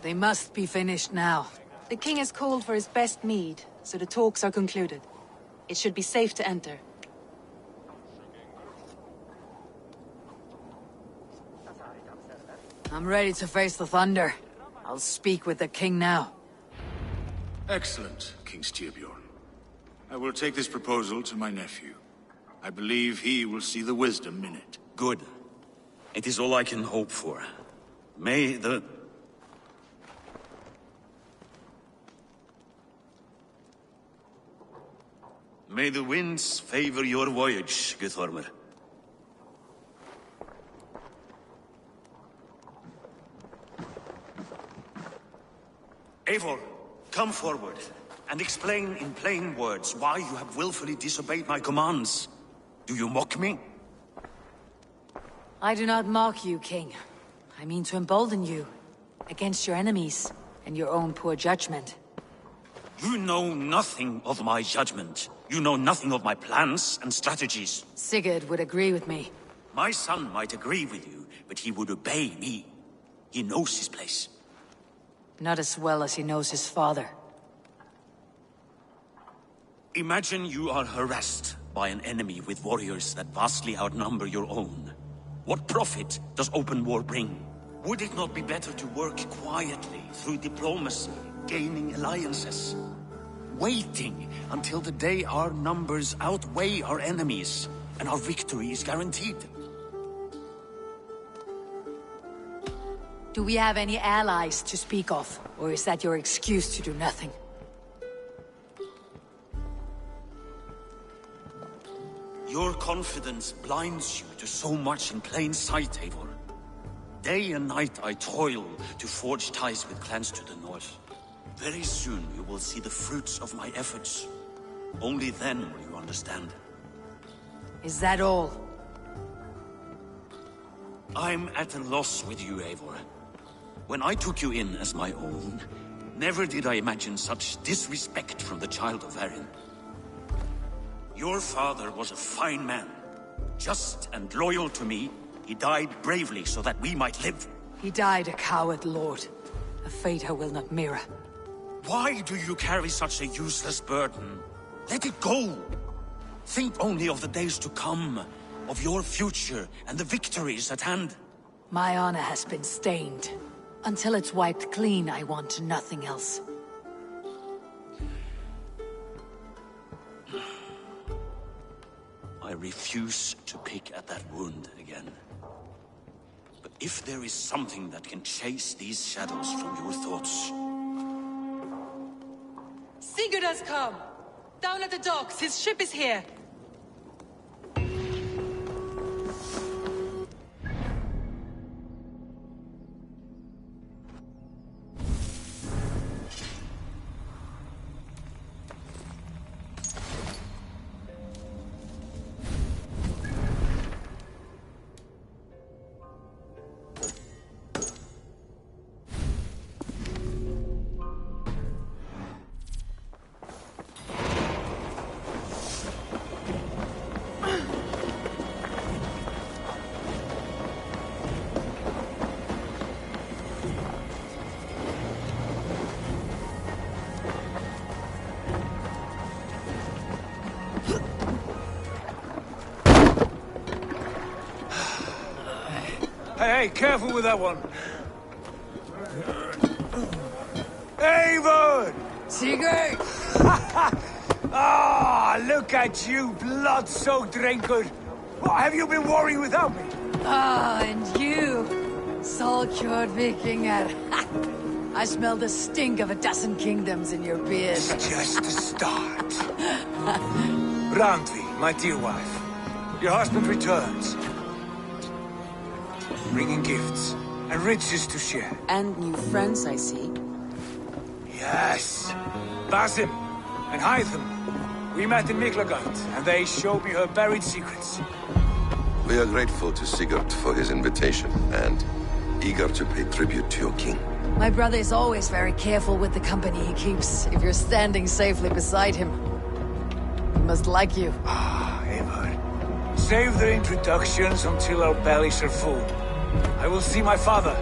They must be finished now. The king has called for his best mead, so the talks are concluded. It should be safe to enter. I'm ready to face the thunder. I'll speak with the king now. Excellent, King Styrbjorn. I will take this proposal to my nephew. I believe he will see the wisdom in it. Good. It is all I can hope for. May the winds favor your voyage, Guthormer. Eivor, come forward and explain in plain words why you have willfully disobeyed my commands. Do you mock me? I do not mock you, King. I mean to embolden you against your enemies and your own poor judgment. You know nothing of my judgment. You know nothing of my plans and strategies. Sigurd would agree with me. My son might agree with you, but he would obey me. He knows his place. Not as well as he knows his father. Imagine you are harassed by an enemy with warriors that vastly outnumber your own. What profit does open war bring? Would it not be better to work quietly through diplomacy, gaining alliances? Waiting until the day our numbers outweigh our enemies and our victory is guaranteed. Do we have any allies to speak of? Or is that your excuse to do nothing? Your confidence blinds you to so much in plain sight, Eivor. Day and night I toil to forge ties with clans to the north. Very soon you will see the fruits of my efforts. Only then will you understand. Is that all? I'm at a loss with you, Eivor. When I took you in as my own, never did I imagine such disrespect from the child of Varin. Your father was a fine man. Just and loyal to me, he died bravely so that we might live. He died a coward, Lord. A fate I will not mirror. Why do you carry such a useless burden? Let it go! Think only of the days to come, of your future and the victories at hand. My honor has been stained. Until it's wiped clean, I want nothing else. I refuse to pick at that wound again. But if there is something that can chase these shadows from your thoughts... Sigurd has come! Down at the docks, his ship is here! Hey, careful with that one. Eivor! Sigurd! Ah, look at you, blood-soaked drunkard. What, have you been worrying without me? Ah, and you, soul-cured Vikinger. I smell the stink of a dozen kingdoms in your beard. It's just the start. Randvi, my dear wife, your husband returns. Bringing gifts and riches to share. And new friends, I see. Yes. Basim and Hytham. We met in Miklagard, and they showed me her buried secrets. We are grateful to Sigurd for his invitation, and eager to pay tribute to your king. My brother is always very careful with the company he keeps, if you're standing safely beside him. He must like you. Ah, Eivor. Save the introductions until our bellies are full. I will see my father.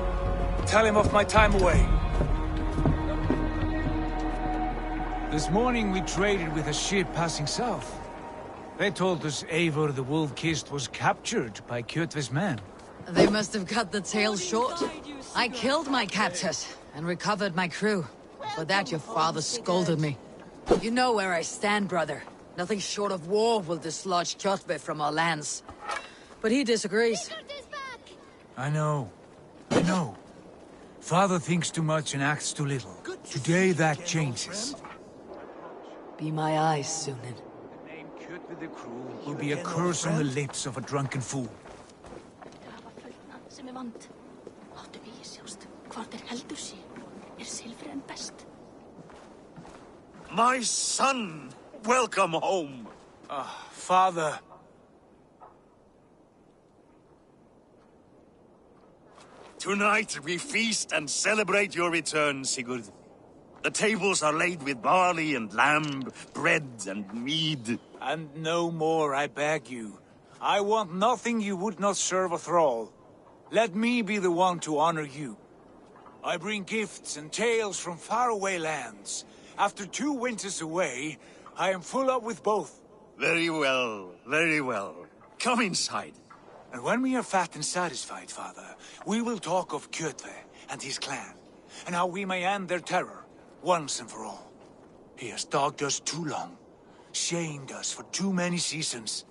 Tell him of my time away. This morning we traded with a ship passing south. They told us Eivor the Wolf-Kissed was captured by Kjotve's men. They must have cut the tail short. I killed my captors and recovered my crew. For that your father scolded me. You know where I stand, brother. Nothing short of war will dislodge Kjotve from our lands. But he disagrees. I know. Father thinks too much and acts too little. Today that changes. Be my eyes, Sunan. The name Kjotve the Cruel will be a curse on the lips of a drunken fool. My son! Welcome home! Father. Tonight we feast and celebrate your return, Sigurd. The tables are laid with barley and lamb, bread and mead. And no more, I beg you. I want nothing you would not serve a thrall. Let me be the one to honor you. I bring gifts and tales from faraway lands. After 2 winters away, I am full up with both. Very well, very well. Come inside. And when we are fat and satisfied, Father, we will talk of Kjotve and his clan, and how we may end their terror, once and for all. He has dogged us too long, shamed us for too many seasons.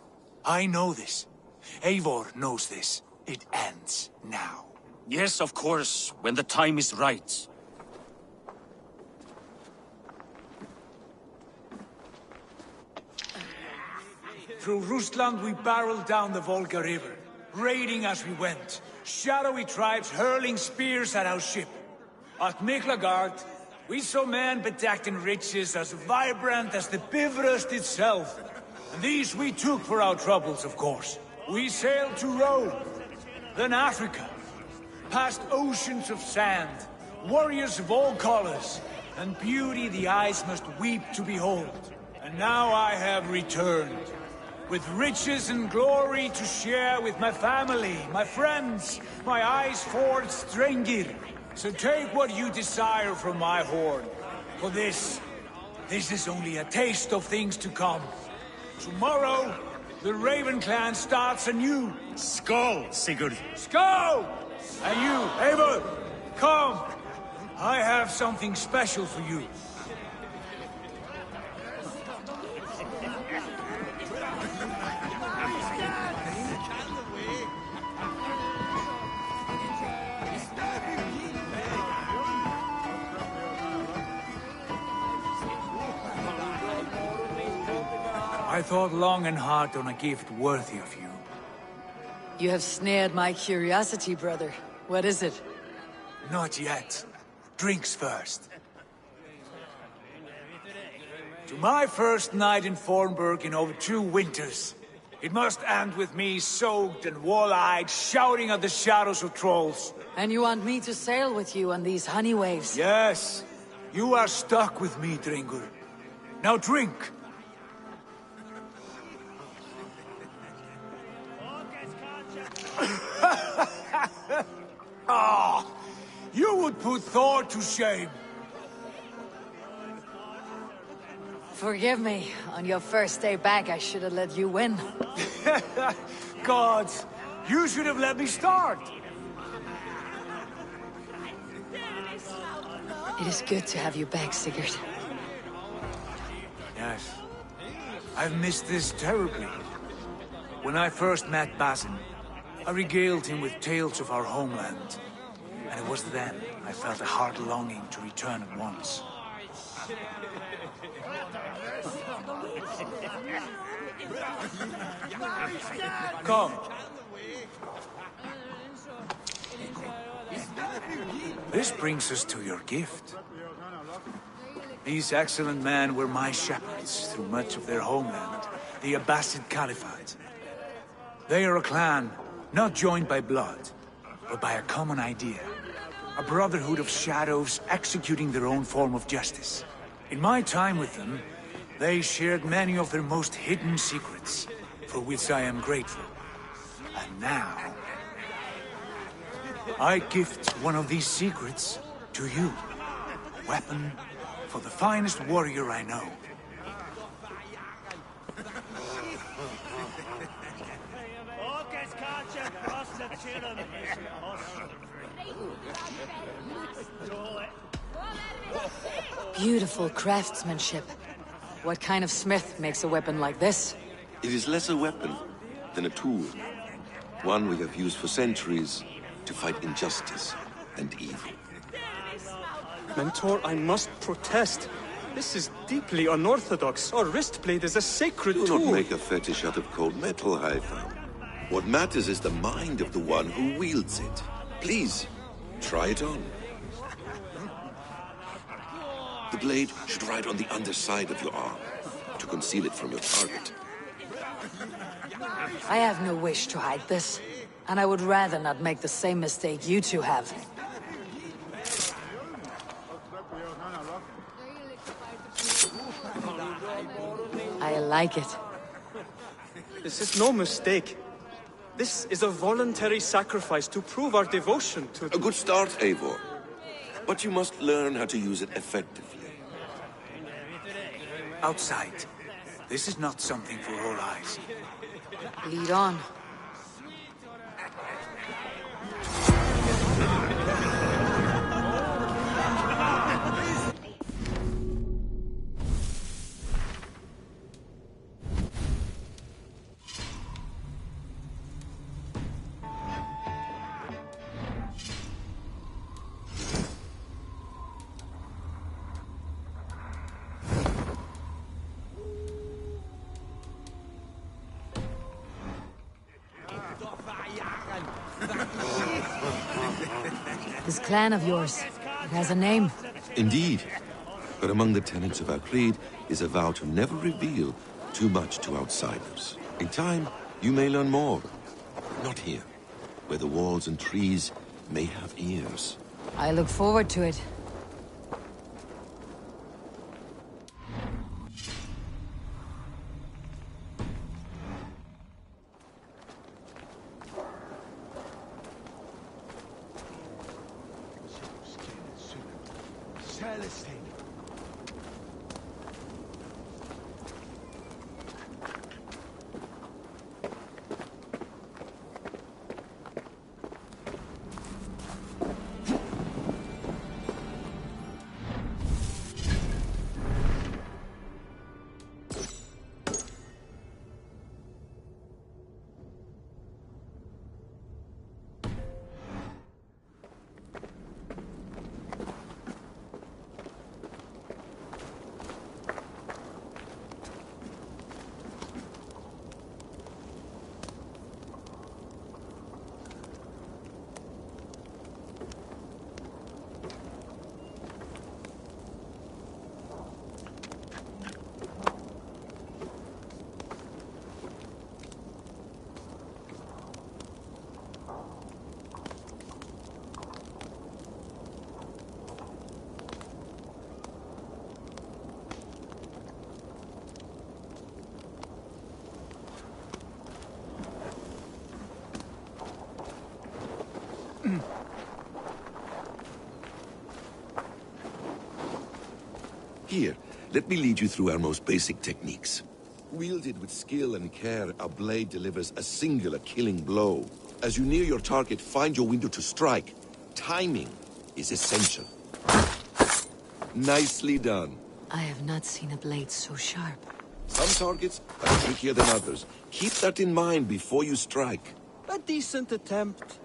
I know this. Eivor knows this. It ends now. Yes, of course, when the time is right. Through Rusland we barreled down the Volga River, raiding as we went. Shadowy tribes hurling spears at our ship. At Miklagard, we saw men bedecked in riches as vibrant as the Bifrost itself. And these we took for our troubles, of course. We sailed to Rome, then Africa, past oceans of sand, warriors of all colors, and beauty the eyes must weep to behold. And now I have returned, with riches and glory to share with my family, my friends, my eyes-forged Strengir. So take what you desire from my hoard. For this is only a taste of things to come. Tomorrow, the Raven clan starts anew. Skål, Sigurd. Skål! And you, Eivor, come. I have something special for you. I thought long and hard on a gift worthy of you. You have snared my curiosity, brother. What is it? Not yet. Drinks first. To my first night in Fornburg in over 2 winters. It must end with me soaked and wall-eyed, shouting at the shadows of trolls. And you want me to sail with you on these honey waves? Yes. You are stuck with me, Dringur. Now drink. Ah, you would put Thor to shame. Forgive me. On your first day back, I should have let you win. Gods, you should have let me start. It is good to have you back, Sigurd. Yes. I've missed this terribly. When I first met Basin, I regaled him with tales of our homeland. And it was then I felt a heart longing to return at once. Come. This brings us to your gift. These excellent men were my shepherds through much of their homeland, the Abbasid Caliphate. They are a clan, not joined by blood, but by a common idea. A brotherhood of shadows executing their own form of justice. In my time with them, they shared many of their most hidden secrets, for which I am grateful. And now, I gift one of these secrets to you. A weapon for the finest warrior I know. Beautiful craftsmanship. What kind of smith makes a weapon like this? It is less a weapon than a tool. One we have used for centuries to fight injustice and evil. Mentor, I must protest. This is deeply unorthodox. Our wrist blade is a sacred Do tool. not make a fetish out of cold metal, Haifa. What matters is the mind of the one who wields it. Please, try it on. The blade should ride on the underside of your arm, to conceal it from your target. I have no wish to hide this, and I would rather not make the same mistake you two have. I like it. This is no mistake. This is a voluntary sacrifice to prove our devotion to... A good start, Eivor. But you must learn how to use it effectively. Outside, This is not something for all eyes. Lead on. This clan of yours, it has a name. Indeed. But among the tenets of our creed is a vow to never reveal too much to outsiders. In time, you may learn more. Not here, where the walls and trees may have ears. I look forward to it. Here, let me lead you through our most basic techniques. Wielded with skill and care, our blade delivers a singular killing blow. As you near your target, find your window to strike. Timing is essential. Nicely done. I have not seen a blade so sharp. Some targets are trickier than others. Keep that in mind before you strike. A decent attempt.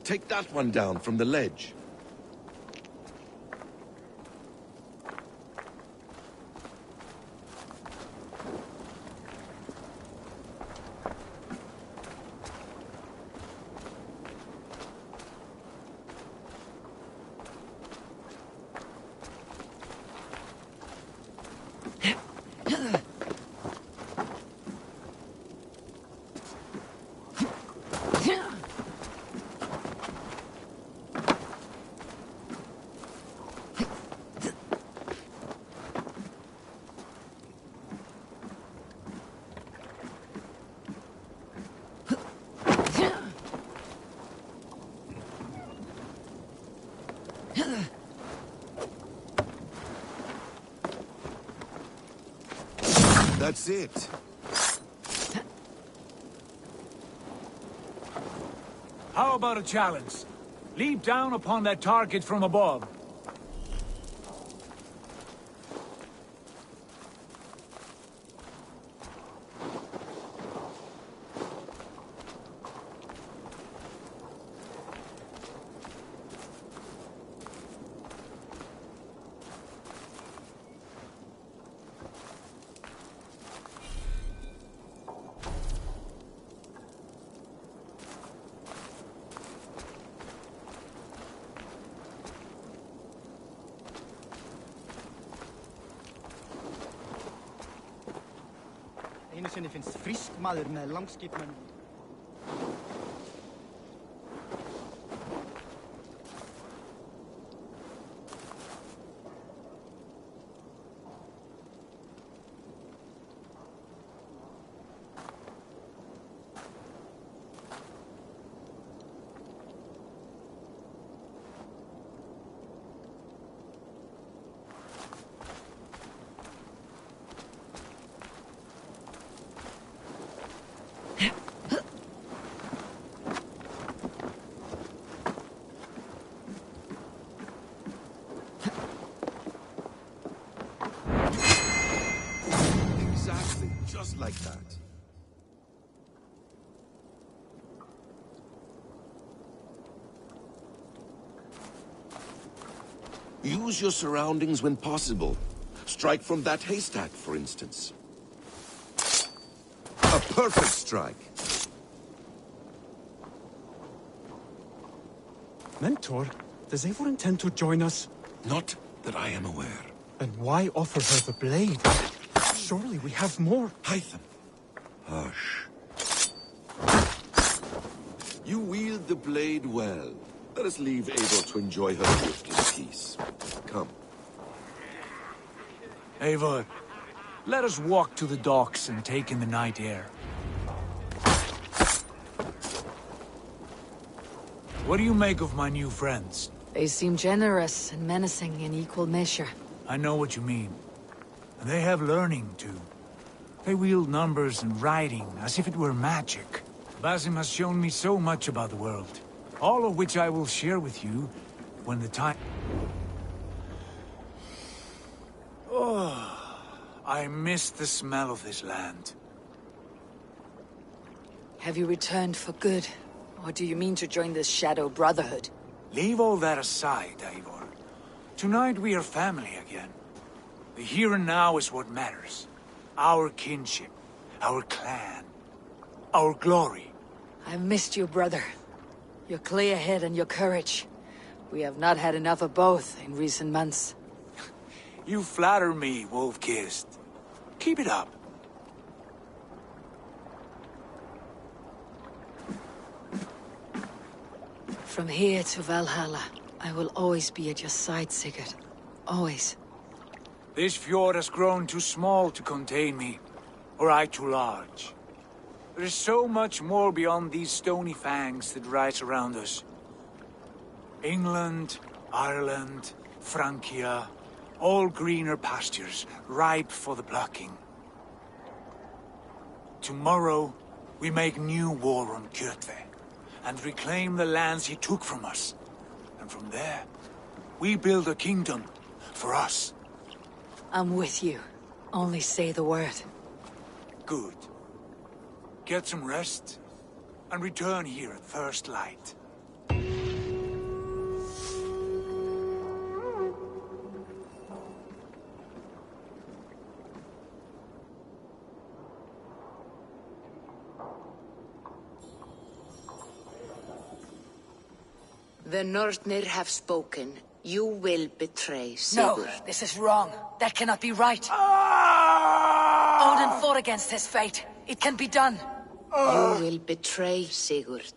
Take that one down from the ledge. That's it. How about a challenge? Leap down upon that target from above. Einu sinni finnst frísk maður með langskipmenn. Just like that. Use your surroundings when possible. Strike from that haystack, for instance. A perfect strike. Mentor, does Eivor intend to join us? Not that I am aware. Then why offer her the blade? Surely we have more. Hytham. Hush. You wield the blade well. Let us leave Eivor to enjoy her gift in peace. Come. Eivor, let us walk to the docks and take in the night air. What do you make of my new friends? They seem generous and menacing in equal measure. I know what you mean. And they have learning, too. They wield numbers and writing as if it were magic. Basim has shown me so much about the world, all of which I will share with you when the time... Oh, I miss the smell of this land. Have you returned for good? Or do you mean to join the Shadow Brotherhood? Leave all that aside, Eivor. Tonight we are family again. The here and now is what matters. Our kinship, our clan, our glory. I've missed you, brother. Your clear head and your courage. We have not had enough of both in recent months. You flatter me, Wolf-Kissed. Keep it up. From here to Valhalla, I will always be at your side, Sigurd. Always. This fjord has grown too small to contain me, or I too large. There is so much more beyond these stony fangs that rise around us. England, Ireland, Francia, all greener pastures, ripe for the plucking. Tomorrow, we make new war on Kjotve, and reclaim the lands he took from us. And from there, we build a kingdom for us. I'm with you. Only say the word. Good. Get some rest, and return here at first light. The Nornir have spoken. You will betray Sigurd. No, this is wrong. That cannot be right. Odin fought against his fate. It can be done. You will betray Sigurd.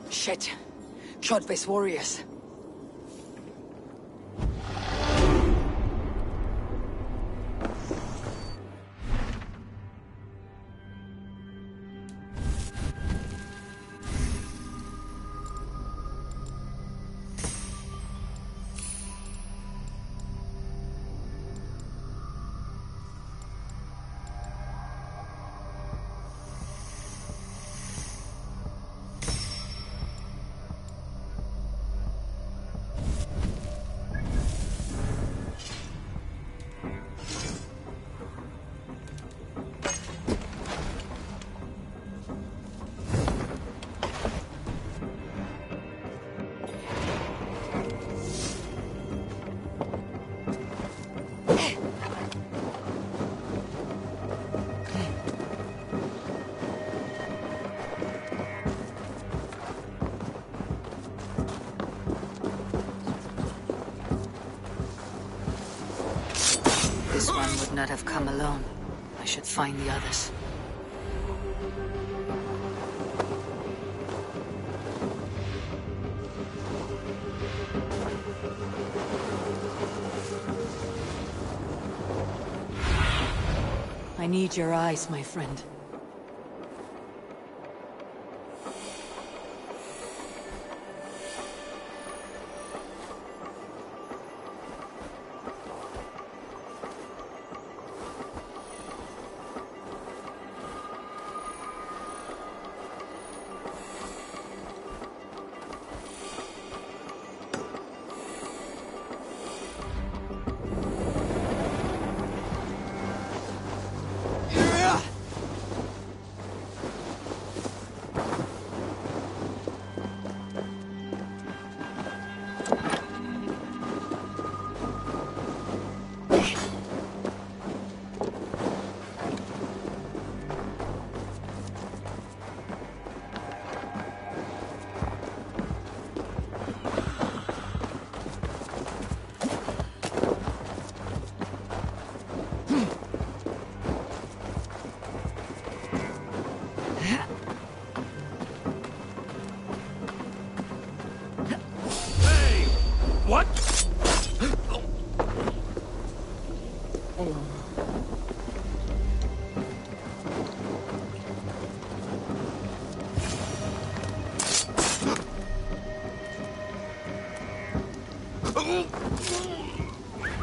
Shit. Kjotve's warriors. This one would not have come alone. I should find the others. I need your eyes, my friend. What?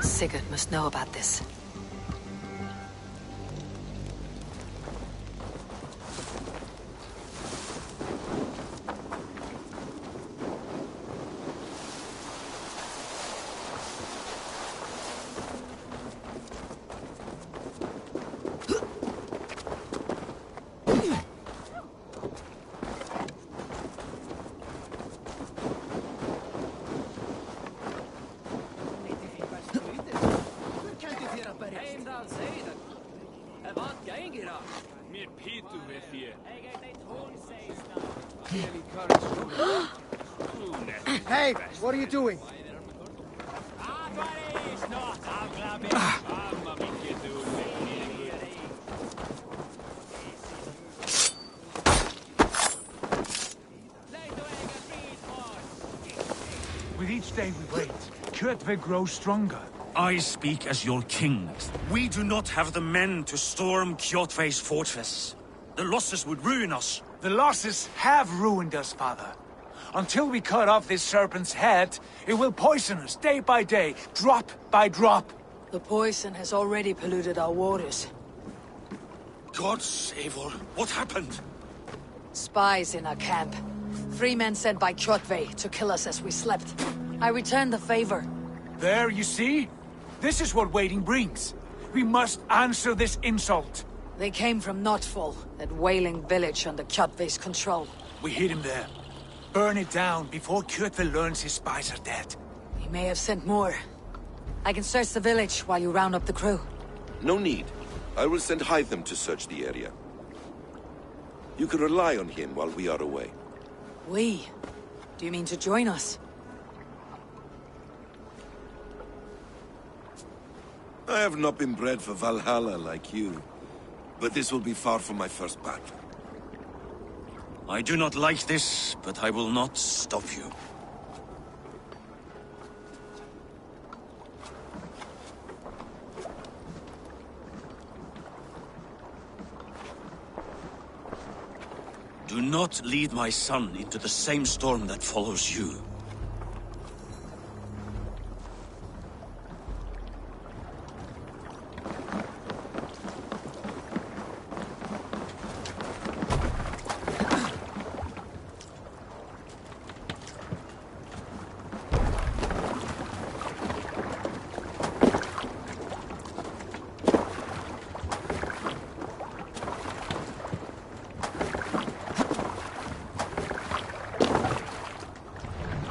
Sigurd must know about this. Hey, what are you doing? With each day we wait, Kjotve grows stronger. I speak as your king. We do not have the men to storm Kjotve's fortress. The losses would ruin us. The losses have ruined us, father. Until we cut off this serpent's head, it will poison us day by day, drop by drop. The poison has already polluted our waters. God save her. What happened? Spies in our camp. 3 men sent by Kjotve to kill us as we slept. I returned the favor. There, you see? This is what waiting brings. We must answer this insult. They came from Notfall, that whaling village under Kjotve's control. We hid him there. Burn it down before Kjotve learns his spies are dead. He may have sent more. I can search the village while you round up the crew. No need. I will send Hytham to search the area. You can rely on him while we are away. We? Do you mean to join us? I have not been bred for Valhalla like you, but this will be far from my first battle. I do not like this, but I will not stop you. Do not lead my son into the same storm that follows you.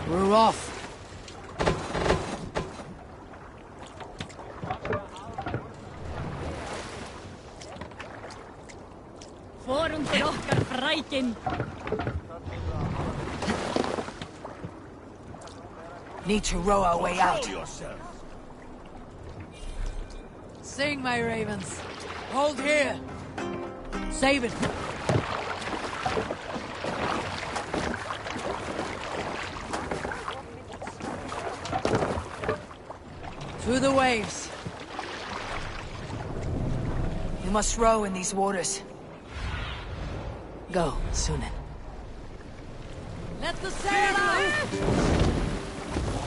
We're off. Forundir okkar frækin. Need to row our way out. Sing, my ravens. Hold here. Save it. Through the waves. You must row in these waters. Go, Sunan. Let the sail out!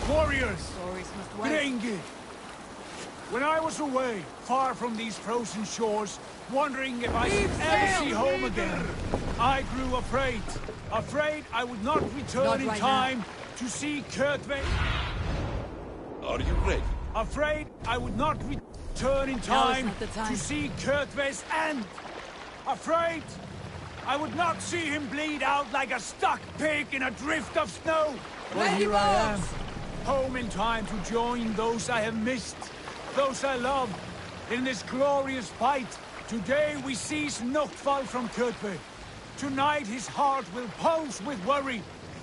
Warriors! Stories must wait. Grengi! When I was away, far from these frozen shores, wondering if I should ever see home again, I grew afraid. Afraid I would not return in time to see Kjotve. Are you ready? Afraid I would not return in time to see Kjotve's end. Afraid I would not see him bleed out like a stuck pig in a drift of snow. But here I am, home in time to join those I have missed, those I love, in this glorious fight. Today we seize Notfall from Kjotve. Tonight his heart will pulse with worry.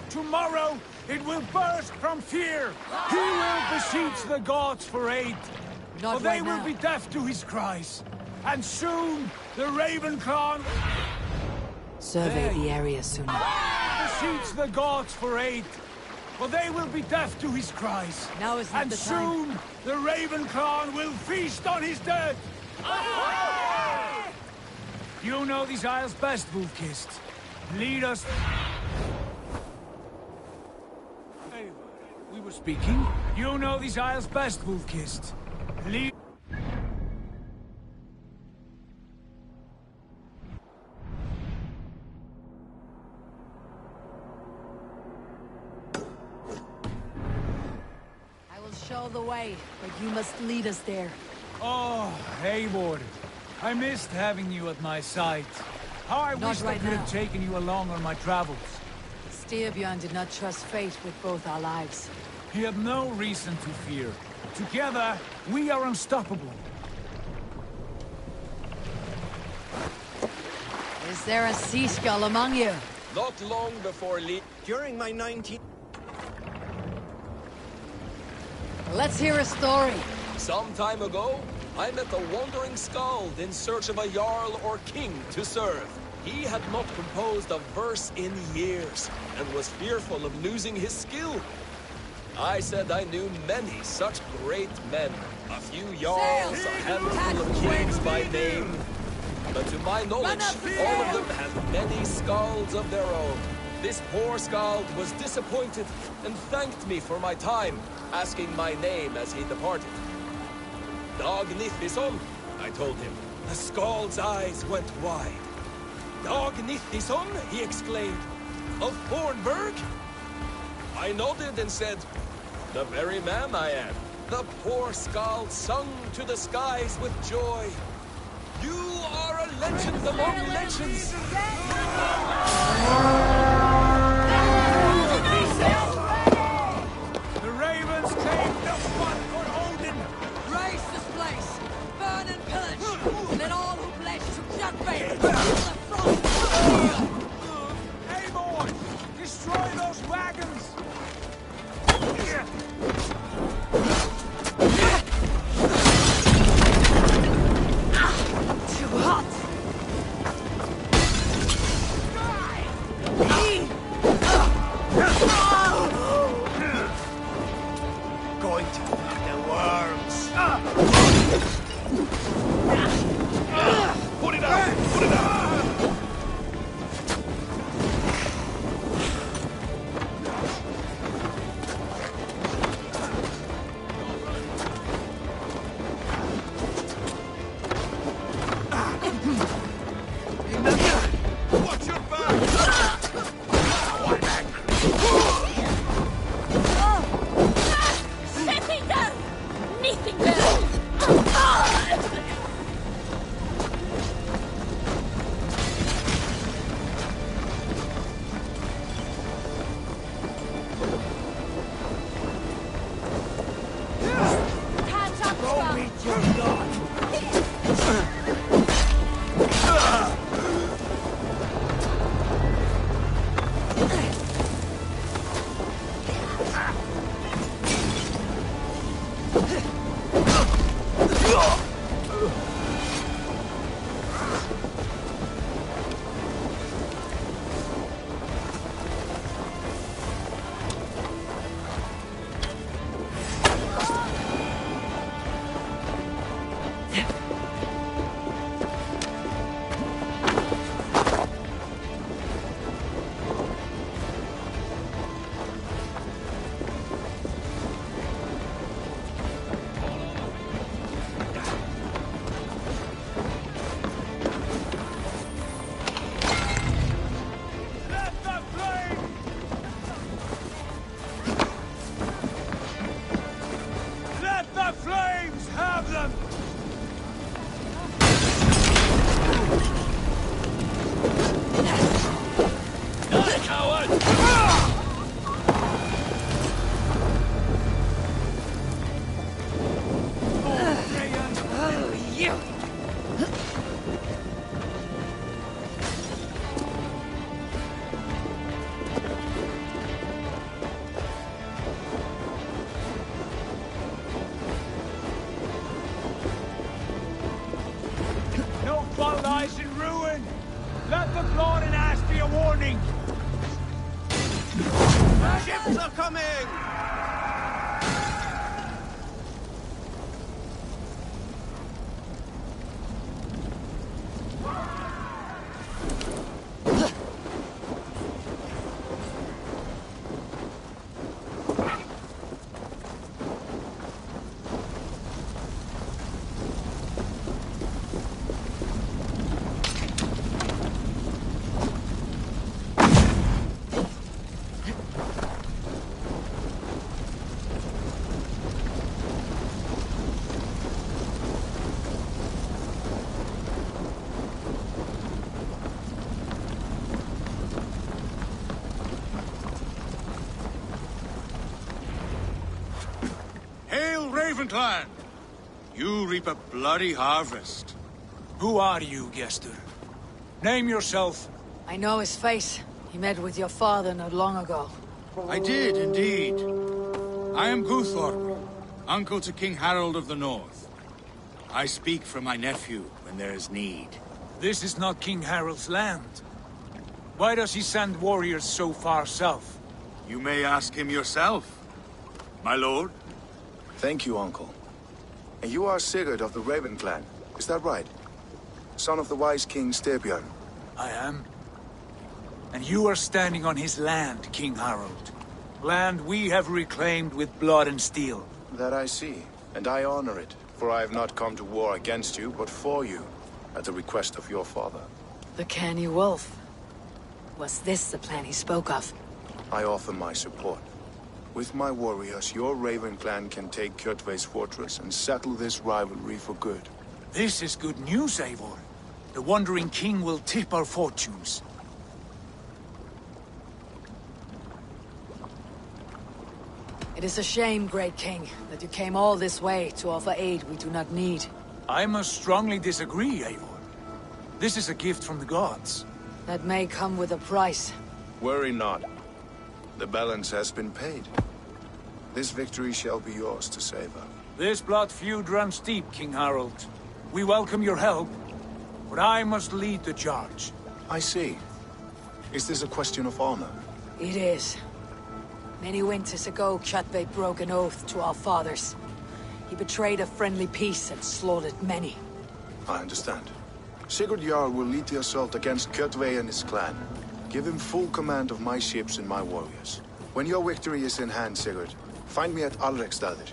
Tomorrow it will burst from fear. He will beseech the gods for aid. For they will be deaf to his cries. And soon the Raven Clan survey the area soon. Beseech the gods for aid. for they will be deaf to his cries. Now is not and the time. soon the Raven Clan will feast on his dead. You know these isles best, Wolf-Kissed. Lead us. Anyway, we were speaking. You know these isles best, Wolf-Kissed. Lead. I will show the way, but you must lead us there. Oh, Eivor. I missed having you at my side. How I Not wished I right could now. have taken you along on my travels. Styrbjörn did not trust fate with both our lives. He had no reason to fear. Together, we are unstoppable. Is there a sea skull among you? Not long before During my 19th... Let's hear a story. Some time ago, I met a wandering skald in search of a jarl or king to serve. He had not composed a verse in years, and was fearful of losing his skill. I said I knew many such great men, a few jarls, a handful of kings by name. But to my knowledge, all of them had many skalds of their own. This poor skald was disappointed, and thanked me for my time, asking my name as he departed. Dag Nithison, I told him. The skald's eyes went wide. Dag Nithison, he exclaimed. Of Thornburg? I nodded and said, the very man I am. The poor skald sung to the skies with joy. You are a legend among legends. The Ravens claim no one for Odin. Raise this place! Burn and pillage! Let all who pledge to Judbane to the front! Eivor, destroy those wagons! Too hot! Going to eat the worms. Put it out! Put it out! Watch your back! Sättinger! Nittinger! Catch up, Go meet your god! Let the flame! Let the flames have them! Die, coward! Oh, you! Raven clan! You reap a bloody harvest. Who are you, Gester? Name yourself. I know his face. He met with your father not long ago. I did, indeed. I am Guthorm, uncle to King Harold of the North. I speak for my nephew when there is need. This is not King Harold's land. Why does he send warriors so far south? You may ask him yourself, my lord. Thank you, uncle. And you are Sigurd of the Raven clan, is that right? Son of the wise King Styrbjörn. I am. And you are standing on his land, King Harold. Land we have reclaimed with blood and steel. That I see, and I honor it, for I have not come to war against you, but for you, at the request of your father. The canny wolf. Was this the plan he spoke of? I offer my support. With my warriors, your Raven clan can take Kjotve's fortress and settle this rivalry for good. This is good news, Eivor. The Wandering King will tip our fortunes. It is a shame, great king, that you came all this way to offer aid we do not need. I must strongly disagree, Eivor. This is a gift from the gods. That may come with a price. Worry not. The balance has been paid. This victory shall be yours to savor. This blood feud runs deep, King Harold. We welcome your help, but I must lead the charge. I see. Is this a question of honor? It is. Many winters ago, Kjotve broke an oath to our fathers. He betrayed a friendly peace and slaughtered many. I understand. Sigurd Jarl will lead the assault against Kjotve and his clan. Give him full command of my ships and my warriors. When your victory is in hand, Sigurd, find me at Alrekstadir,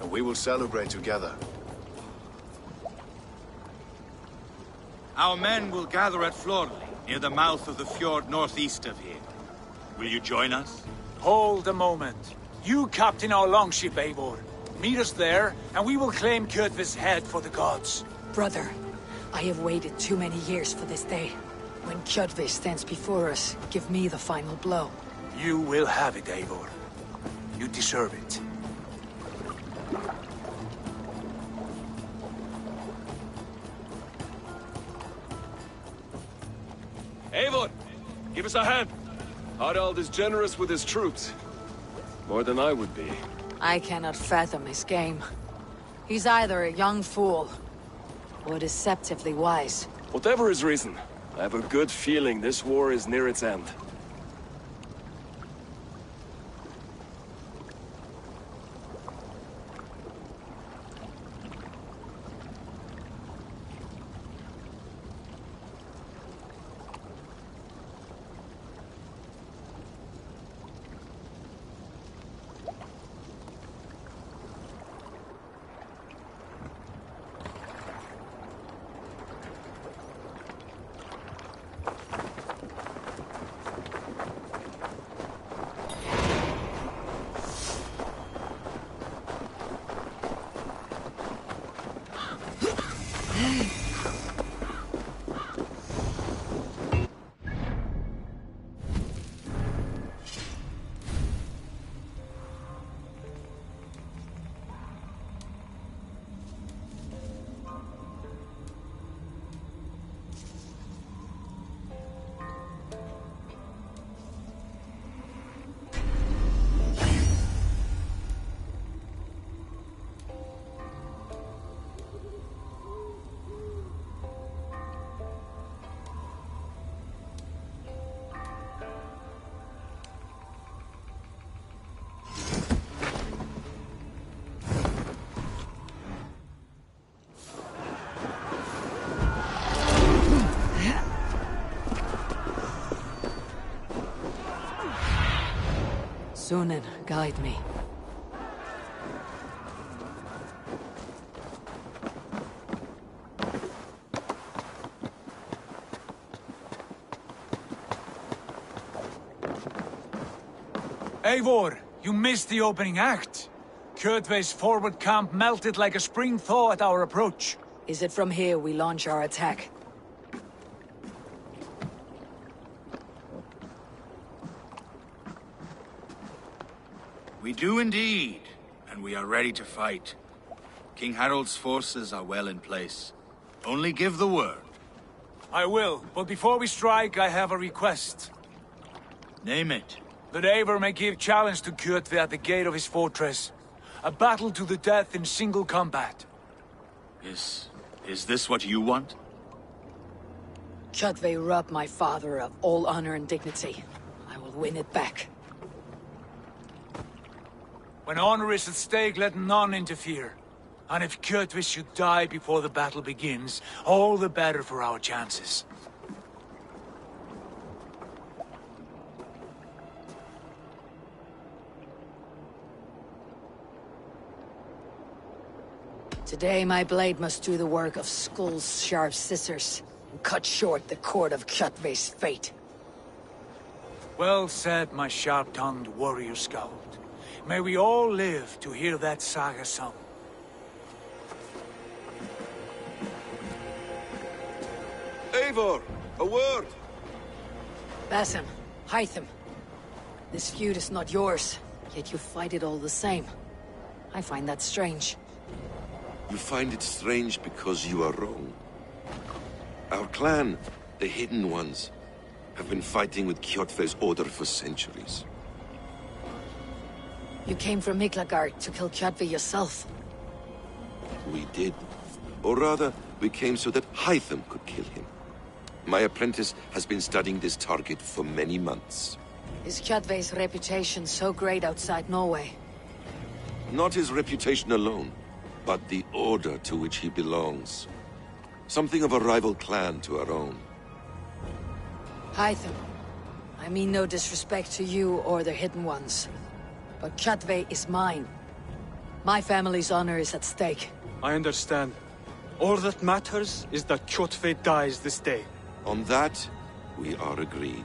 and we will celebrate together. Our men will gather at Florli, near the mouth of the fjord northeast of here. Will you join us? Hold a moment. You captain our longship, Eivor. Meet us there, and we will claim Kjotve's head for the gods. Brother, I have waited too many years for this day. When Kjotve stands before us, give me the final blow. You will have it, Eivor. You deserve it. Eivor, give us a hand. Harald is generous with his troops. More than I would be. I cannot fathom his game. He's either a young fool, or deceptively wise. Whatever his reason, I have a good feeling this war is near its end. Sunan, guide me. Eivor, you missed the opening act. Kjotve's forward camp melted like a spring thaw at our approach. Is it from here we launch our attack? We do indeed, and we are ready to fight. King Harold's forces are well in place. Only give the word. I will, but before we strike, I have a request. Name it. That Eivor may give challenge to Kjotve at the gate of his fortress. A battle to the death in single combat. Is this what you want? Kjotve robbed my father of all honor and dignity. I will win it back. When honor is at stake, let none interfere. And if Kjotve should die before the battle begins, all the better for our chances. Today my blade must do the work of Skull's sharp scissors, and cut short the cord of Kjotve's fate. Well said, my sharp-tongued warrior scout. May we all live to hear that saga sung. Eivor, a word! Basim, Hytham. This feud is not yours, yet you fight it all the same. I find that strange. You find it strange because you are wrong. Our clan, the Hidden Ones, have been fighting with Kjotve's order for centuries. You came from Miklagard to kill Kjotve yourself. We did. Or rather, we came so that Hytham could kill him. My apprentice has been studying this target for many months. Is Kjotve's reputation so great outside Norway? Not his reputation alone, but the order to which he belongs. Something of a rival clan to our own. Hytham, I mean no disrespect to you or the Hidden Ones, but Kjotve is mine. My family's honor is at stake. I understand. All that matters is that Kjotve dies this day. On that, we are agreed.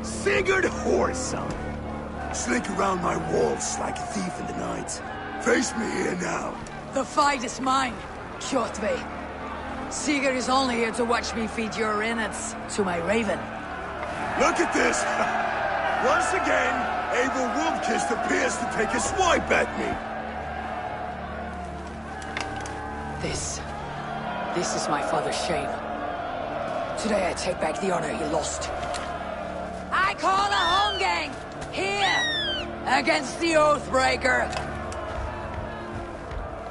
Sigurd Whoreson! Slink around my walls like a thief in the night. Face me here now. The fight is mine, Kjotve. Sigurd is only here to watch me feed your innards to my raven. Look at this! Once again, Eivor Wolfkist appears to take a swipe at me. This is my father's shame. Today I take back the honor he lost. I call a holmgang! Here! Against the Oathbreaker!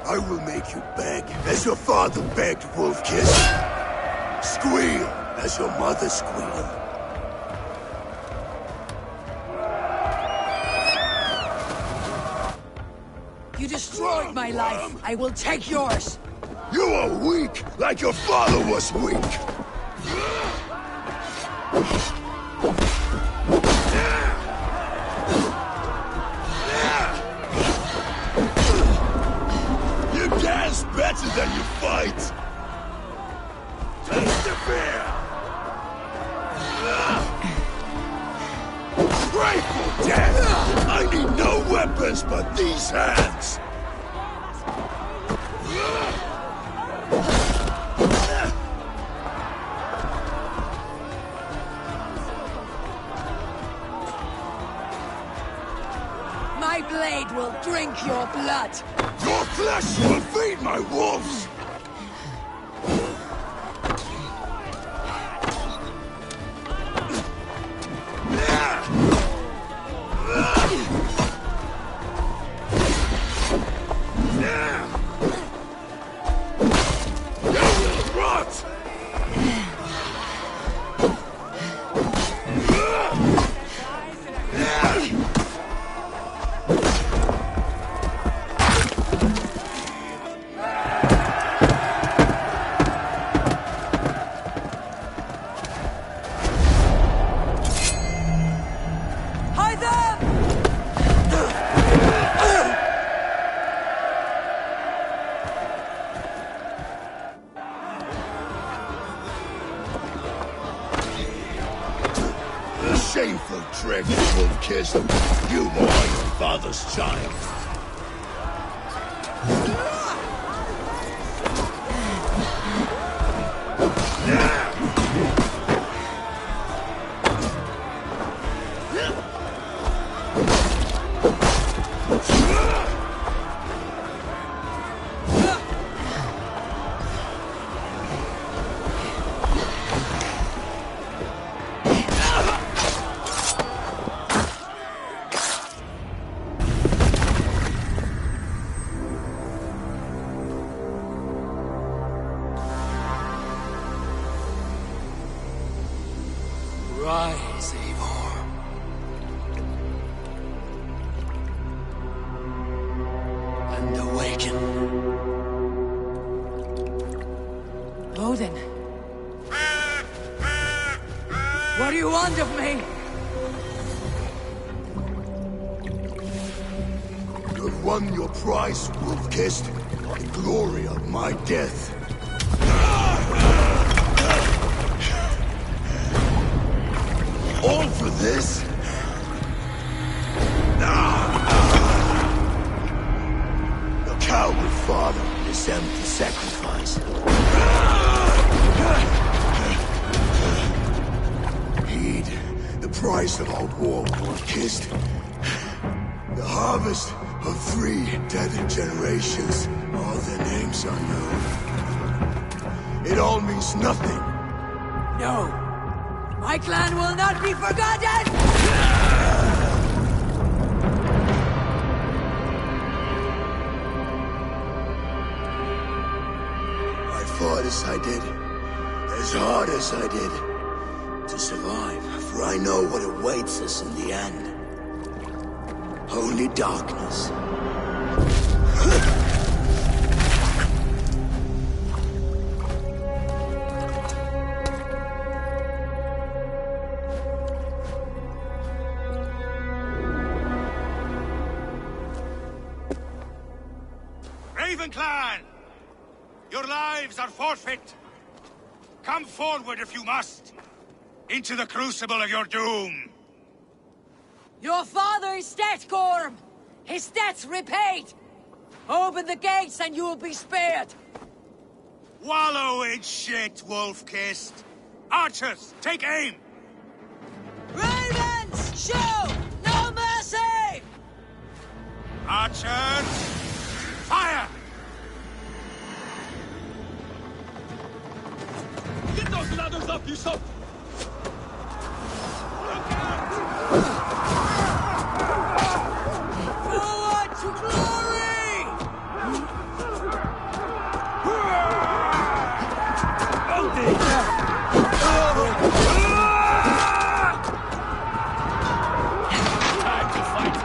I will make you beg, as your father begged, Wolfkiss. Squeal, as your mother squealed. You destroyed my life. I will take yours. You are weak, like your father was weak. You dance better than you fight. Taste the fear. Pray for death. I need no weapons but these hands. My blade will drink your blood. Your flesh will feed my wolves. child. Rise, Eivor. And awaken. Odin. What do you want of me? You've won your prize, Wolf-Kissed. The glory of my death. All for this? The coward father and his empty sacrifice. Heed the price of our war, Wolf-Kissed. The harvest of 3 dead generations. All their names are known. It all means nothing. No. My clan will not be forgotten! I fought as I did, as hard as I did, to survive, for I know what awaits us in the end. Only darkness. Raven Clan! Your lives are forfeit! Come forward if you must! Into the crucible of your doom! Your father is dead, Gorm! His debt's repaid! Open the gates and you will be spared! Wallow in shit, Wolf-Kissed! Archers, take aim! Ravens, shoot! No mercy! Archers, fire! Get those ladders up, Yusuf! Forward to glory! Time to fight.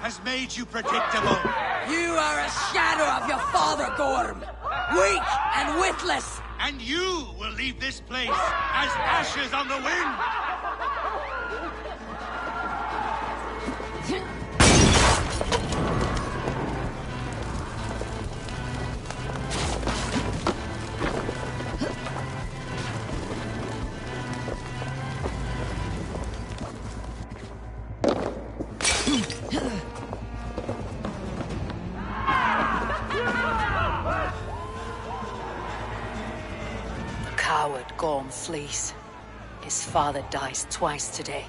has made you predictable. You are a shadow of your father, Gorm. Weak and witless. And you will leave this place as ashes on the wind. Gorm flees. His father dies twice today.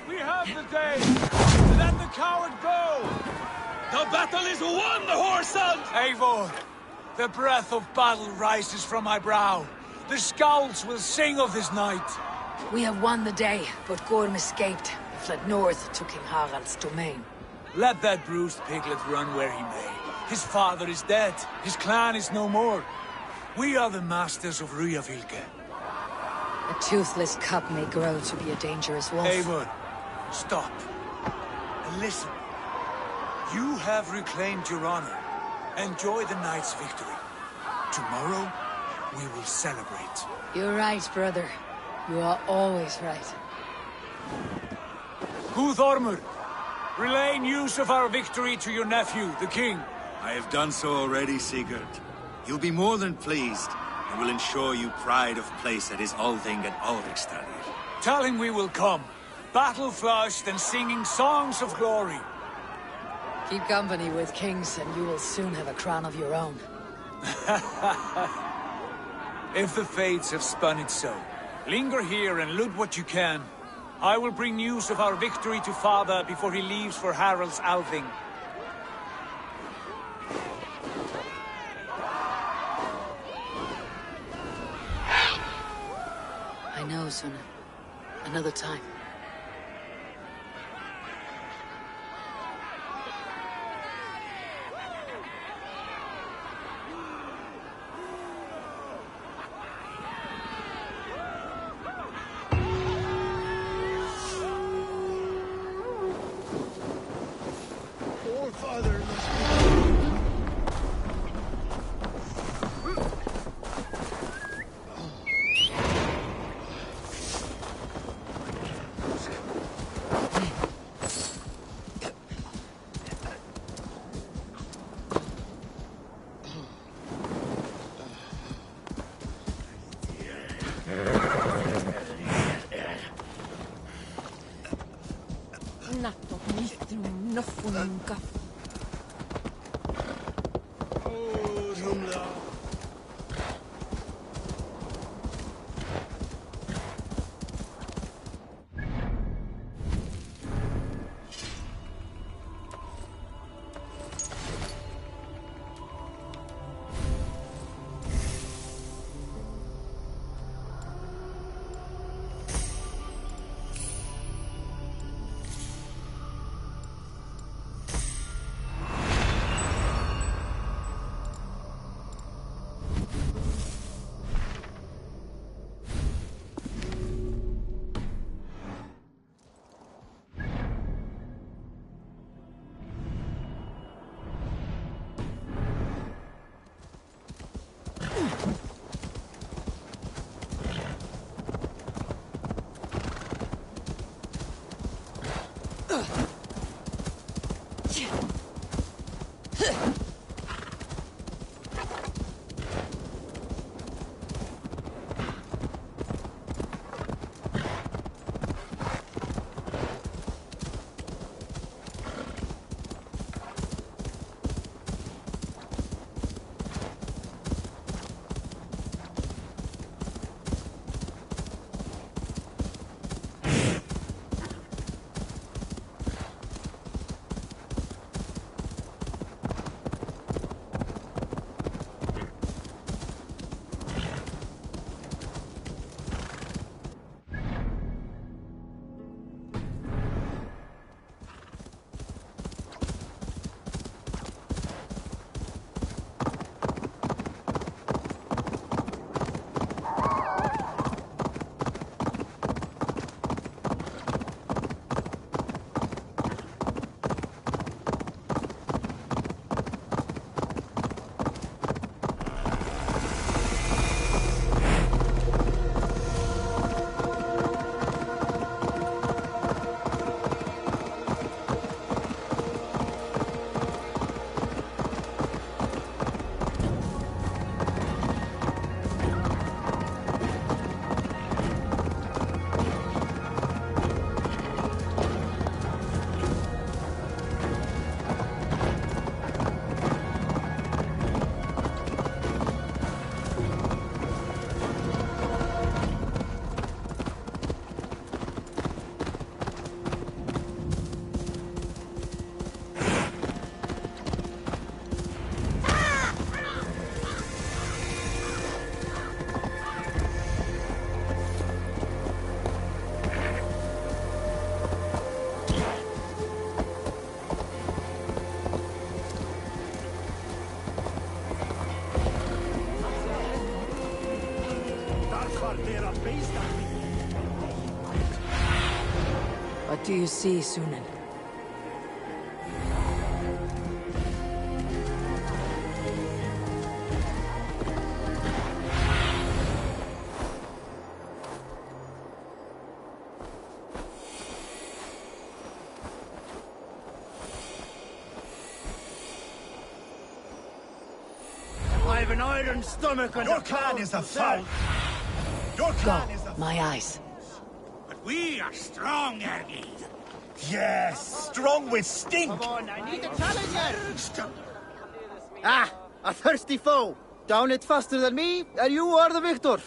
We have the day! Let the coward go! The battle is won, Whoreson! Eivor, the breath of battle rises from my brow. The scouts will sing of this night. We have won the day, but Gorm escaped and fled north to King Harald's domain. Let that bruised piglet run where he may. His father is dead. His clan is no more. We are the masters of Ruyafylke. A toothless cub may grow to be a dangerous wolf. Eivor, stop. And listen. You have reclaimed your honor. Enjoy the night's victory. Tomorrow, we will celebrate. You're right, brother. You are always right. Guthormur, relay news of our victory to your nephew, the king. I have done so already, Sigurd. He'll be more than pleased, and will ensure you pride of place at his Althing at Ulrichstad. Tell him we will come, battle-flushed and singing songs of glory. Keep company with kings, and you will soon have a crown of your own. If the fates have spun it so, linger here and loot what you can. I will bring news of our victory to father before he leaves for Harald's Althing. I know, Suna. Another time. What do you see, Sunan? I've an iron stomach and your clan is a foul. Your clan is a My eyes. But we are strong, Ergi. Yes, strong with stink. Come on, I need a challenger. Ah, a thirsty foe. Down it faster than me, and you are the victor.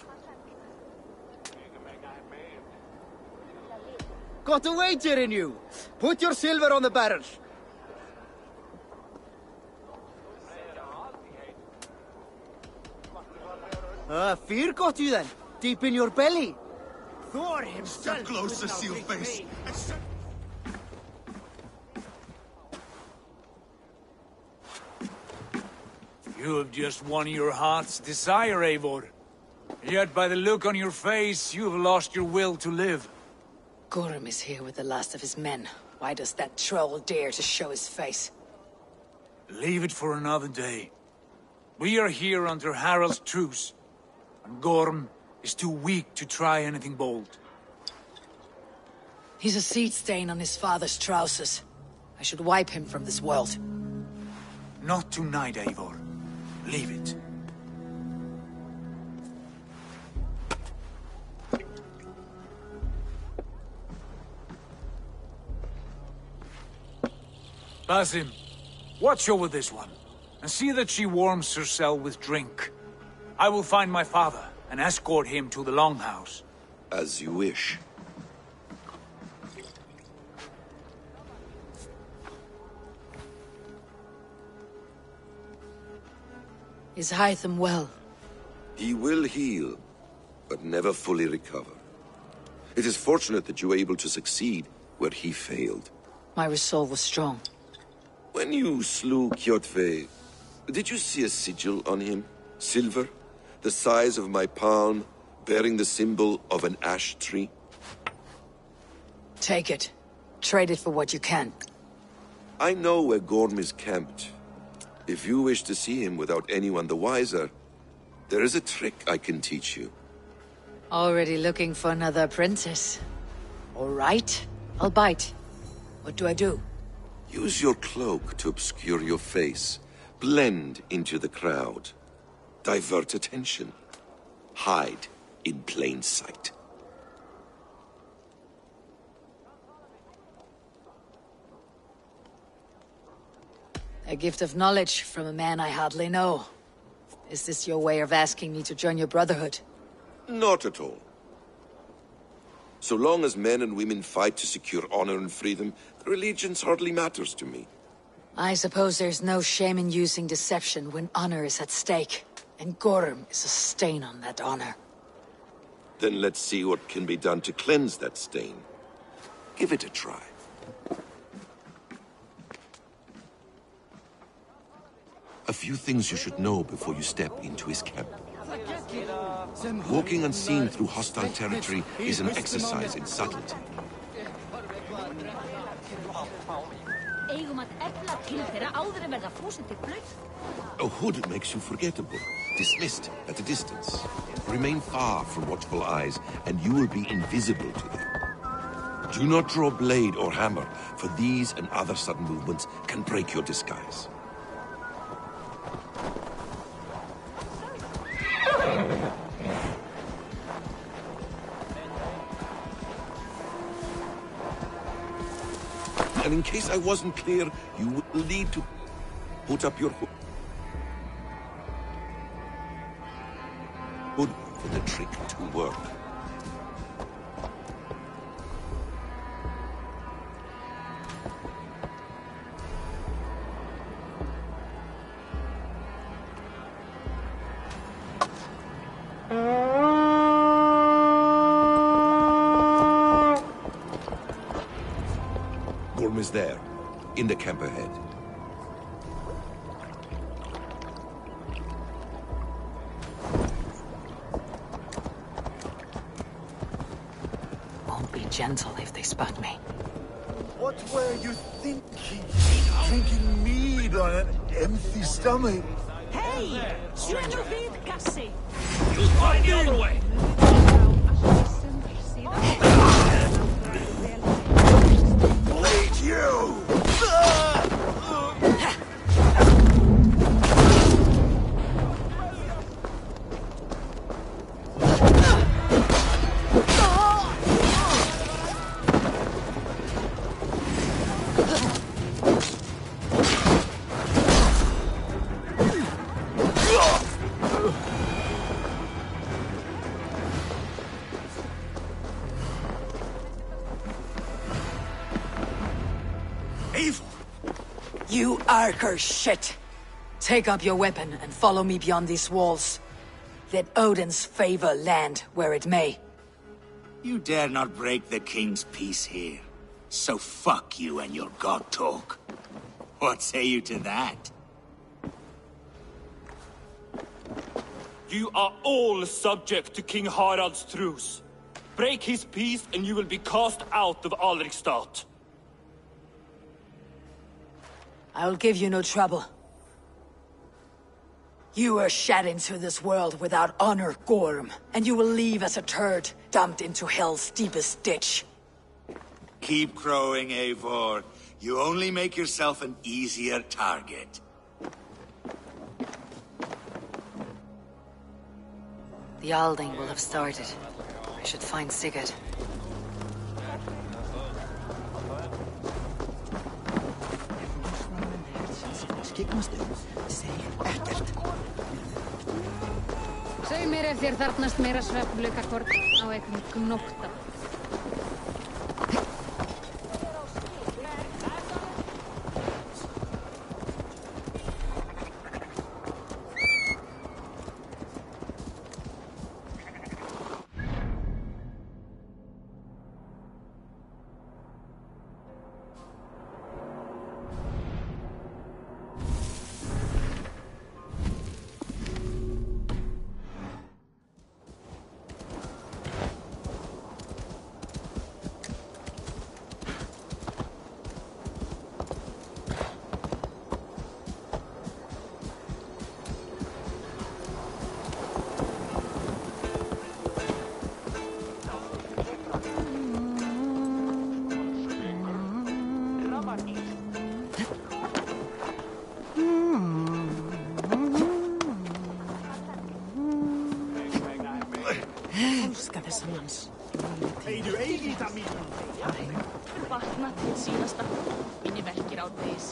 Got a wager in you. Put your silver on the barrel. Fear got you then, deep in your belly. Thor himself. Step closer, Sealface. You have just won your heart's desire, Eivor. Yet by the look on your face, you have lost your will to live. Gorm is here with the last of his men. Why does that troll dare to show his face? Leave it for another day. We are here under Harald's truce, and Gorm is too weak to try anything bold. He's a seed stain on his father's trousers. I should wipe him from this world. Not tonight, Eivor. Leave it. Basim, watch over this one, and see that she warms herself with drink. I will find my father and escort him to the Longhouse. As you wish. Is Hytham well? He will heal, but never fully recover. It is fortunate that you were able to succeed where he failed. My resolve was strong. When you slew Kjotve, did you see a sigil on him? Silver? The size of my palm, bearing the symbol of an ash tree? Take it. Trade it for what you can. I know where Gorm is camped. If you wish to see him without anyone the wiser, there is a trick I can teach you. Already looking for another apprentice. All right, I'll bite. What do I do? Use your cloak to obscure your face. Blend into the crowd. Divert attention. Hide in plain sight. A gift of knowledge from a man I hardly know. Is this your way of asking me to join your brotherhood? Not at all. So long as men and women fight to secure honor and freedom, their allegiance hardly matters to me. I suppose there's no shame in using deception when honor is at stake, and Gorm is a stain on that honor. Then let's see what can be done to cleanse that stain. Give it a try. A few things you should know before you step into his camp. Walking unseen through hostile territory is an exercise in subtlety. A hood makes you forgettable, dismissed at a distance. Remain far from watchful eyes, and you will be invisible to them. Do not draw blade or hammer, for these and other sudden movements can break your disguise. And in case I wasn't clear, you will need to put up your hood for the trick to work. Gorm is there, in the camp ahead. Won't be gentle if they spot me. What were you thinking? Drinking mead on an empty stomach? Hey! Swallow vid, Cassie! You'll find the other way! Bleed you! Eivor! You Archer shit! Take up your weapon and follow me beyond these walls. Let Odin's favor land where it may. You dare not break the king's peace here. So fuck you and your god talk. What say you to that? You are all subject to King Harald's truce. Break his peace and you will be cast out of Alrikstad. I will give you no trouble. You were shed into this world without honor, Gorm, and you will leave as a turd, dumped into hell's deepest ditch. Keep crowing, Eivor. You only make yourself an easier target. The Alding will have started. I should find Sigurd. Segð mér ef þér þarfnast meira svefnlaukakorn á einhvern gnótta. Vakna til síðasta. Minni verkir ádegis.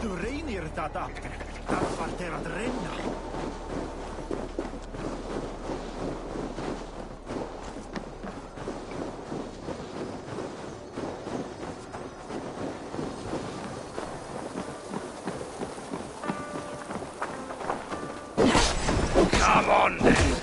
Du reynir þetta. Það var þér að reyna. Come on, then.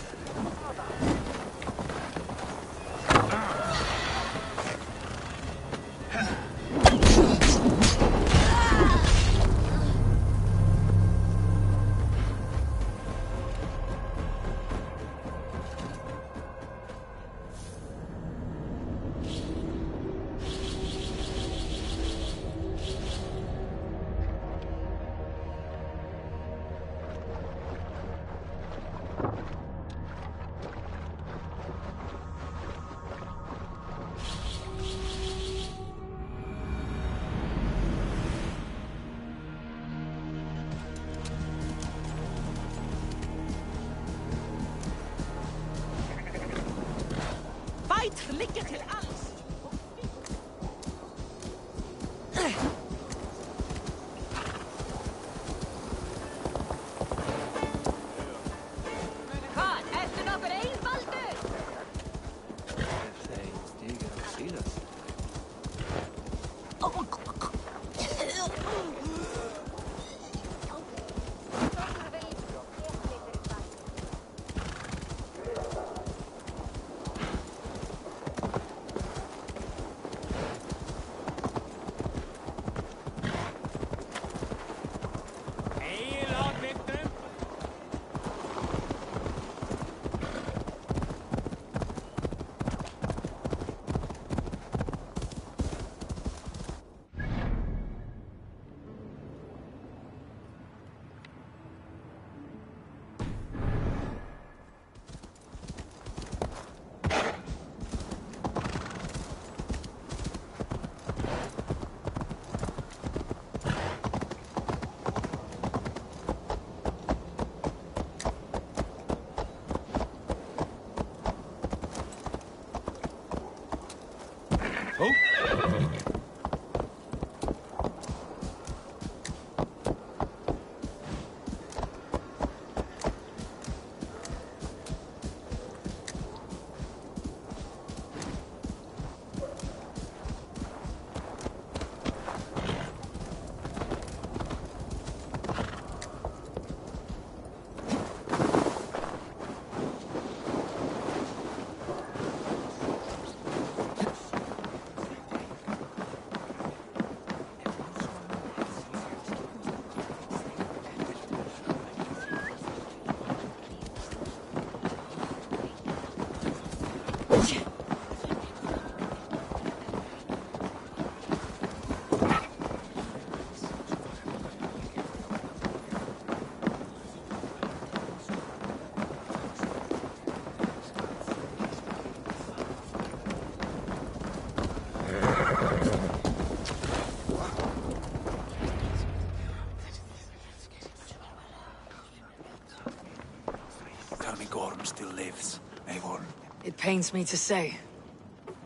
Gorm still lives, Eivor. It pains me to say.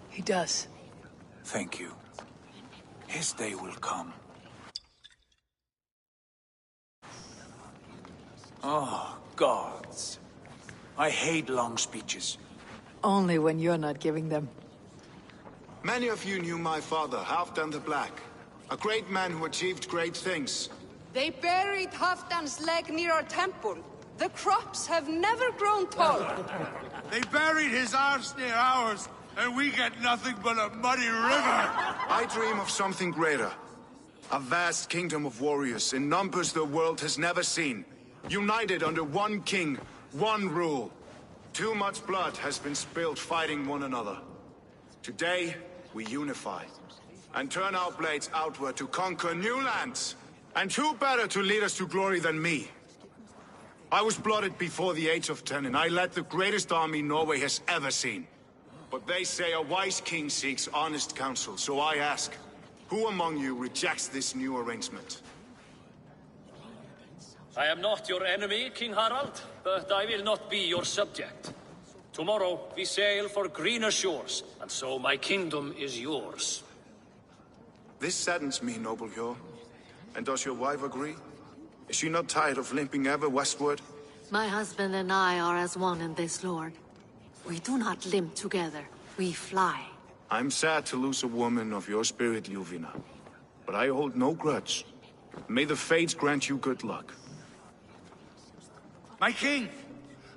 He does. Thank you. His day will come. Oh, gods. I hate long speeches. Only when you're not giving them. Many of you knew my father, Halfdan the Black. A great man who achieved great things. They buried Halfdan's leg near our temple. The crops have never grown tall. They buried his arse near ours, and we get nothing but a muddy river. I dream of something greater. A vast kingdom of warriors in numbers the world has never seen. United under one king, one rule. Too much blood has been spilled fighting one another. Today, we unify. And turn our blades outward to conquer new lands. And who better to lead us to glory than me? I was blooded before the age of 10, and I led the greatest army Norway has ever seen. But they say a wise king seeks honest counsel, so I ask, who among you rejects this new arrangement? I am not your enemy, King Harald, but I will not be your subject. Tomorrow we sail for greener shores, and so my kingdom is yours. This saddens me, noble Hjor. And does your wife agree? Is she not tired of limping ever westward? My husband and I are as one in this, Lord. We do not limp together. We fly. I'm sad to lose a woman of your spirit, Ljuvina. But I hold no grudge. May the fates grant you good luck. My king,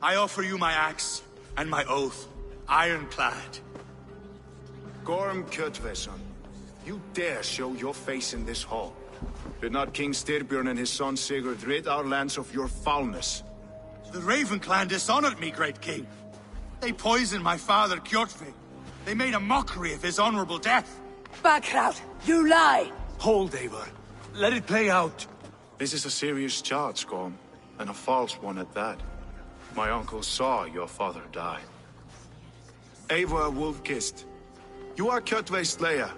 I offer you my axe and my oath, ironclad. Gorm Kjotveson, you dare show your face in this hall. Did not King Styrbjörn and his son Sigurd rid our lands of your foulness? The Raven clan dishonored me, great king. They poisoned my father, Kjotve. They made a mockery of his honorable death. Backrout, you lie! Hold, Eivor. Let it play out. This is a serious charge, Gorm, and a false one at that. My uncle saw your father die. Eivor Wolf-Kissed, you are Kjotve's slayer.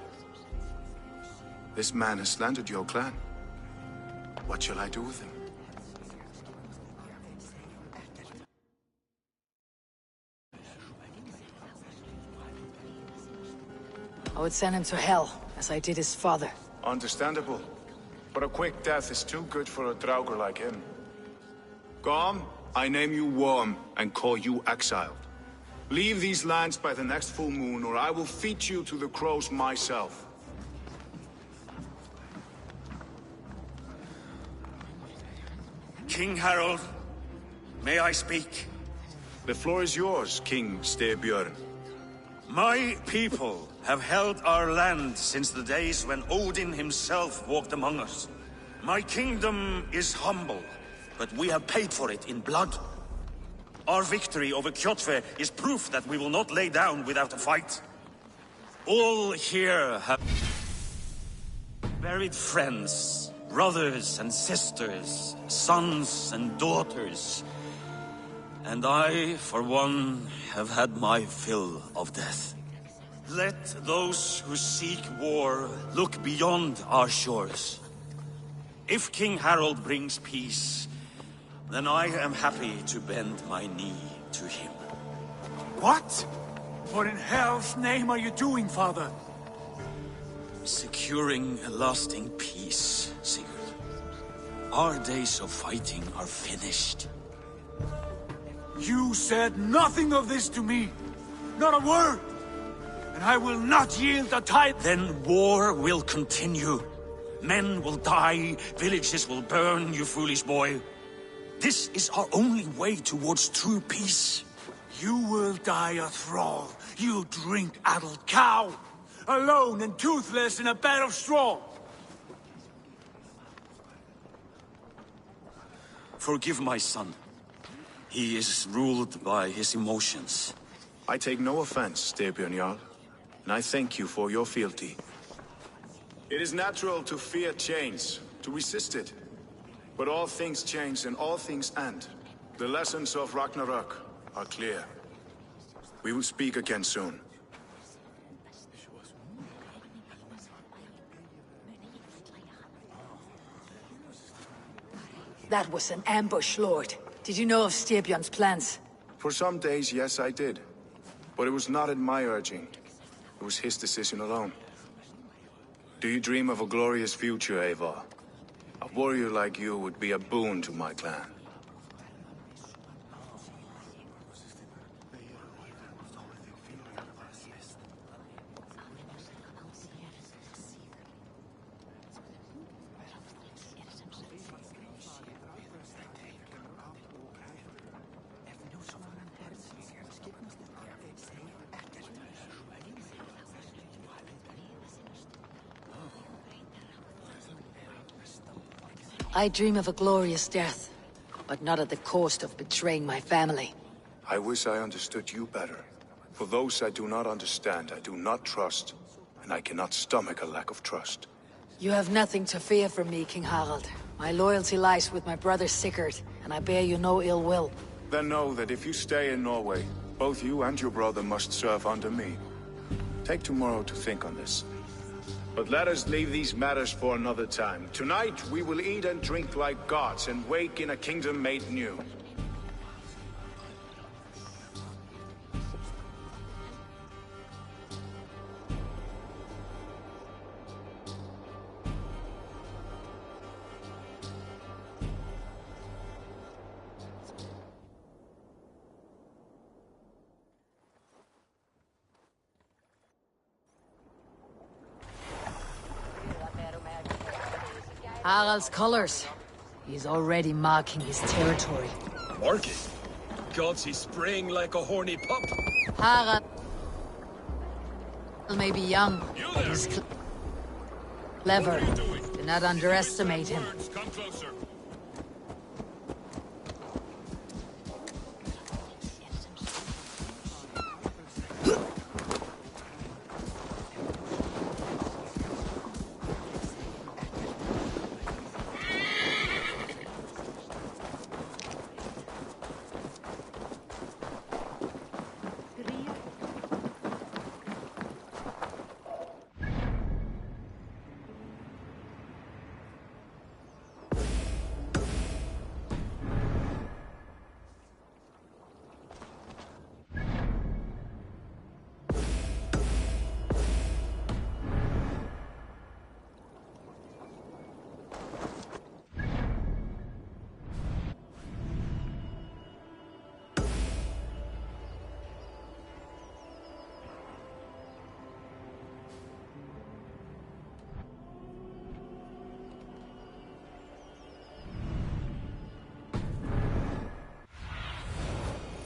This man has slandered your clan. What shall I do with him? I would send him to hell, as I did his father. Understandable. But a quick death is too good for a Draugr like him. Gorm, I name you Worm and call you exiled. Leave these lands by the next full moon, or I will feed you to the crows myself. King Harald, may I speak? The floor is yours, King Styrbjörn. My people have held our land since the days when Odin himself walked among us. My kingdom is humble, but we have paid for it in blood. Our victory over Kjotve is proof that we will not lay down without a fight. All here have buried friends, brothers and sisters, sons and daughters. And I, for one, have had my fill of death. Let those who seek war look beyond our shores. If King Harald brings peace, then I am happy to bend my knee to him. What? What in hell's name are you doing, father? Securing a lasting peace, Sigurd. Our days of fighting are finished. You said nothing of this to me. Not a word. And I will not yield a tithe. Then war will continue. Men will die, villages will burn, you foolish boy. This is our only way towards true peace. You will die a thrall. You drink-addled cow. Alone and toothless in a bed of straw. Forgive my son. He is ruled by his emotions. I take no offense, Styrbjörn Jarl, and I thank you for your fealty. It is natural to fear change, to resist it. But all things change and all things end. The lessons of Ragnarök are clear. We will speak again soon. That was an ambush, Lord. Did you know of Styrbjörn's plans? For some days, yes, I did. But it was not at my urging. It was his decision alone. Do you dream of a glorious future, Eivor? A warrior like you would be a boon to my clan. I dream of a glorious death, but not at the cost of betraying my family. I wish I understood you better. For those I do not understand, I do not trust, and I cannot stomach a lack of trust. You have nothing to fear from me, King Harald. My loyalty lies with my brother Sigurd, and I bear you no ill will. Then know that if you stay in Norway, both you and your brother must serve under me. Take tomorrow to think on this. But let us leave these matters for another time. Tonight, we will eat and drink like gods and wake in a kingdom made new. Harald's colors. He's already marking his territory. Marking? Gods, he's spraying like a horny pup. Harald may be young, but he's clever. Do not underestimate him. Come closer.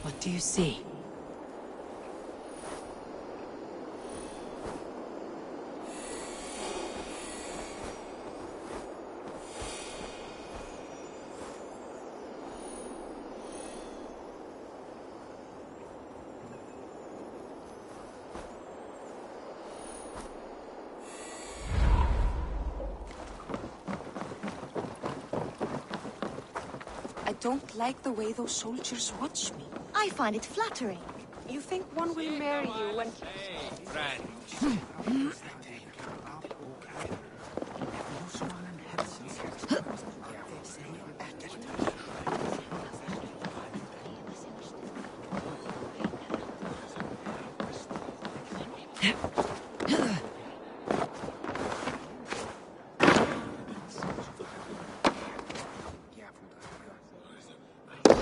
What do you see? I don't like the way those soldiers watch me. I find it flattering. You think one will marry you when...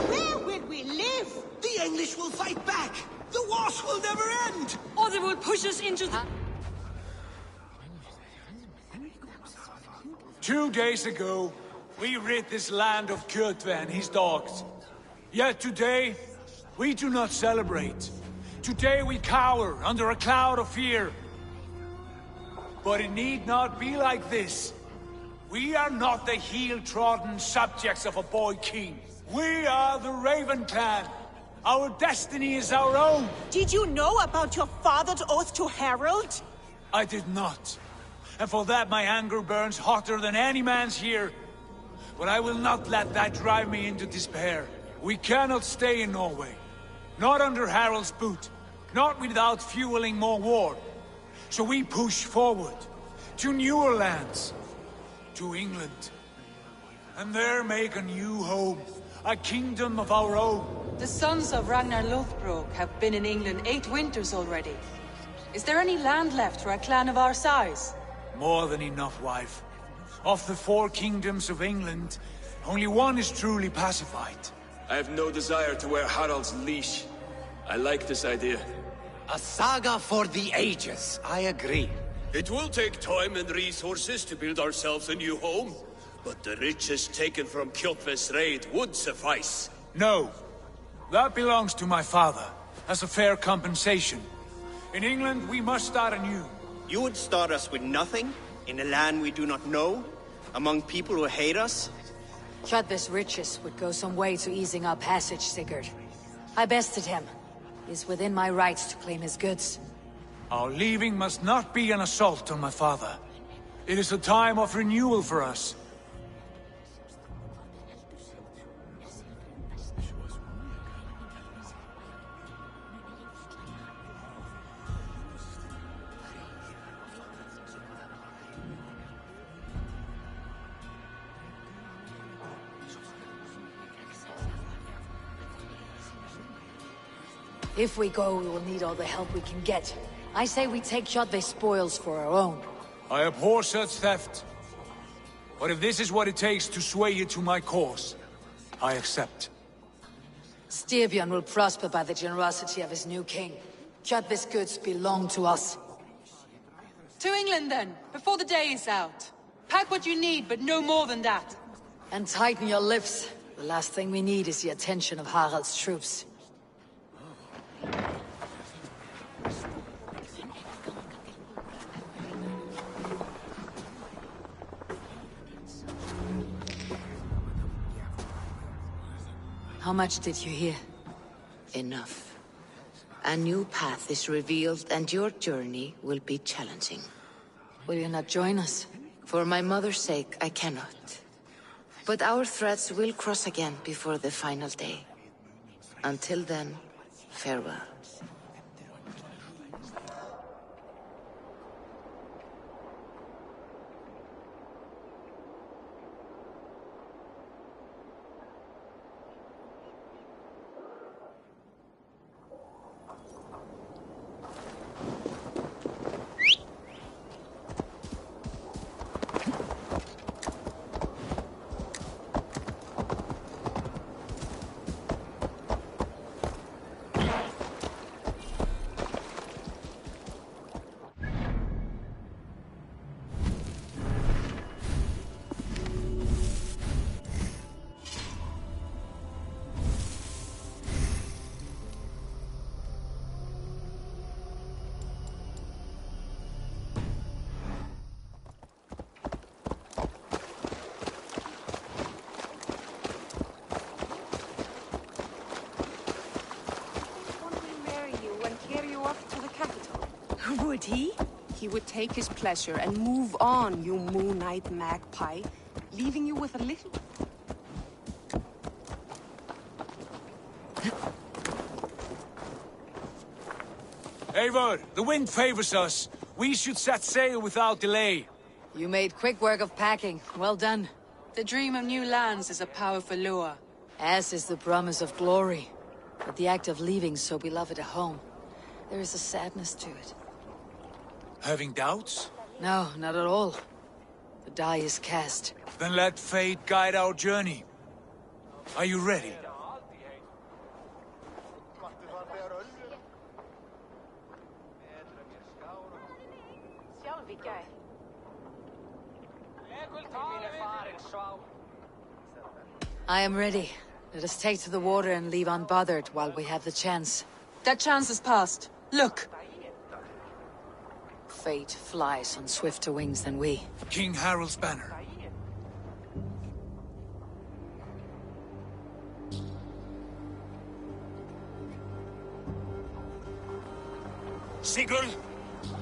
Where will we live? The English will fight back! The wars will never end! Or they will push us into the... 2 days ago, we rid this land of Kjotve and his dogs. Yet today, we do not celebrate. Today we cower under a cloud of fear. But it need not be like this. We are not the heel-trodden subjects of a boy king. We are the Raven Clan. Our destiny is our own. Did you know about your father's oath to Harold? I did not. And for that my anger burns hotter than any man's here. But I will not let that drive me into despair. We cannot stay in Norway. Not under Harald's boot. Not without fueling more war. So we push forward. To newer lands. To England. And there make a new home. A kingdom of our own. The sons of Ragnar Lothbrok have been in England 8 winters already. Is there any land left for a clan of our size? More than enough, wife. Of the 4 kingdoms of England, only one is truly pacified. I have no desire to wear Harald's leash. I like this idea. A saga for the ages, I agree. It will take time and resources to build ourselves a new home, but the riches taken from Kjotve's raid would suffice. No. That belongs to my father, as a fair compensation. In England, we must start anew. You would start us with nothing? In a land we do not know? Among people who hate us? Kjotve's riches would go some way to easing our passage, Sigurd. I bested him. It is within my rights to claim his goods. Our leaving must not be an assault on my father. It is a time of renewal for us. If we go, we will need all the help we can get. I say we take Kjotve's spoils for our own. I abhor such theft. But if this is what it takes to sway you to my cause, I accept. Styrbjörn will prosper by the generosity of his new king. Kjotve's goods belong to us. To England then, before the day is out. Pack what you need, but no more than that. And tighten your lips. The last thing we need is the attention of Harald's troops. How much did you hear? Enough. A new path is revealed, and your journey will be challenging. Will you not join us? For my mother's sake, I cannot. But our threads will cross again before the final day. Until then, farewell. Would he? He would take his pleasure and move on, you moon-eyed magpie, leaving you with a little... Eivor, the wind favors us. We should set sail without delay. You made quick work of packing. Well done. The dream of new lands is a powerful lure. As is the promise of glory. But the act of leaving so beloved a home, there is a sadness to it. Having doubts? No, not at all. The die is cast. Then let fate guide our journey. Are you ready? I am ready. Let us take to the water and leave unbothered while we have the chance. That chance is past. Look! Fate flies on swifter wings than we. King Harald's banner. Sigurd,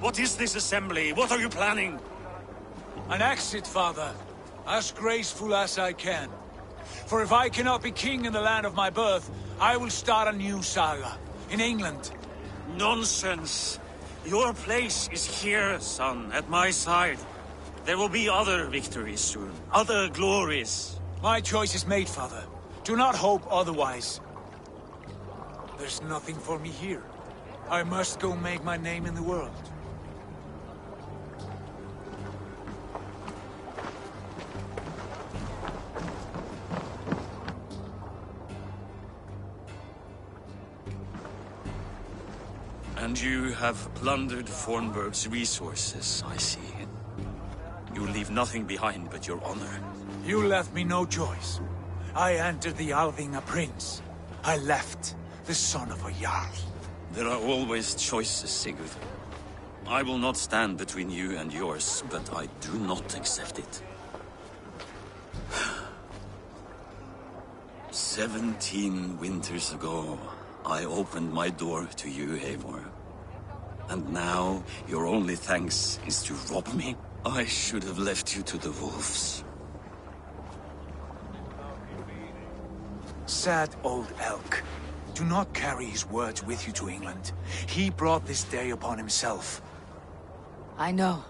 what is this assembly? What are you planning? An exit, father. As graceful as I can. For if I cannot be king in the land of my birth, I will start a new saga. In England. Nonsense. Your place is here, son, at my side. There will be other victories soon, other glories. My choice is made, father. Do not hope otherwise. There's nothing for me here. I must go make my name in the world. And you have plundered Fornburg's resources, I see. You leave nothing behind but your honor. You left me no choice. I entered the Alving a prince. I left the son of a Jarl. There are always choices, Sigurd. I will not stand between you and yours, but I do not accept it. 17 winters ago, I opened my door to you, Eivor. And now, your only thanks is to rob me? I should have left you to the wolves. Sad old elk. Do not carry his words with you to England. He brought this day upon himself. I know.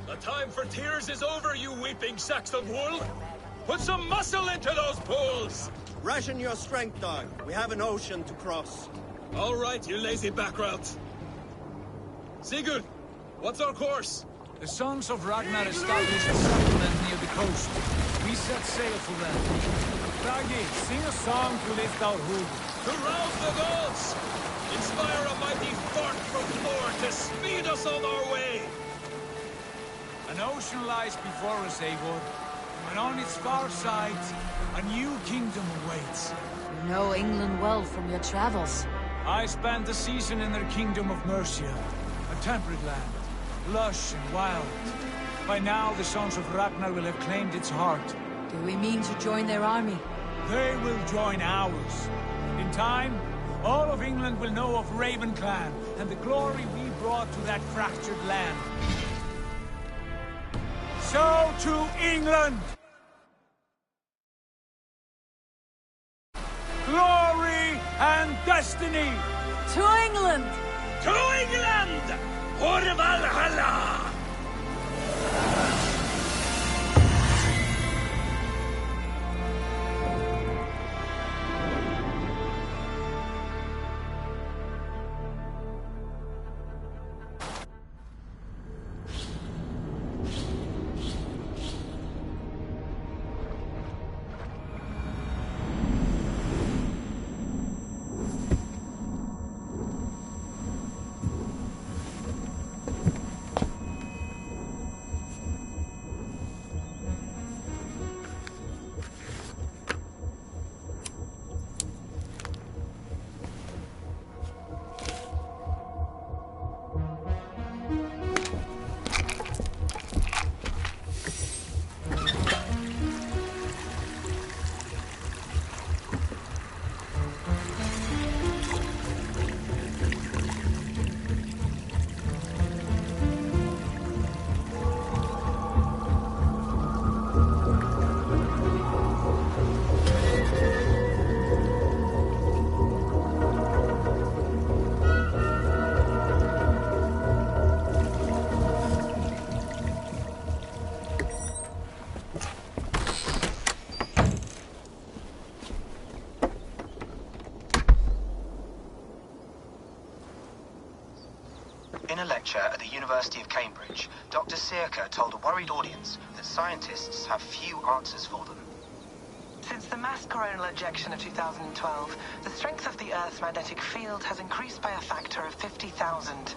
The time for tears is over, you weeping sacks of wool! Put some muscle into those bulls! Ration your strength, dog. We have an ocean to cross. All right, you lazy backrout. Sigurd, what's our course? The Sons of Ragnar established a settlement near the coast. We set sail for them. Bragi, sing a song to lift our hood. To rouse the gods! Inspire a mighty fart from Thor to speed us on our way! An ocean lies before us, Eivor. And on its far sides, a new kingdom awaits. You know England well from your travels. I spent a season in their kingdom of Mercia. A temperate land, lush and wild. By now, the Sons of Ragnar will have claimed its heart. Do we mean to join their army? They will join ours. In time, all of England will know of Raven Clan and the glory we brought to that fractured land. So to England! Glory and destiny! To England! To England! For Valhalla! In a lecture at the University of Cambridge, Dr. Sirka told a worried audience that scientists have few answers for them. Since the mass coronal ejection of 2012, the strength of the Earth's magnetic field has increased by a factor of 50,000.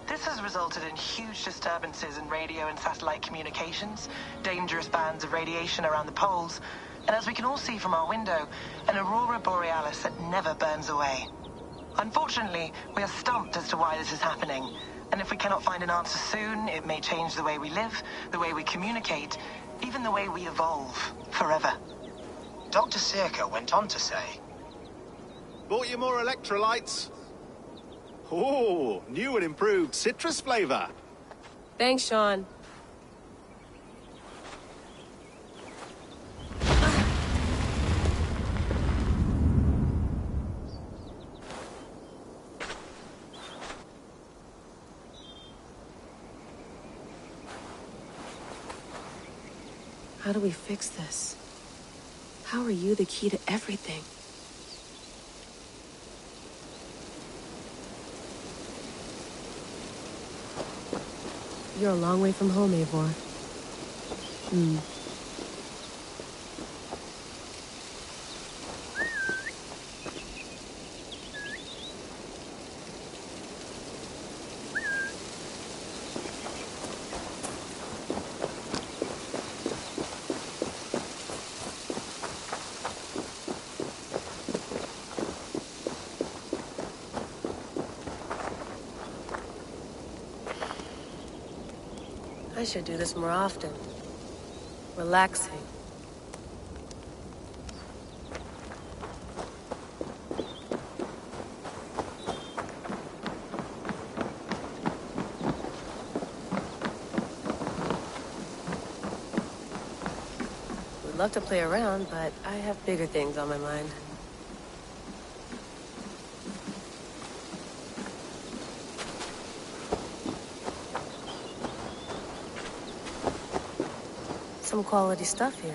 This has resulted in huge disturbances in radio and satellite communications, dangerous bands of radiation around the poles, and as we can all see from our window, an aurora borealis that never burns away. Unfortunately, we are stumped as to why this is happening, and if we cannot find an answer soon, it may change the way we live, the way we communicate, even the way we evolve, forever. Dr. Sirka went on to say, Bought you more electrolytes? Oh, new and improved citrus flavor. Thanks, Sean. How do we fix this? How are you the key to everything? You're a long way from home, Eivor. I should do this more often. Relaxing. Would love to play around, but I have bigger things on my mind. Some quality stuff here.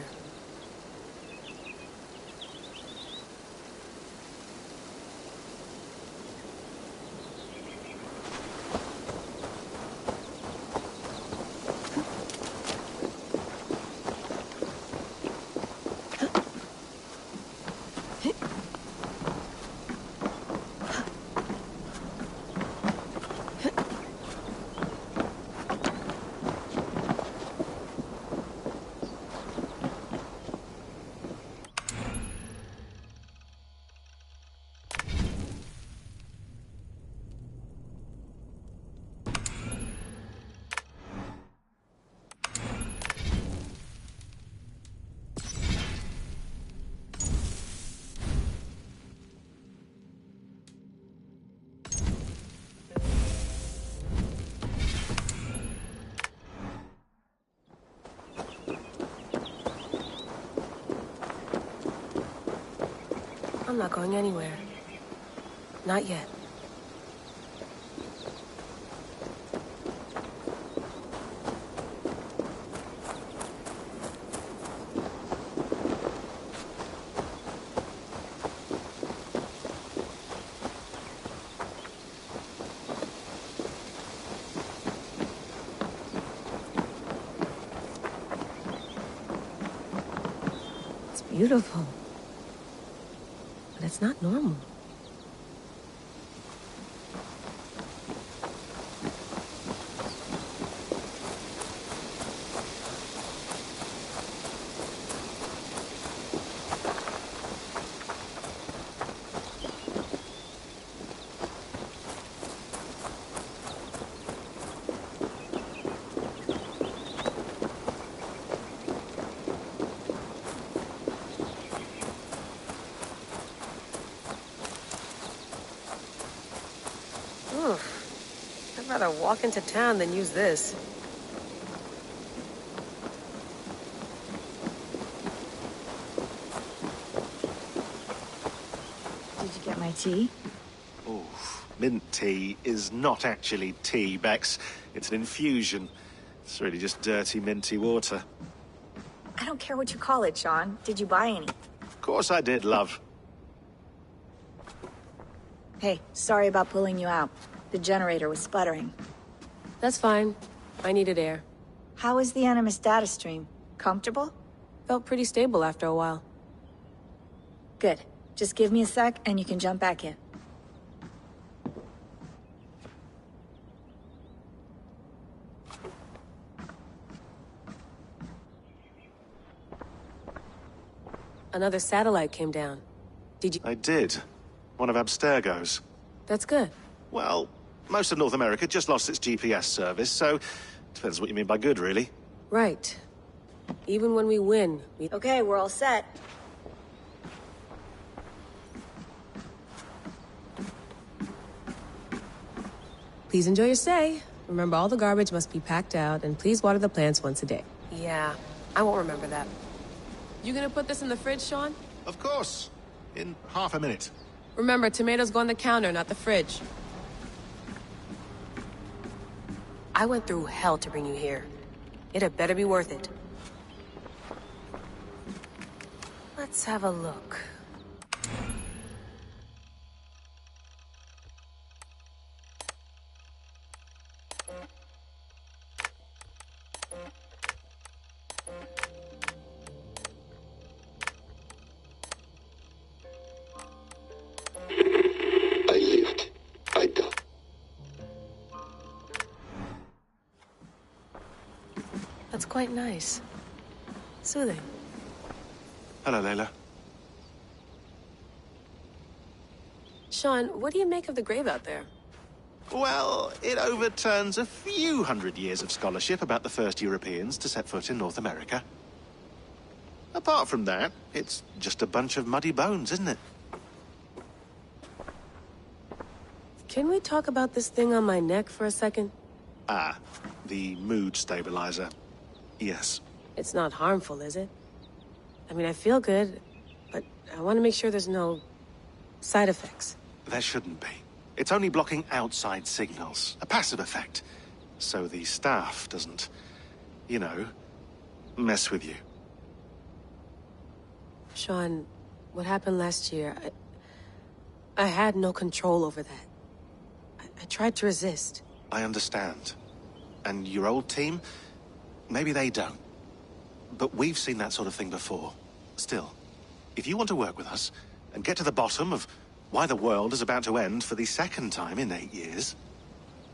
I'm not going anywhere. Not yet. It's beautiful. But it's not normal. I'd rather walk into town than use this. Did you get my tea? Oh, mint tea is not actually tea, Bex. It's an infusion. It's really just dirty, minty water. I don't care what you call it, Sean. Did you buy any? Of course I did, love. Hey, sorry about pulling you out. The generator was sputtering. That's fine. I needed air. How is the Animus data stream? Comfortable? Felt pretty stable after a while. Good. Just give me a sec and you can jump back in. Another satellite came down. Did you? I did. One of Abstergo's. That's good. Well, most of North America just lost its GPS service, so depends what you mean by good, really. Right. Even when we win, we... Okay, we're all set. Please enjoy your stay. Remember, all the garbage must be packed out, and please water the plants once a day. Yeah, I won't remember that. You gonna put this in the fridge, Sean? Of course. In half a minute. Remember, tomatoes go on the counter, not the fridge. I went through hell to bring you here. It had better be worth it. Let's have a look. I lived. I died. That's quite nice. Soothing. Hello, Layla. Sean, what do you make of the grave out there? Well, it overturns a few hundred years of scholarship about the first Europeans to set foot in North America. Apart from that, it's just a bunch of muddy bones, isn't it? Can we talk about this thing on my neck for a second? Ah, the mood stabilizer. Yes. It's not harmful, is it? I mean, I feel good, but I want to make sure there's no side effects. There shouldn't be. It's only blocking outside signals, a passive effect. So the staff doesn't, you know, mess with you. Sean, what happened last year, I had no control over that. I tried to resist. I understand. And your old team, maybe they don't. But we've seen that sort of thing before. Still, if you want to work with us and get to the bottom of why the world is about to end for the second time in 8 years,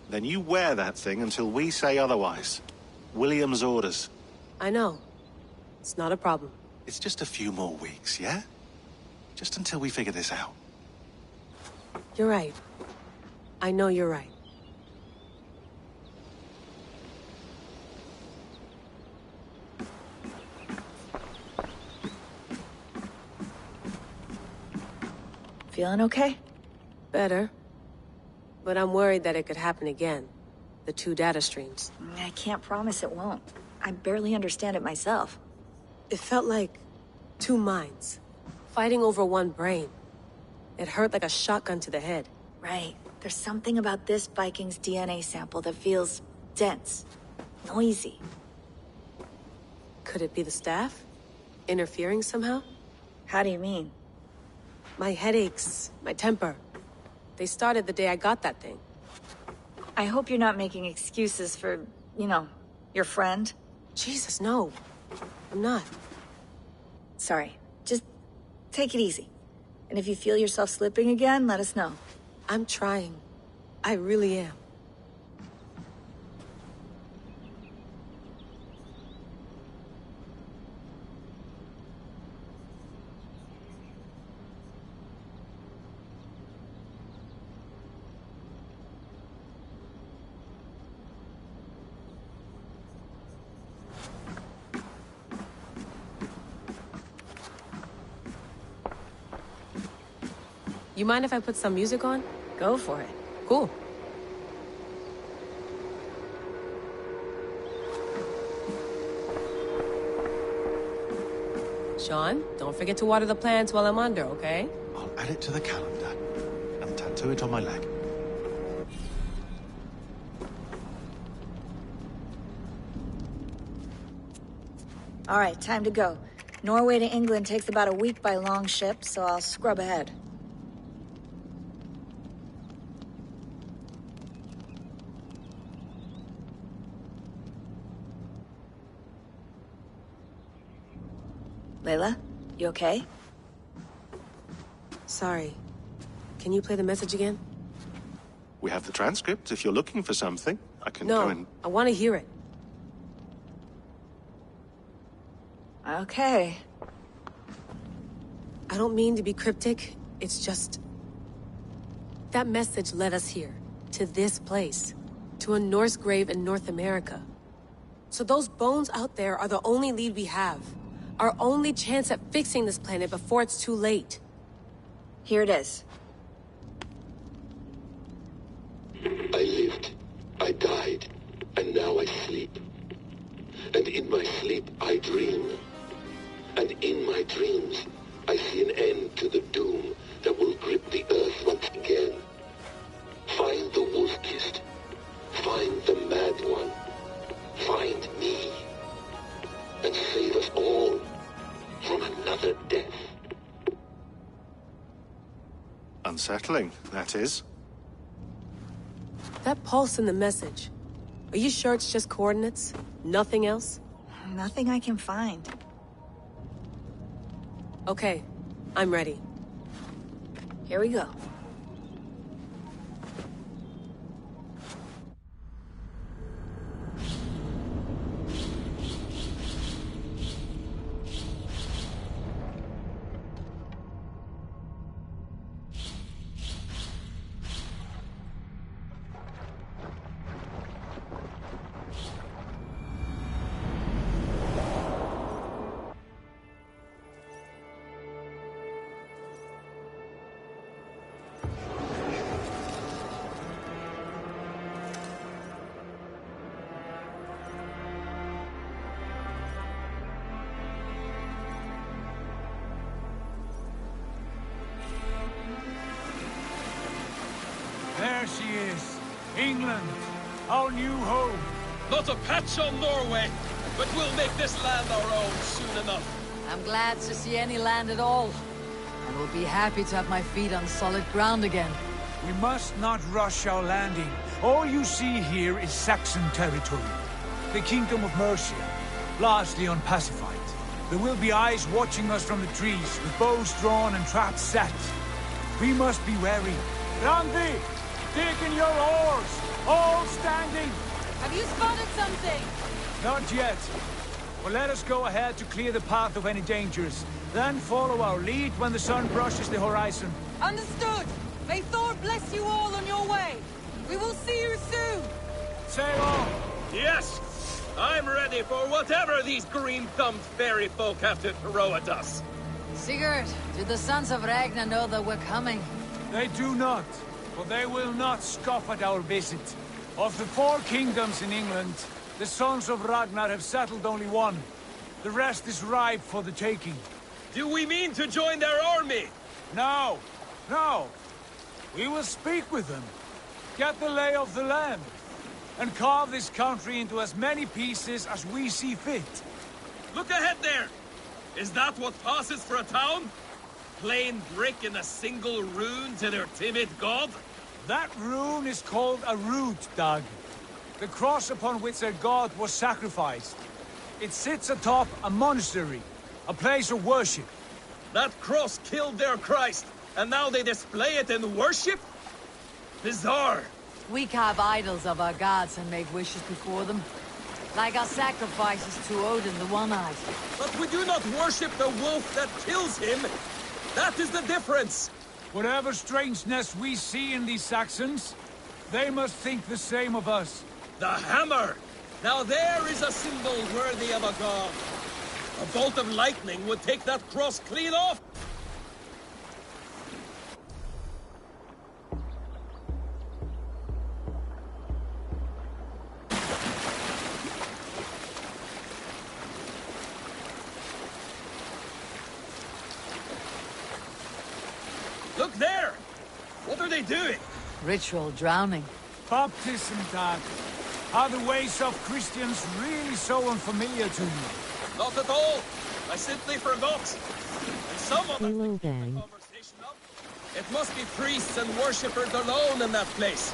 then you wear that thing until we say otherwise. William's orders. I know. It's not a problem. It's just a few more weeks, yeah? Just until we figure this out. You're right. I know you're right. Feeling okay? Better. But I'm worried that it could happen again. The two data streams. I can't promise it won't. I barely understand it myself. It felt like two minds, fighting over one brain. It hurt like a shotgun to the head. Right. There's something about this Viking's DNA sample that feels dense, noisy. Could it be the staff? Interfering somehow? How do you mean? My headaches, my temper. They started the day I got that thing. I hope you're not making excuses for, you know, your friend. Jesus, no. I'm not. Sorry. Just take it easy. And if you feel yourself slipping again, let us know. I'm trying. I really am. You mind if I put some music on? Go for it. Cool. Sean, don't forget to water the plants while I'm under, okay? I'll add it to the calendar and tattoo it on my leg. All right, time to go. Norway to England takes about a week by long ship, so I'll scrub ahead. Layla, you okay? Sorry. Can you play the message again? We have the transcript. If you're looking for something, I can No, go and... I want to hear it. Okay. I don't mean to be cryptic. It's just... that message led us here. To this place. To a Norse grave in North America. So those bones out there are the only lead we have. Our only chance at fixing this planet before it's too late. Here it is. I lived, I died, and now I sleep. And in my sleep I dream. And in my dreams I see an end to the doom that will grip the earth once again. Find the wolf-kissed. Find the mad one. Find me. And save us all from another death. Unsettling, that is. That pulse in the message. Are you sure it's just coordinates? Nothing else? Nothing I can find. Okay, I'm ready. Here we go. There she is. England. Our new home. Not a patch on Norway, but we'll make this land our own soon enough. I'm glad to see any land at all. And will be happy to have my feet on solid ground again. We must not rush our landing. All you see here is Saxon territory. The Kingdom of Mercia, largely unpacified. There will be eyes watching us from the trees, with bows drawn and traps set. We must be wary. Randi! Dig in your oars! All standing! Have you spotted something? Not yet. But let us go ahead to clear the path of any dangers. Then follow our lead when the sun brushes the horizon. Understood! May Thor bless you all on your way! We will see you soon! Sail on! Yes! I'm ready for whatever these green-thumbed fairy folk have to throw at us. Sigurd, do the sons of Ragnar know that we're coming? They do not, but they will not scoff at our visit. Of the 4 kingdoms in England, the sons of Ragnar have settled only one. The rest is ripe for the taking. Do we mean to join their army? No, no. We will speak with them, get the lay of the land, and carve this country into as many pieces as we see fit. Look ahead there! Is that what passes for a town? Plain brick in a single rune to their timid god? That rune is called a root, Dag. The cross upon which their god was sacrificed. It sits atop a monastery, a place of worship. That cross killed their Christ, and now they display it in worship? Bizarre. We carve idols of our gods and make wishes before them. Like our sacrifices to Odin, the One-Eyed. But we do not worship the wolf that kills him. That is the difference. Whatever strangeness we see in these Saxons, they must think the same of us. The hammer! Now there is a symbol worthy of a god. A bolt of lightning would take that cross clean off! Look there! What are they doing? Ritual drowning. Baptism, Dag. Are the ways of Christians really so unfamiliar to you? Not at all. I simply forgot. And some of us picked the conversation up. It must be priests and worshippers alone in that place.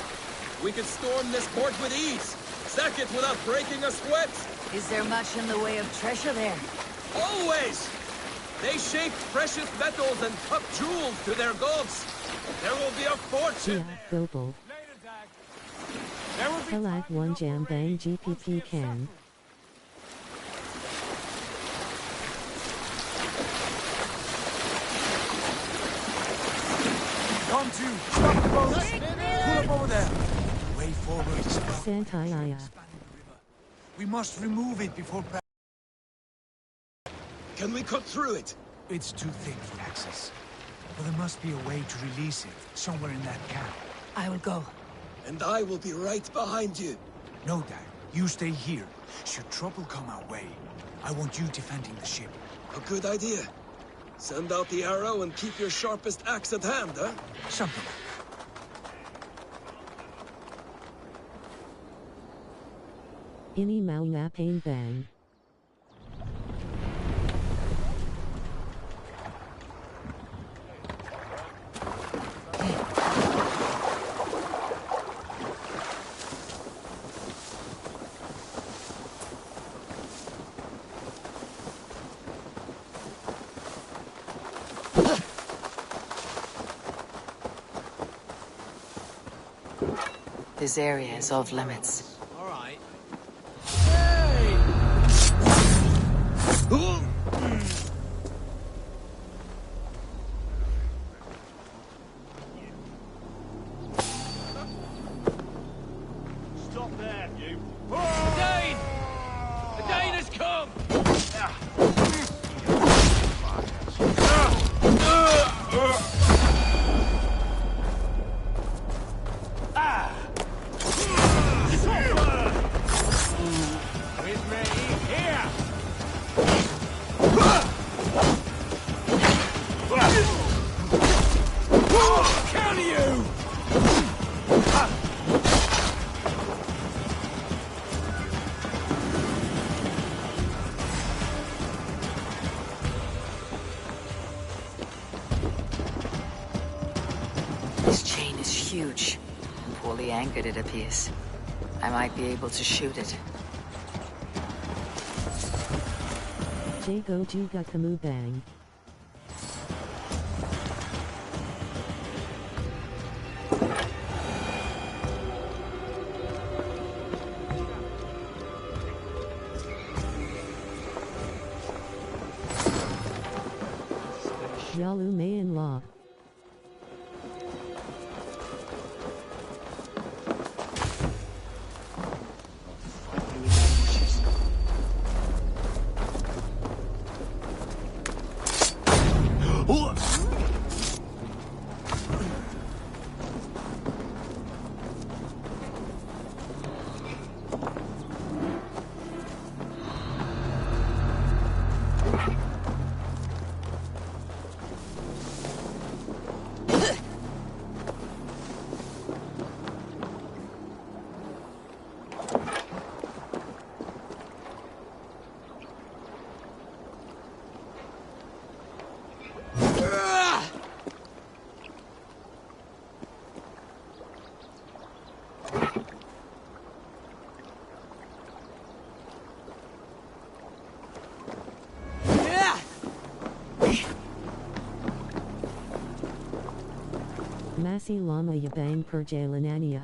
We could storm this port with ease. Sack it without breaking a sweat. Is there much in the way of treasure there? Always! They shape precious metals and cut jewels to their gods. There will be a fortune there. Global. Alive one jam bang GPT can. Come to! Stop the boats! Pull up over there! Way forward is Santaya. We must remove it before... Can we cut through it? It's too thick for access. But there must be a way to release it, somewhere in that camp. I will go. And I will be right behind you. No, Dad. You stay here. Should trouble come our way, I want you defending the ship. A good idea. Send out the arrow and keep your sharpest axe at hand, huh? Something. Ini mau ngapain bang? This area is off limits. All right. Stop there, you. Dane! The Dane has come! With me, here! Counter you! This chain is huge. And poorly anchored, it appears. I might be able to shoot it. Jago Juga Kamu Bang. Yalu Mayan Law. Masih lama yabang perjalanannya.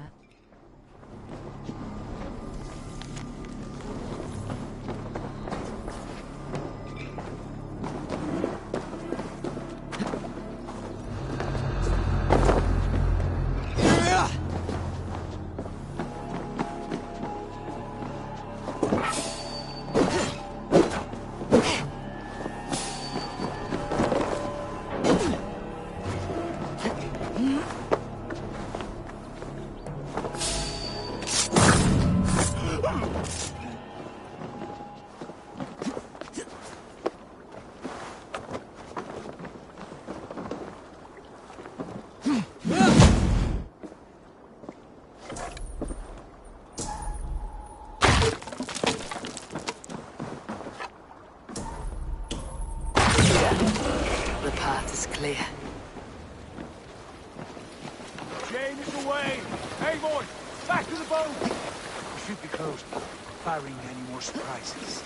The path is clear. Chain is away! Hey, boy! Back to the boat! We should be close, barring any more surprises.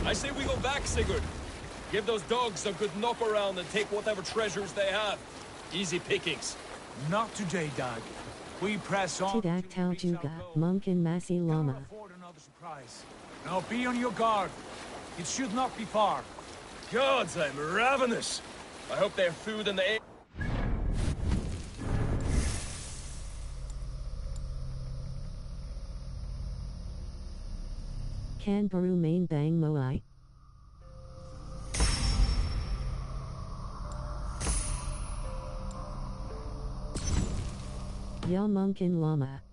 I say we go back, Sigurd. Give those dogs a good knock around and take whatever treasures they have. Easy pickings. Not today, Dag. We press on. Tidak tahu juga, mungkin masih lama. Now be on your guard. It should not be far. Gods, I'm ravenous. I hope they have food in the air. Kan baru main bang moai. Ya mungkin lama.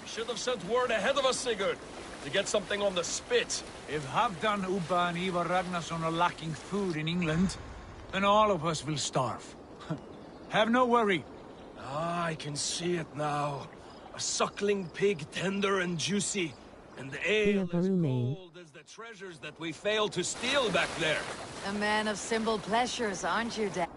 Should have sent word ahead of us, Sigurd, to get something on the spit. If Halfdan, Ubba and Ivar Ragnarsson are lacking food in England, then all of us will starve. Have no worry. Ah, I can see it now. A suckling pig, tender and juicy, And the ale Via as Barumain. gold as the treasures that we failed to steal back there. A man of simple pleasures, aren't you, Dad?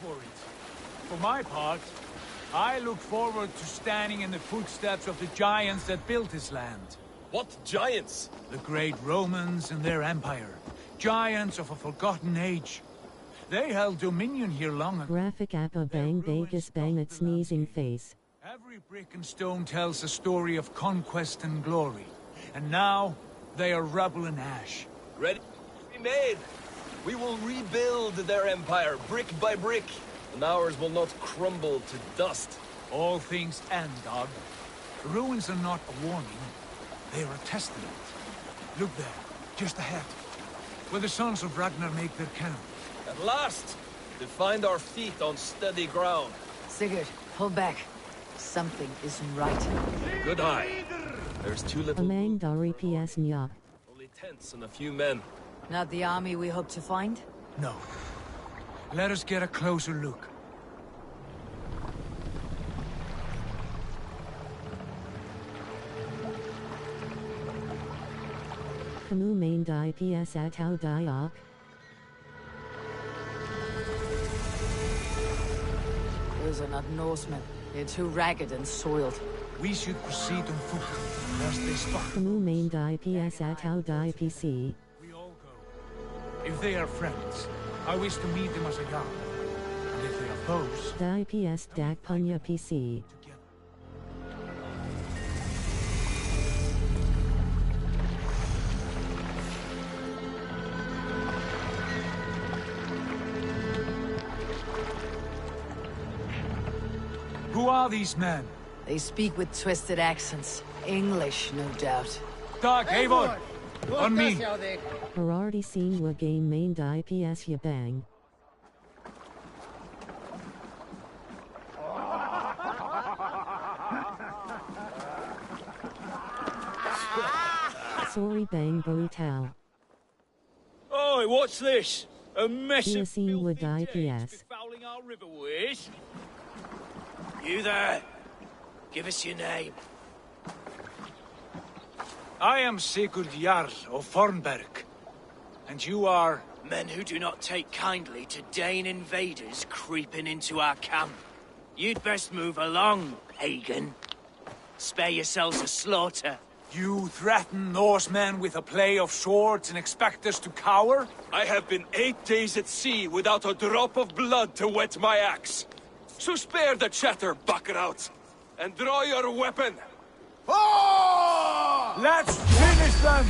For it. For my part, I look forward to standing in the footsteps of the giants that built this land. What giants? The great Romans and their empire. Giants of a forgotten age. They held dominion here long ago. Graphic app of Bang Vegas Bang at sneezing face. Every brick and stone tells a story of conquest and glory. And now, they are rubble and ash. Ready to be made. We will rebuild their empire brick by brick, and ours will not crumble to dust. All things end, Dog. The ruins are not a warning. They are a testament. Look there, just ahead, where the sons of Ragnar make their camp. At last, we find our feet on steady ground. Sigurd, pull back. Something isn't right. Good eye. There's too little. Amang Dari PS Nya. Only tents and a few men. Not the army we hope to find? No. Let us get a closer look. Kamu main die PS atau die op. Those are not Norsemen. They're too ragged and soiled. We should proceed on foot, lest they stop. Kamu main die PS atau die PC. If they are friends, I wish to meet them as a guard. And if they are foes... Die PS Dak Punya PC. Who are these men? They speak with twisted accents. English, no doubt. Dag Eivor! On me! Berardi seen wa game main die PS ya bang. Sorry bang brutal. Oi, what's this? A mess Via of seen wa filthy die days PS. befouling our riverways? You there? Give us your name. I am Sigurd Jarl of Fornberg. And you are... Men who do not take kindly to Dane invaders creeping into our camp. You'd best move along, pagan. Spare yourselves a slaughter. You threaten Norsemen with a play of swords and expect us to cower? I have been 8 days at sea without a drop of blood to wet my axe. So spare the chatter, buckerouts, and draw your weapon. Oh! Let's finish them!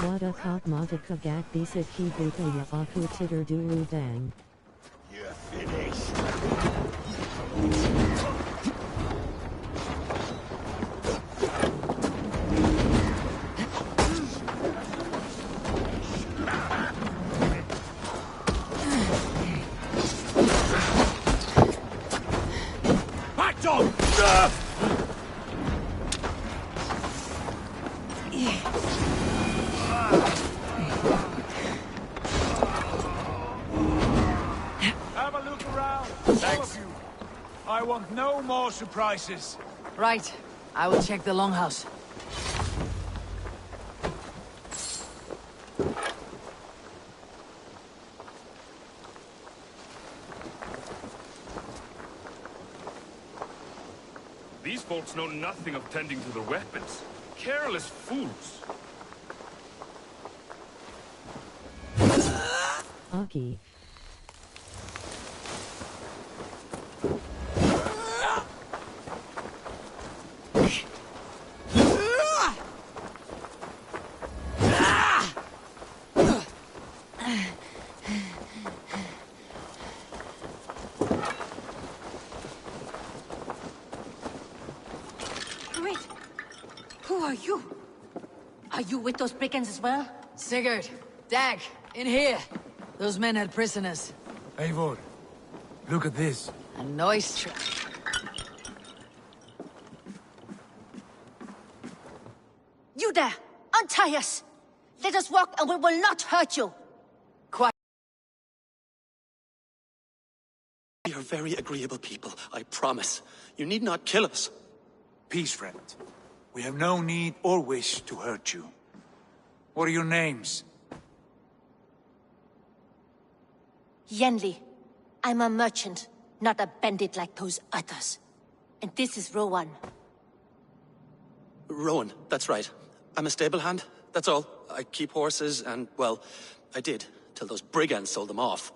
Wada kop motica gak bisa ki buta ya aku titter duru bang. You're finished. Back on! I want no more surprises. Right. I will check the longhouse. These folks know nothing of tending to their weapons. Careless fools. Aki. Wait. Who are you? Are you with those brigands as well? Sigurd, Dag, in here. Those men had prisoners. Eivor, look at this. A nice You there! Untie us! Let us walk and we will not hurt you! We are very agreeable people, I promise. You need not kill us. Peace, friend. We have no need or wish to hurt you. What are your names? Yenli. I'm a merchant, not a bandit like those others. And this is Rowan. Rowan, that's right. I'm a stable hand, that's all. I keep horses and, well, I did, till those brigands sold them off.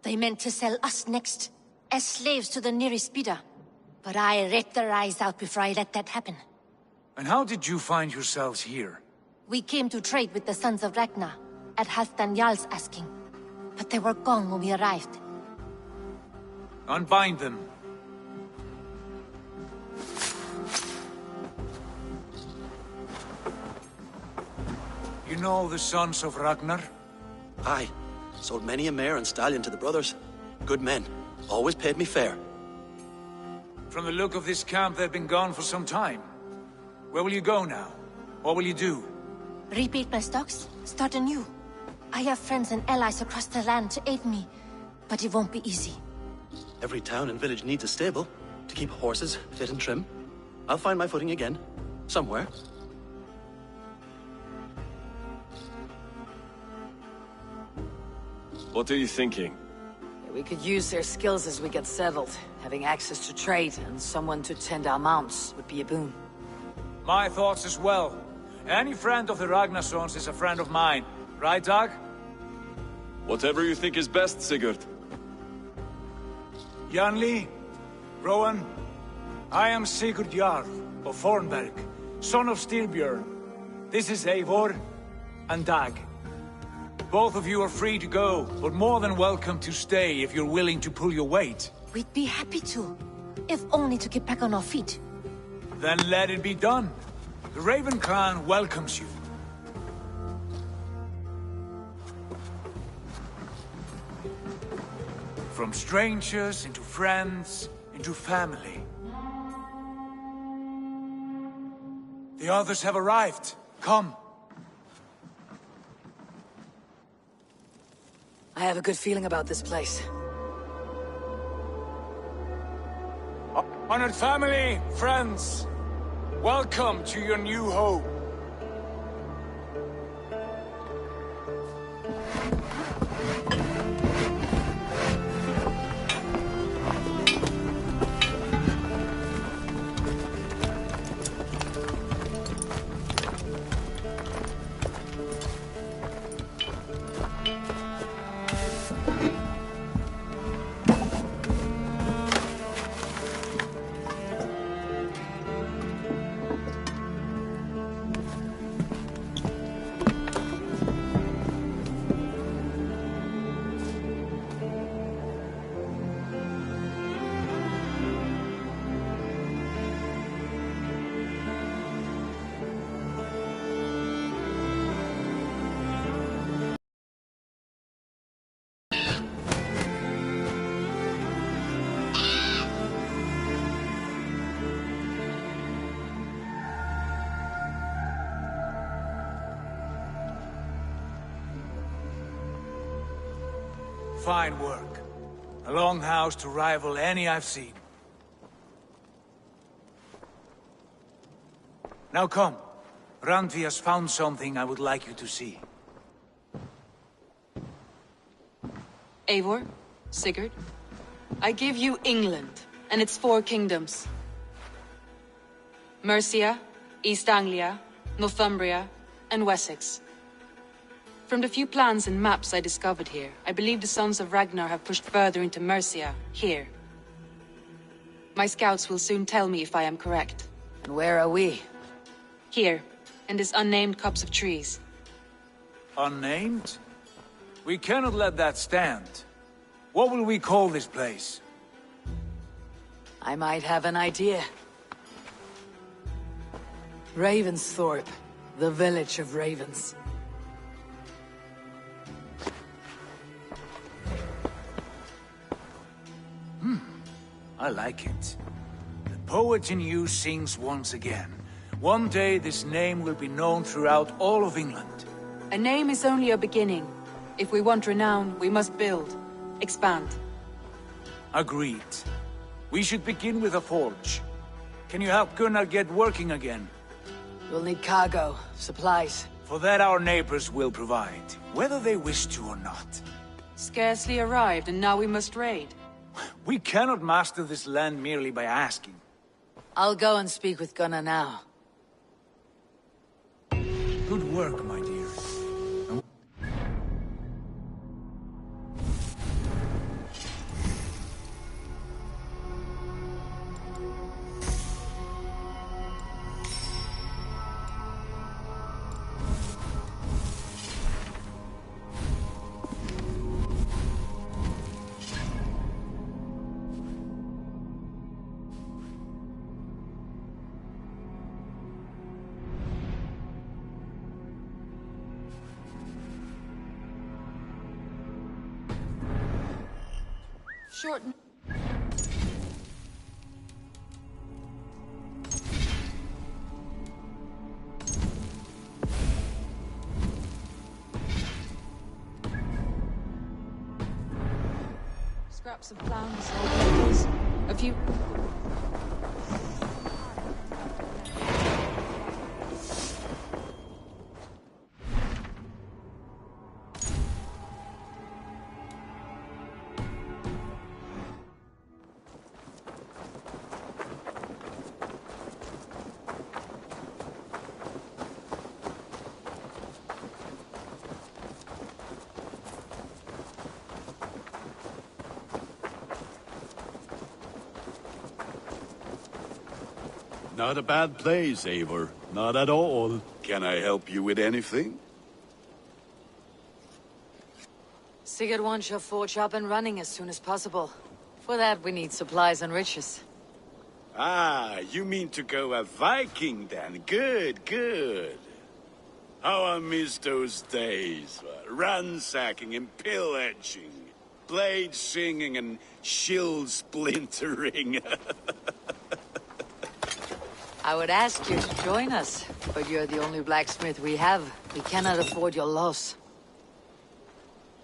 They meant to sell us next, as slaves to the nearest bidder. But I ripped their eyes out before I let that happen. And how did you find yourselves here? We came to trade with the Sons of Ragnar, at Halfdan Jarl's asking. But they were gone when we arrived. Unbind them. You know the Sons of Ragnar? Aye. Sold many a mare and stallion to the brothers. Good men. Always paid me fair. From the look of this camp, they've been gone for some time. Where will you go now? What will you do? Rebuild my stocks, start anew. I have friends and allies across the land to aid me, but it won't be easy. Every town and village needs a stable to keep horses fit and trim. I'll find my footing again. Somewhere. What are you thinking? We could use their skills as we get settled. Having access to trade and someone to tend our mounts would be a boon. My thoughts as well. Any friend of the Ragnarsons is a friend of mine. Right, Dag? Whatever you think is best, Sigurd. Janli, Rowan, I am Sigurd Jarl of Fornberg, son of Styrbjörn. This is Eivor and Dag. Both of you are free to go, but more than welcome to stay if you're willing to pull your weight. We'd be happy to, if only to get back on our feet. Then let it be done. The Raven clan welcomes you. From strangers into friends, into family. The others have arrived. Come. I have a good feeling about this place. Honored family, friends, welcome to your new home. Fine work. A longhouse to rival any I've seen. Now come. Randvi has found something I would like you to see. Eivor, Sigurd, I give you England and its 4 kingdoms. Mercia, East Anglia, Northumbria, and Wessex. From the few plans and maps I discovered here, I believe the Sons of Ragnar have pushed further into Mercia, here. My scouts will soon tell me if I am correct. And where are we? Here, in this unnamed copse of trees. Unnamed? We cannot let that stand. What will we call this place? I might have an idea. Ravensthorpe, the village of ravens. I like it. The poet in you sings once again. One day this name will be known throughout all of England. A name is only a beginning. If we want renown, we must build, expand. Agreed. We should begin with a forge. Can you help Gunnar get working again? We'll need cargo, supplies. For that our neighbors will provide, whether they wish to or not. Scarcely arrived, and now we must raid. We cannot master this land merely by asking. I'll go and speak with Gunnar now. Good work, my dear. Shorten. Scraps of plans, old papers, a few. Not a bad place, Eivor. Not at all. Can I help you with anything? Sigurd wants your forge up and running as soon as possible. For that, we need supplies and riches. Ah, you mean to go a Viking then? Good, good. How I miss those days. Ransacking and pillaging. Blade singing and shield splintering. I would ask you to join us, but you're the only blacksmith we have. We cannot afford your loss.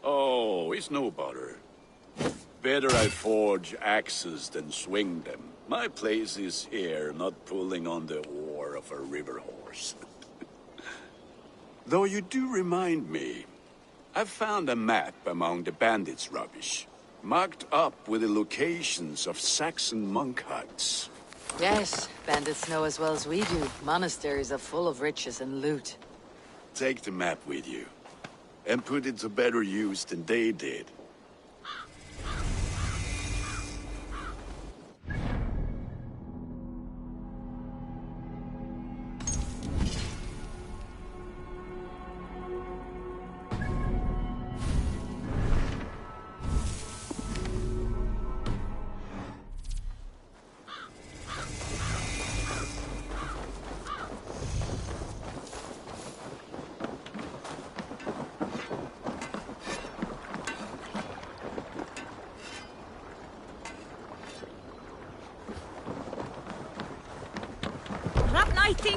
Oh, it's no bother. Better I forge axes than swing them. My place is here, not pulling on the oar of a river horse. Though you do remind me, I've found a map among the bandits' rubbish, marked up with the locations of Saxon monk huts. Yes, bandits know as well as we do. Monasteries are full of riches and loot. Take the map with you, and put it to better use than they did.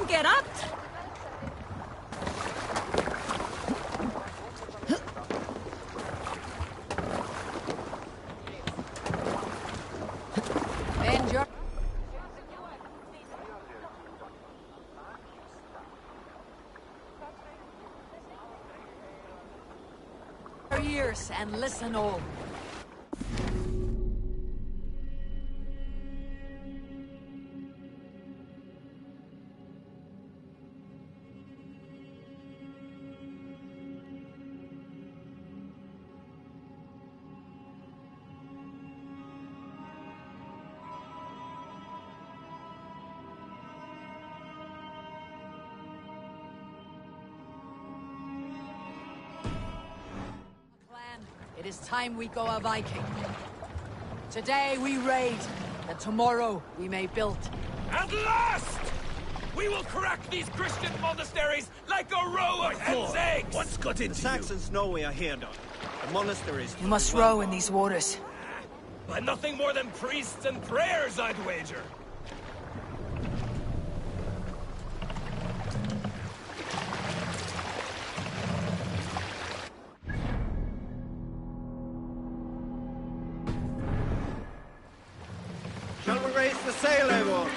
Get up! And your ears and listen all. It is time we go a Viking. Today we raid, that tomorrow we may build. At last! We will crack these Christian monasteries like a row of hen's eggs! What's got into The Saxons know we are here, Don. The monasteries... You must row in these waters. By nothing more than priests and prayers, I'd wager. Shall we raise the sail, Eivor?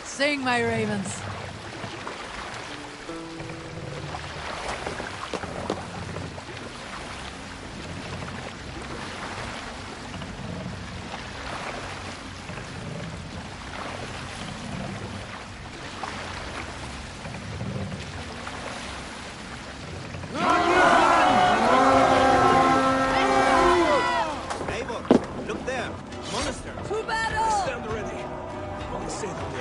Sing, my ravens. Eivor, look there. Monastery. To battle! Stand ready. Only say the word.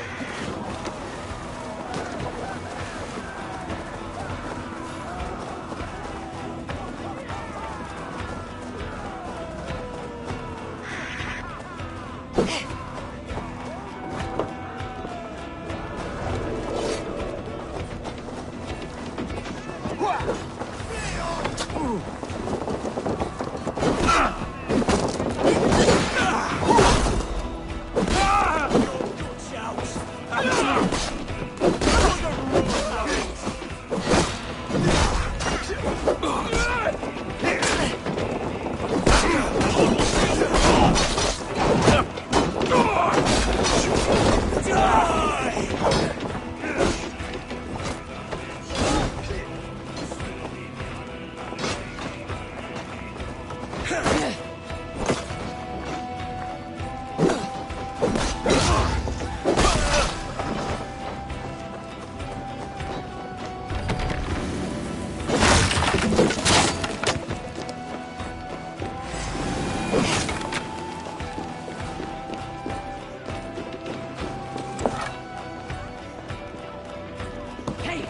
Hey,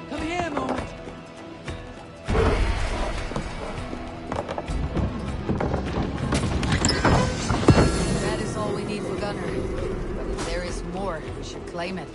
come here a moment. That is all we need for Gunner. But if there is more, we should claim it.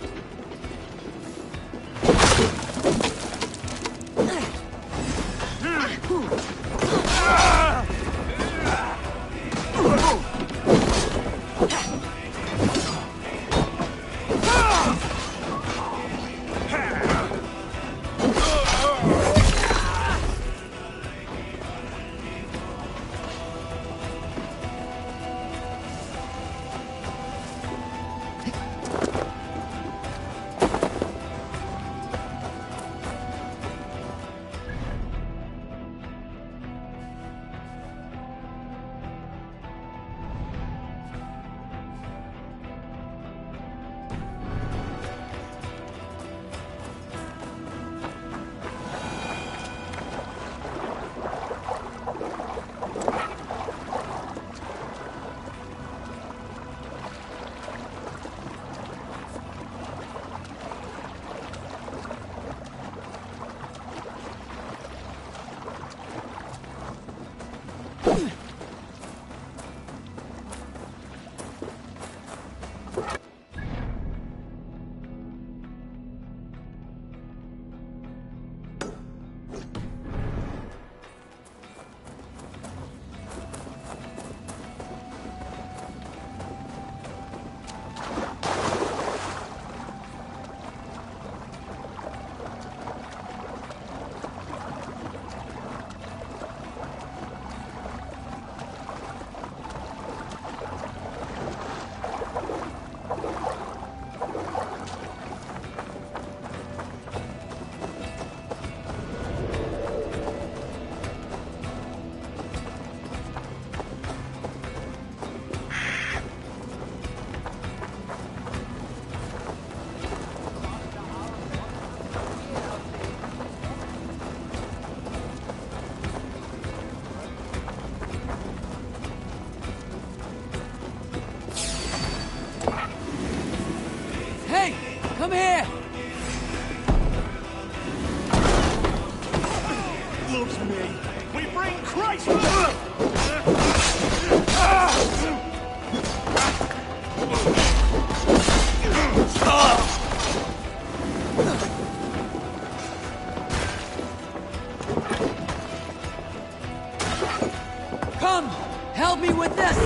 Hey! Come here! Loves me. We bring Christ! Come! Help me with this!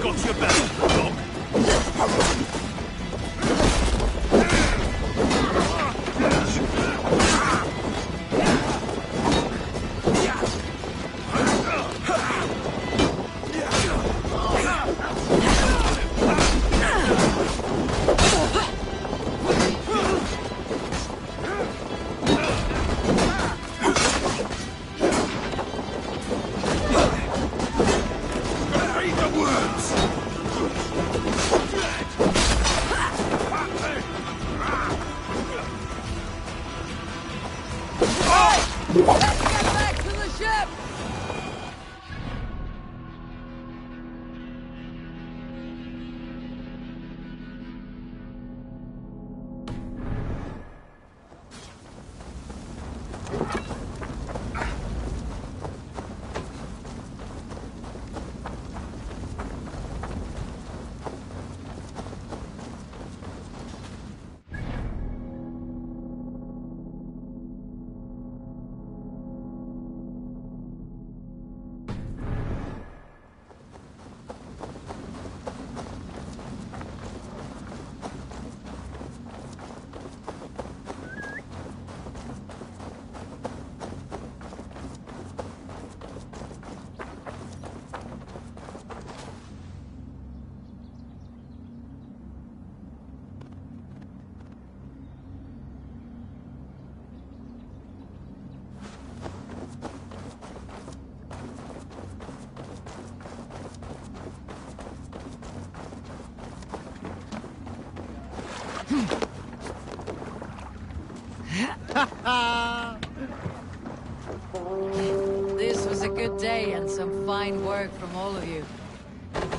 Got your back, dog. Let's get back to the ship! This was a good day and some fine work from all of you.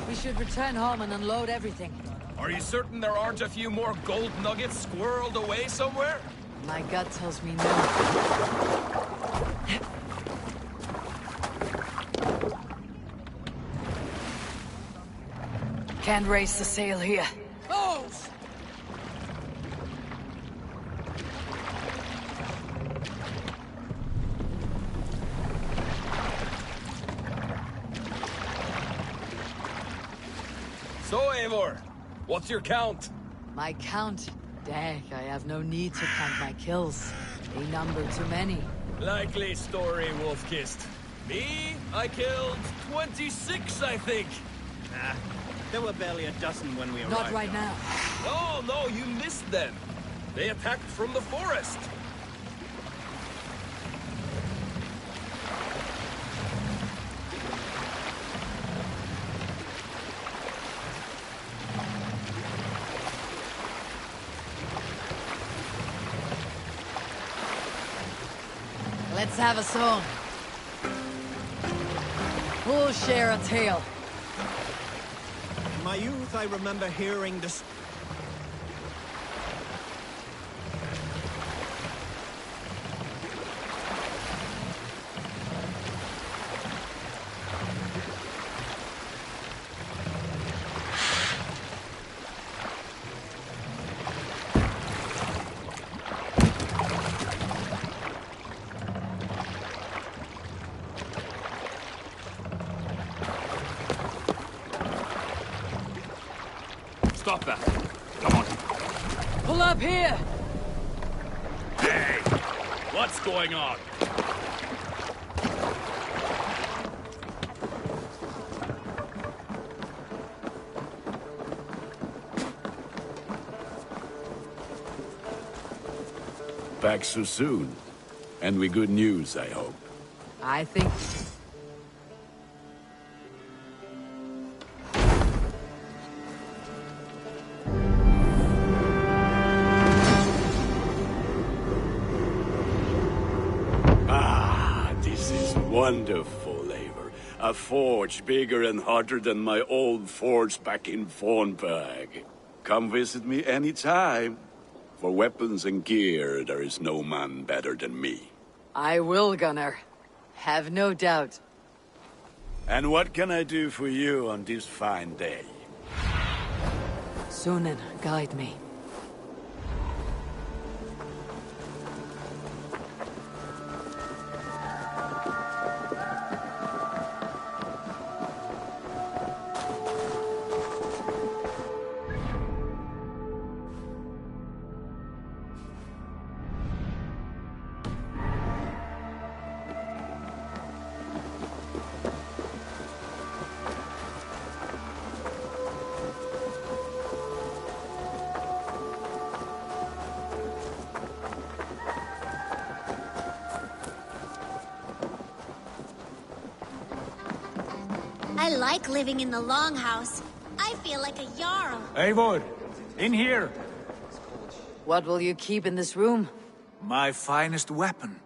We should return home and unload everything. Are you certain there aren't a few more gold nuggets squirreled away somewhere? My gut tells me no. Can't raise the sail here. Oh! So, Eivor, what's your count? My count? Dag, I have no need to count my kills. A number too many. Likely story, Wolf-Kissed. Me? I killed 26, I think. Nah, there were barely a dozen when we arrived. Not right now. No, you missed them. They attacked from the forest. Let's have a song. We'll share a tale. In my youth, I remember hearing this. Stop that. Come on. Pull up here! Hey! What's going on? Back so soon. And with good news, I hope. I think... Wonderful, Eivor. A forge bigger and hotter than my old forge back in Vornberg. Come visit me anytime. For weapons and gear, there is no man better than me. I will, Gunnar. Have no doubt. And what can I do for you on this fine day? Sunan, guide me. I like living in the Longhouse. I feel like a Jarl. Eivor, in here. What will you keep in this room? My finest weapon.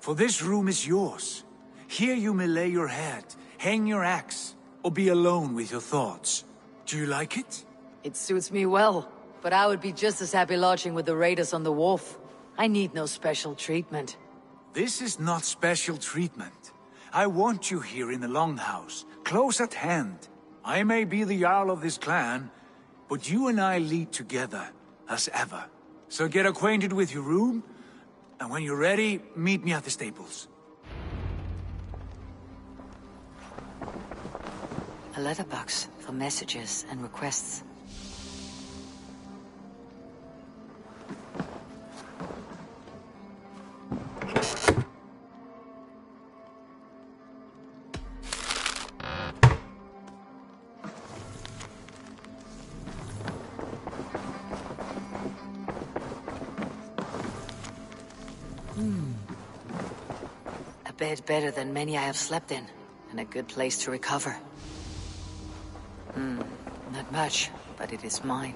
For this room is yours. Here you may lay your head, hang your axe, or be alone with your thoughts. Do you like it? It suits me well, but I would be just as happy lodging with the raiders on the wharf. I need no special treatment. This is not special treatment. I want you here in the Longhouse, close at hand. I may be the Jarl of this clan, but you and I lead together, as ever. So get acquainted with your room, and when you're ready, meet me at the stables. A letterbox for messages and requests. A bed better than many I have slept in, and a good place to recover. Not much, but it is mine.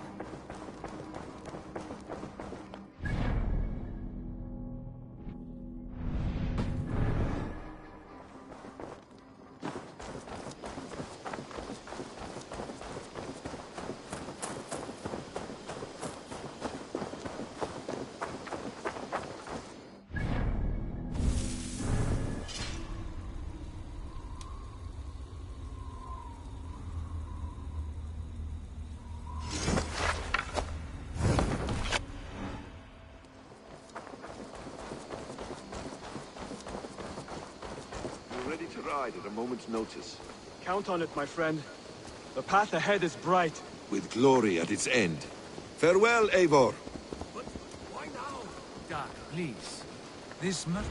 bride at a moment's notice. Count on it, my friend. The path ahead is bright. With glory at its end. Farewell, Eivor. Doc, please. This must...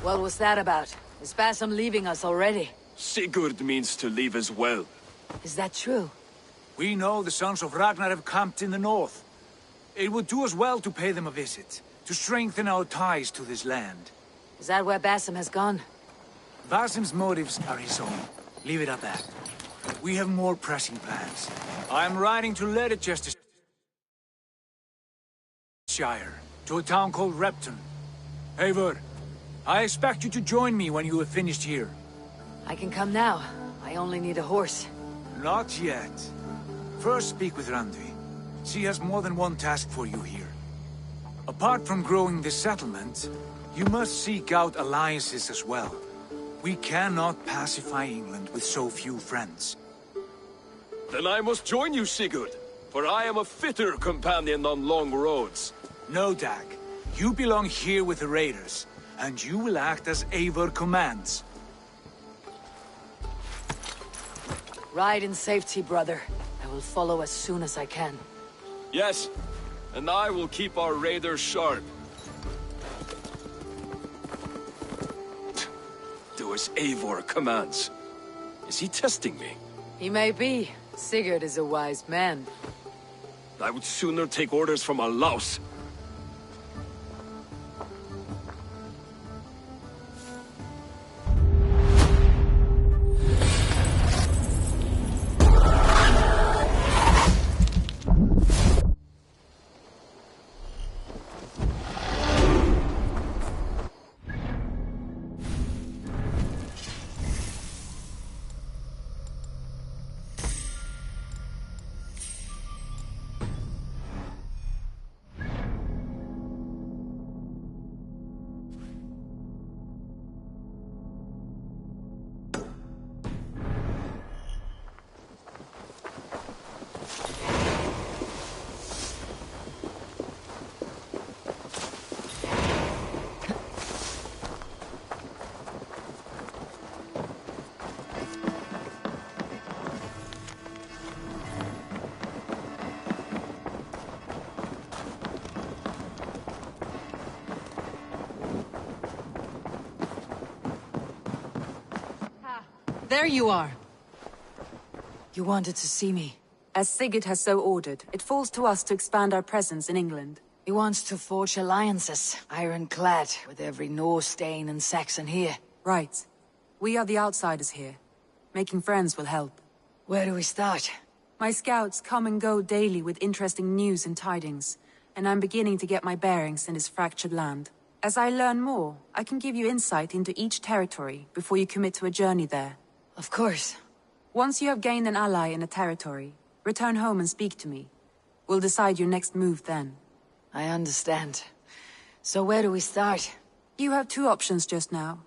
What was that about? Is Basim leaving us already? Sigurd means to leave as well. Is that true? We know the sons of Ragnar have camped in the north. It would do us well to pay them a visit, to strengthen our ties to this land. Is that where Basim has gone? Basim's motives are his own. Leave it at that. We have more pressing plans. I'm riding to Leicester Shire, to a town called Repton. Eivor, I expect you to join me when you have finished here. I can come now. I only need a horse. Not yet. First speak with Randvi. She has more than one task for you here. Apart from growing this settlement, you must seek out alliances as well. We cannot pacify England with so few friends. Then I must join you, Sigurd, for I am a fitter companion on long roads. No, Dag. You belong here with the raiders, and you will act as Eivor commands. Ride in safety, brother. I will follow as soon as I can. Yes, and I will keep our raiders sharp. Do as Eivor commands. Is he testing me? He may be. Sigurd is a wise man. I would sooner take orders from a louse. There you are. You wanted to see me? As Sigurd has so ordered, it falls to us to expand our presence in England. He wants to forge alliances, ironclad, with every Norse, Dane, and Saxon here. Right. We are the outsiders here. Making friends will help. Where do we start? My scouts come and go daily with interesting news and tidings, and I'm beginning to get my bearings in this fractured land. As I learn more, I can give you insight into each territory before you commit to a journey there. Of course. Once you have gained an ally in a territory, return home and speak to me. We'll decide your next move then. I understand. So where do we start? You have two options just now.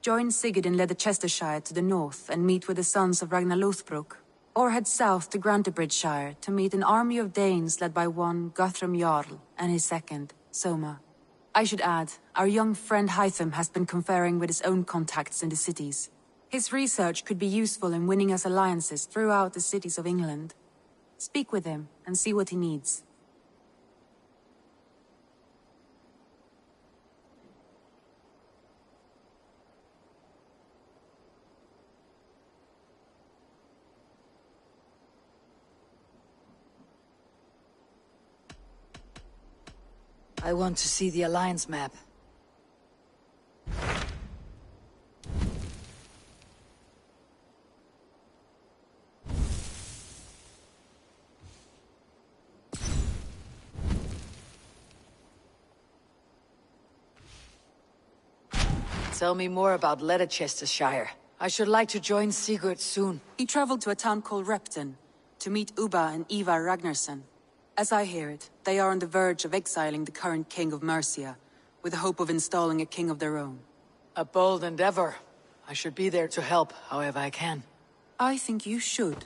Join Sigurd in Leicestershire to the north and meet with the sons of Ragnar Lothbrok, or head south to Grantebridgesshire to meet an army of Danes led by one Guthrum Jarl and his second, Soma. I should add, our young friend Hytham has been conferring with his own contacts in the cities. His research could be useful in winning us alliances throughout the cities of England. Speak with him and see what he needs. I want to see the Alliance map. Tell me more about Leicestershire. I should like to join Sigurd soon. He traveled to a town called Repton to meet Ubba and Ivar Ragnarsson. As I hear it, they are on the verge of exiling the current king of Mercia, with the hope of installing a king of their own. A bold endeavor. I should be there to help, however I can. I think you should.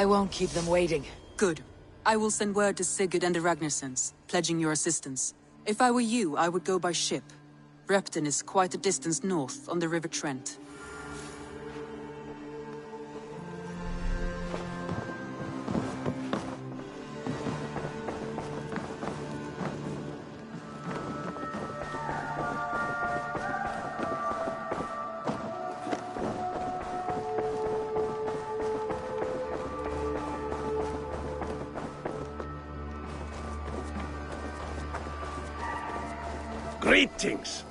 I won't keep them waiting. Good. I will send word to Sigurd and the Ragnarsons, pledging your assistance. If I were you, I would go by ship. Repton is quite a distance north on the River Trent. Greetings!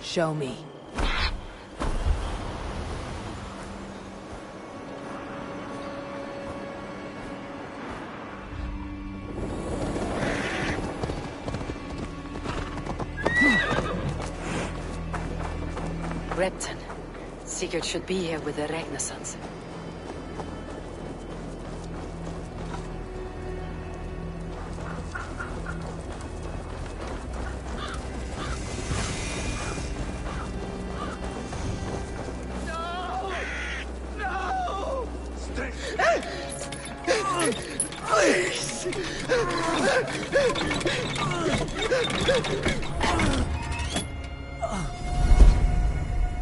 Show me. Repton. Sigurd should be here with the Ragnarsons.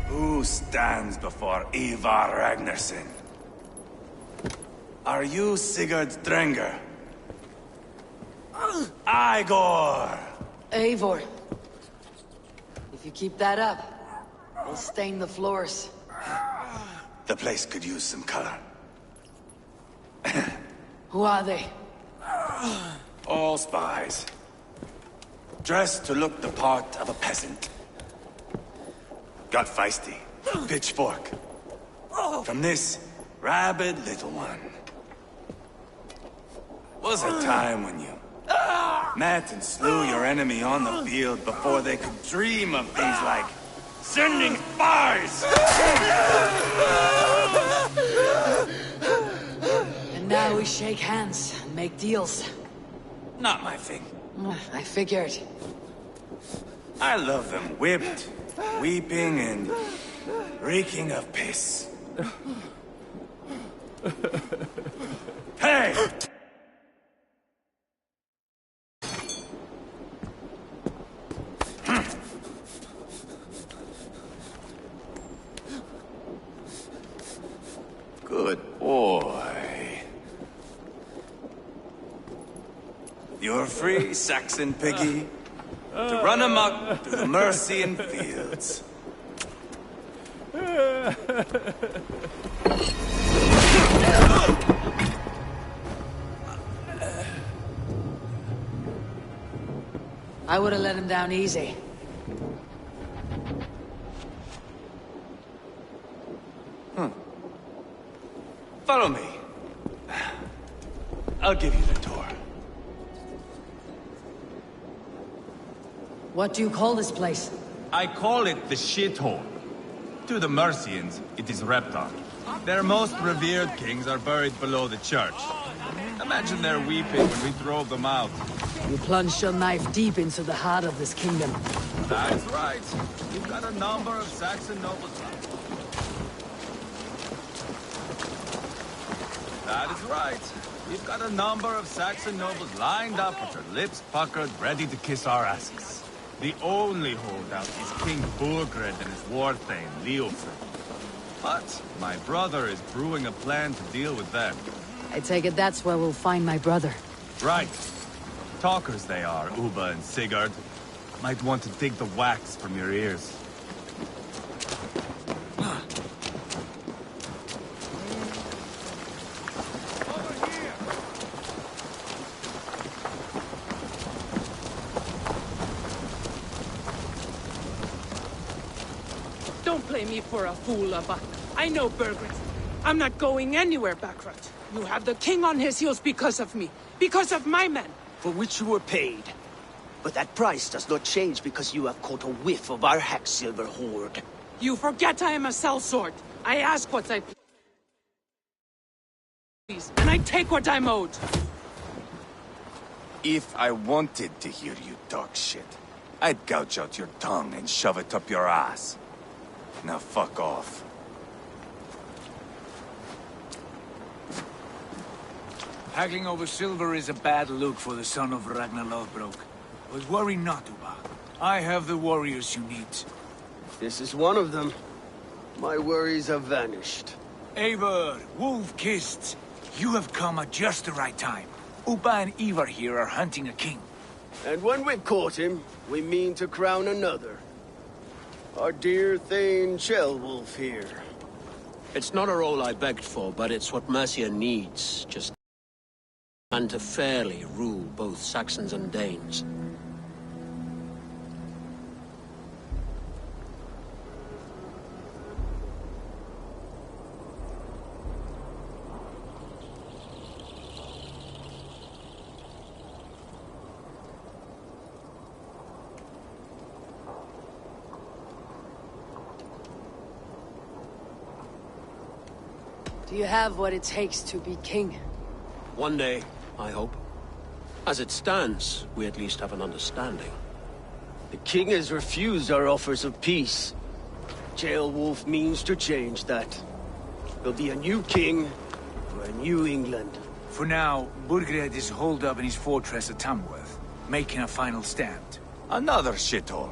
Who stands before Ivar Ragnarsson? Are you Sigurd Drenger? Igor! Eivor. If you keep that up, we'll stain the floors. The place could use some color. Who are they? All spies. Dressed to look the part of a peasant. Got feisty. Pitchfork. From this rabid little one. Was a time when you met and slew your enemy on the field before they could dream of things like sending spies! And now we shake hands and make deals. Not my thing. I figured. I love them whipped, weeping, and reeking of piss. Hey! Good boy. You're free, Saxon piggy, to run amok through the Mercian fields. I would have let him down easy. Follow me. I'll give you the tour. What do you call this place? I call it the shithole. To the Mercians, it is Repton. Their most revered kings are buried below the church. Imagine their weeping when we drove them out. You plunged your knife deep into the heart of this kingdom. That's right. We've got a number of Saxon nobles left. That is right. We've got a number of Saxon nobles lined up with their lips puckered, ready to kiss our asses. The only holdout is King Burgred and his war-thane, Leofrid. But my brother is brewing a plan to deal with them. I take it that's where we'll find my brother. Right. Talkers they are, Uba and Sigurd. Might want to dig the wax from your ears. Don't play me for a fool, Abba. I know Burgred. I'm not going anywhere, Backrot. You have the king on his heels because of me. Because of my men. For which you were paid. But that price does not change because you have caught a whiff of our Hacksilver hoard. You forget I am a sellsword. I ask what I please, and I take what I'm owed. If I wanted to hear you talk shit, I'd gouge out your tongue and shove it up your ass. Now fuck off. Haggling over silver is a bad look for the son of Ragnar Lothbrok. But worry not, Uba. I have the warriors you need. This is one of them. My worries have vanished. Eivor, wolf-kissed. You have come at just the right time. Uba and Ivar here are hunting a king. And when we've caught him, we mean to crown another. Our dear Thane Shellwolf here. It's not a role I begged for, but it's what Mercia needs. Just and to fairly rule both Saxons and Danes. Do you have what it takes to be king? One day, I hope. As it stands, we at least have an understanding. The king has refused our offers of peace. Jailwolf means to change that. There'll be a new king for a new England. For now, Burgred is holed up in his fortress at Tamworth, making a final stand. Another shithole.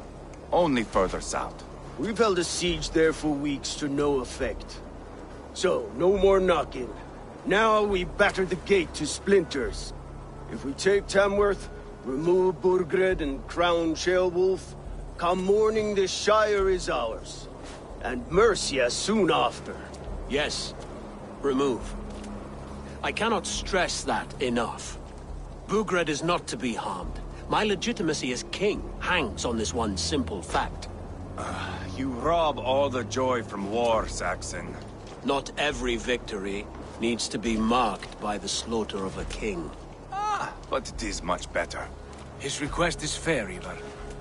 Only further south. We've held a siege there for weeks to no effect. So, no more knocking. Now we batter the gate to splinters. If we take Tamworth, remove Burgred and crown Jailwolf, come morning the Shire is ours. And Mercia soon after. Yes, remove. I cannot stress that enough. Burgred is not to be harmed. My legitimacy as king hangs on this one simple fact. You rob all the joy from war, Saxon. Not every victory needs to be marked by the slaughter of a king. But it is much better. His request is fair, Ivar,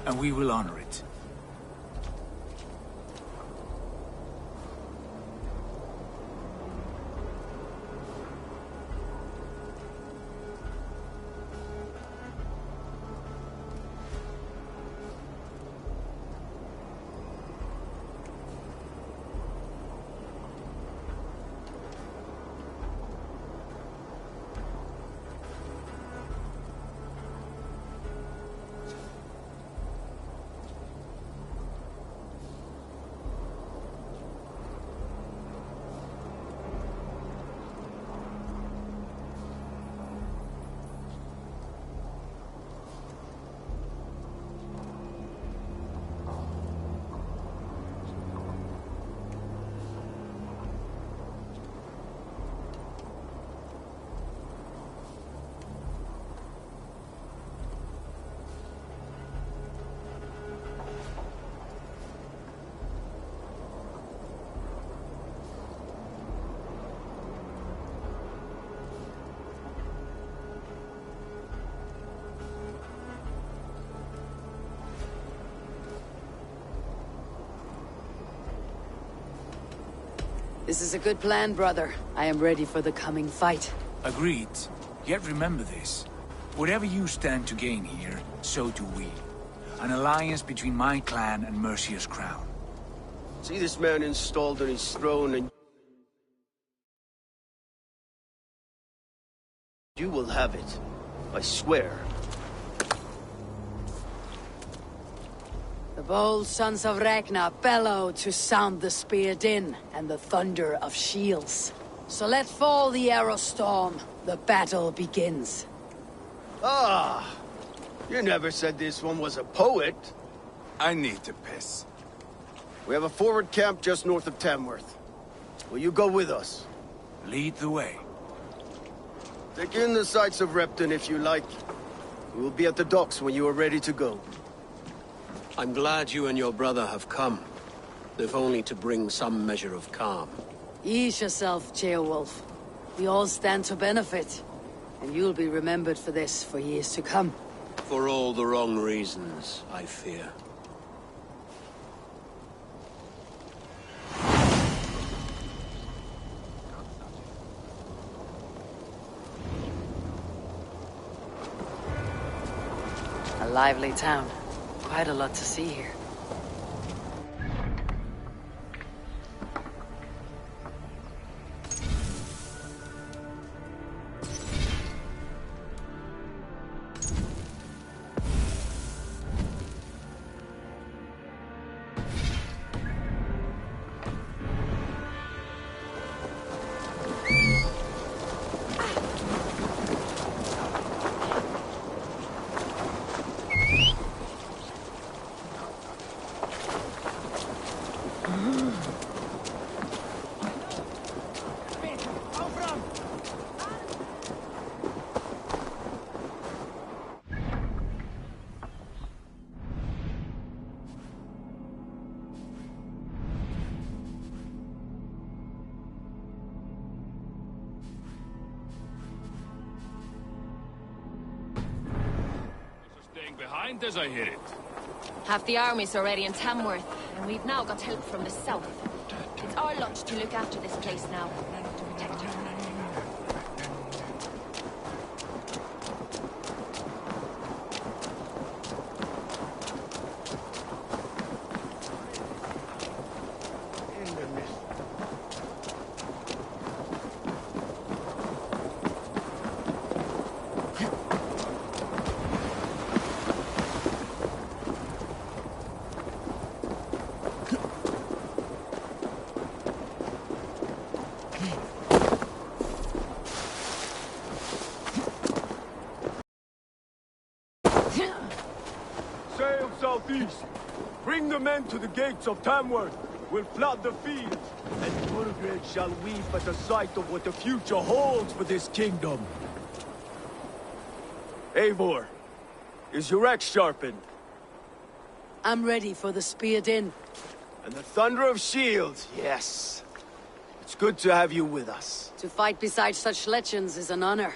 and we will honor it. This is a good plan, brother. I am ready for the coming fight. Agreed. Yet remember this. Whatever you stand to gain here, so do we. An alliance between my clan and Mercia's crown. See this man installed on his throne and you will have it. I swear. The bold sons of Ragnar bellow to sound the spear din and the thunder of shields. So let fall the arrow storm. The battle begins. Ah! You never said this one was a poet. I need to piss. We have a forward camp just north of Tamworth. Will you go with us? Lead the way. Take in the sights of Repton if you like. We will be at the docks when you are ready to go. I'm glad you and your brother have come, if only to bring some measure of calm. Ease yourself, Jailwolf. We all stand to benefit, and you'll be remembered for this for years to come. For all the wrong reasons, I fear. A lively town. Quite a lot to see here. Behind as I hear it. Half the army's already in Tamworth, and we've now got help from the south. It's our lot to look after this place now. Sail southeast. Bring the men to the gates of Tamworth. We'll flood the fields, and Burgred shall weep at the sight of what the future holds for this kingdom. Eivor, is your axe sharpened? I'm ready for the speared in. And the thunder of shields, yes. It's good to have you with us. To fight beside such legends is an honor.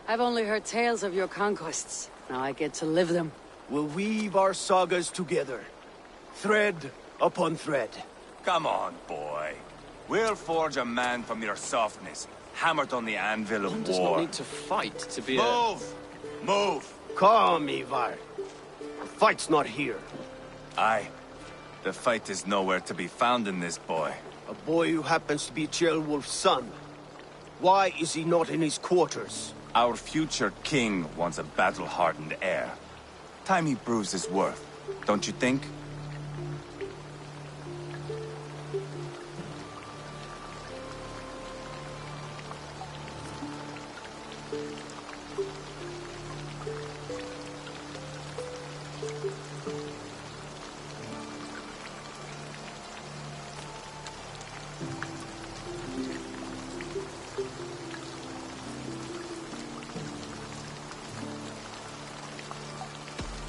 I've only heard tales of your conquests. Now I get to live them. We'll weave our sagas together, thread upon thread. Come on, boy. We'll forge a man from your softness, hammered on the anvil of war. One does not need to fight to be Move! Move! Calm, Ivar. The fight's not here. Aye. The fight is nowhere to be found in this boy. A boy who happens to be Ceolwulf's son. Why is he not in his quarters? Our future king wants a battle-hardened heir. Time he proves his worth, don't you think?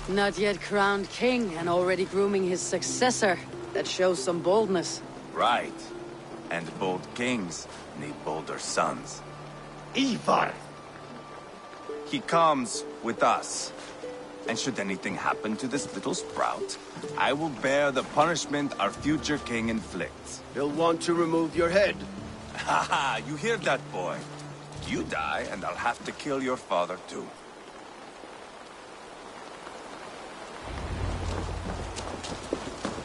Not yet crowned king and already grooming his successor. That shows some boldness. Right. And bold kings need bolder sons. Ivar! He comes with us. And should anything happen to this little sprout, I will bear the punishment our future king inflicts. He'll want to remove your head. Haha, you hear that, boy? You die, and I'll have to kill your father, too.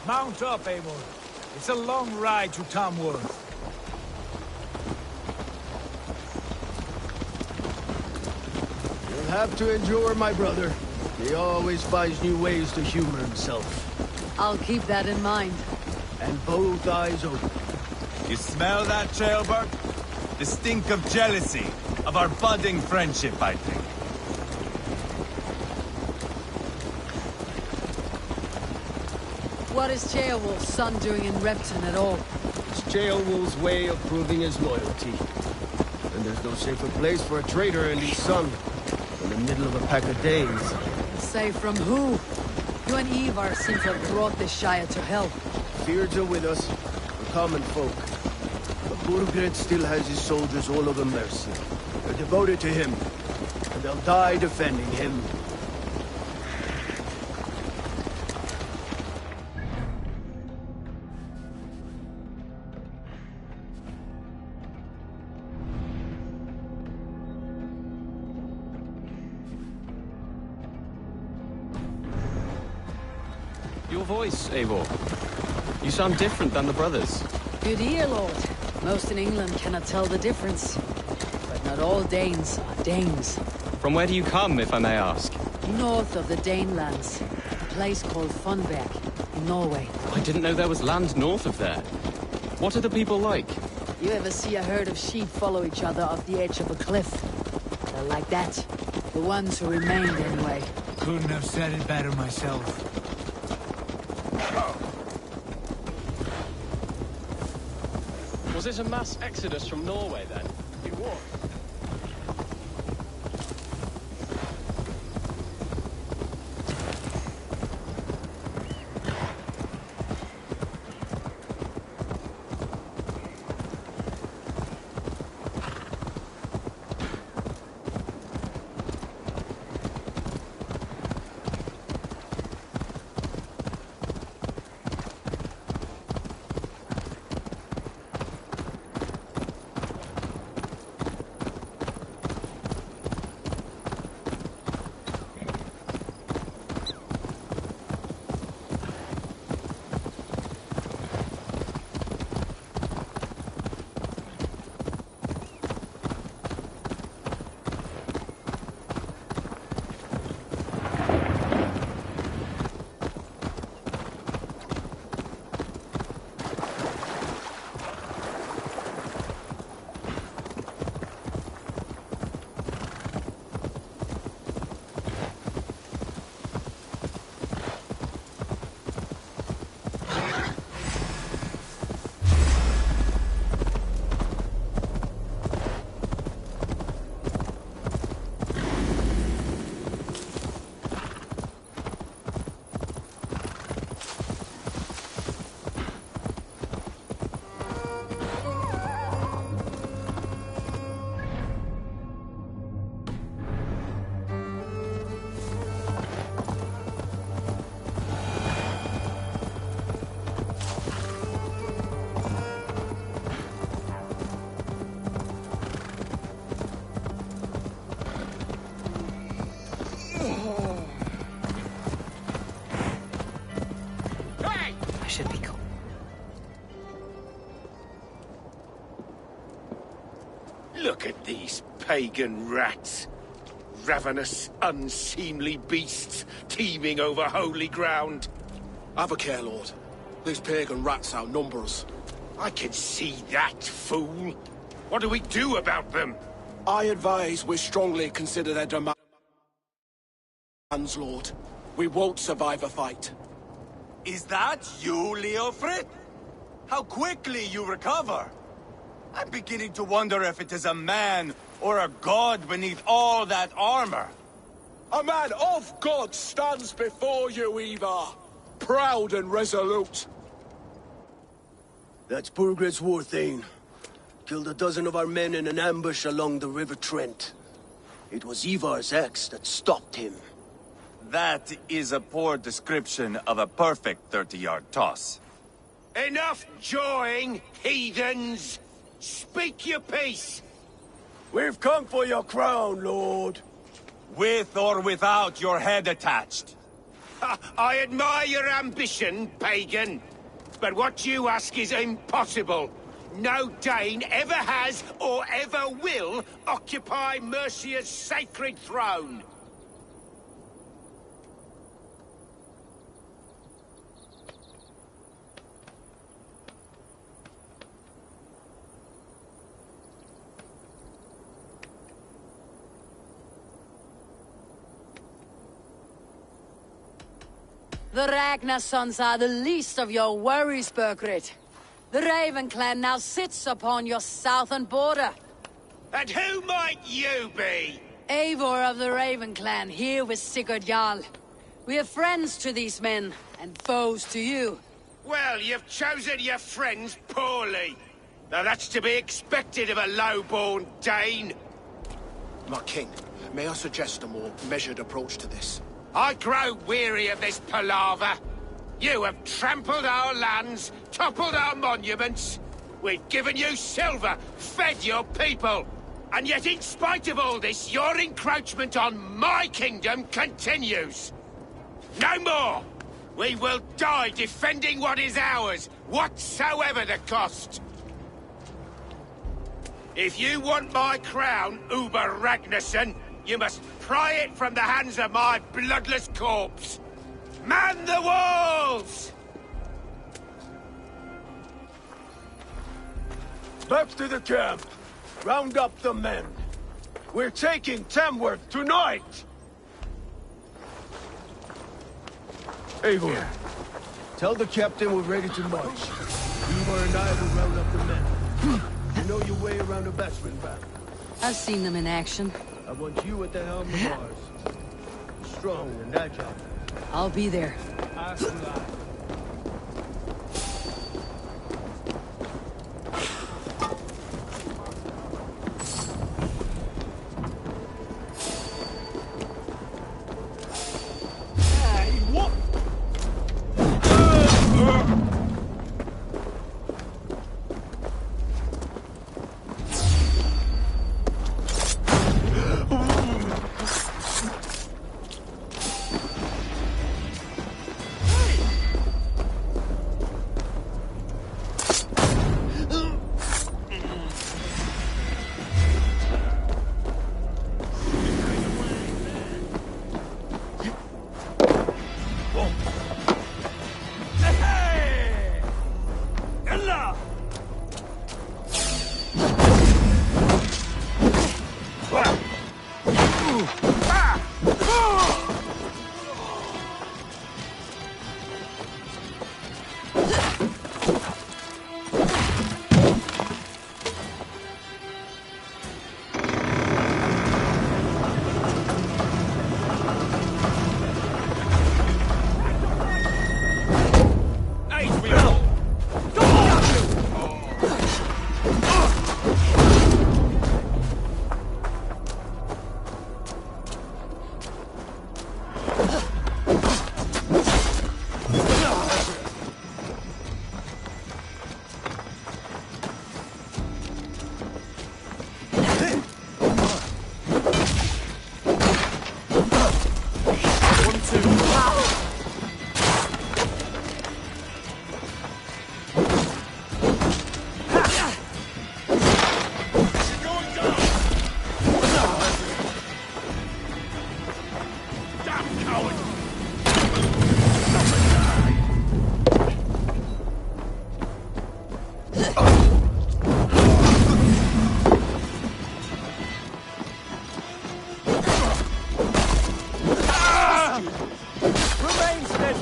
Mount up, Eivor. It's a long ride to Tamworth. You'll have to endure, my brother. He always finds new ways to humor himself. I'll keep that in mind. And both eyes open. You smell that, Ceolbert? The stink of jealousy, of our budding friendship, I think. What is Ceolwulf's son doing in Repton at all? It's Ceolwulf's way of proving his loyalty. And there's no safer place for a traitor and his son than the middle of a pack of Danes. Safe from who? You and Ivar seem to have brought this Shire to hell. Fears are with us, the common folk. But Burgred still has his soldiers all over Mercia. They're devoted to him, and they'll die defending him. Your voice, Eivor. You sound different than the brothers. Good ear, Lord. Most in England cannot tell the difference. But not all Danes are Danes. From where do you come, if I may ask? North of the Danelands. A place called Funberg, in Norway. I didn't know there was land north of there. What are the people like? You ever see a herd of sheep follow each other off the edge of a cliff? They're like that. The ones who remained, anyway. Couldn't have said it better myself. Was it a mass exodus from Norway, then? It was. should be cool. Look at these pagan rats. Ravenous, unseemly beasts teeming over holy ground. Have a care, Lord. These pagan rats outnumber us. I can see that, fool. What do we do about them? I advise we strongly consider their demands, Lord. We won't survive a fight. Is that you, Leofrid? How quickly you recover! I'm beginning to wonder if it is a man or a god beneath all that armor. A man of God stands before you, Ivar. Proud and resolute. That's Burgred's war thane. Killed a dozen of our men in an ambush along the River Trent. It was Ivar's axe that stopped him. That is a poor description of a perfect 30-yard toss. Enough jawing, heathens! Speak your peace! We've come for your crown, Lord. With or without your head attached. I admire your ambition, pagan. But what you ask is impossible. No Dane ever has or ever will occupy Mercia's sacred throne. The Ragnar sons are the least of your worries, Bergred. The Raven clan now sits upon your southern border. And who might you be? Eivor of the Raven clan, here with Sigurd Jarl. We are friends to these men, and foes to you. Well, you've chosen your friends poorly. Now that's to be expected of a low-born Dane. My king, may I suggest a more measured approach to this? I grow weary of this palaver. You have trampled our lands, toppled our monuments. We've given you silver, fed your people. And yet in spite of all this, your encroachment on my kingdom continues. No more! We will die defending what is ours, whatsoever the cost. If you want my crown, Uber Ragnarsson, you must pry it from the hands of my bloodless corpse. Man the walls! Back to the camp. Round up the men. We're taking Tamworth tonight! Eivor, tell the captain we're ready to march. Eivor and I will round up the men. You know your way around a battering ram. I've seen them in action. I want you at the helm of ours. Strong and agile. I'll be there.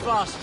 fast.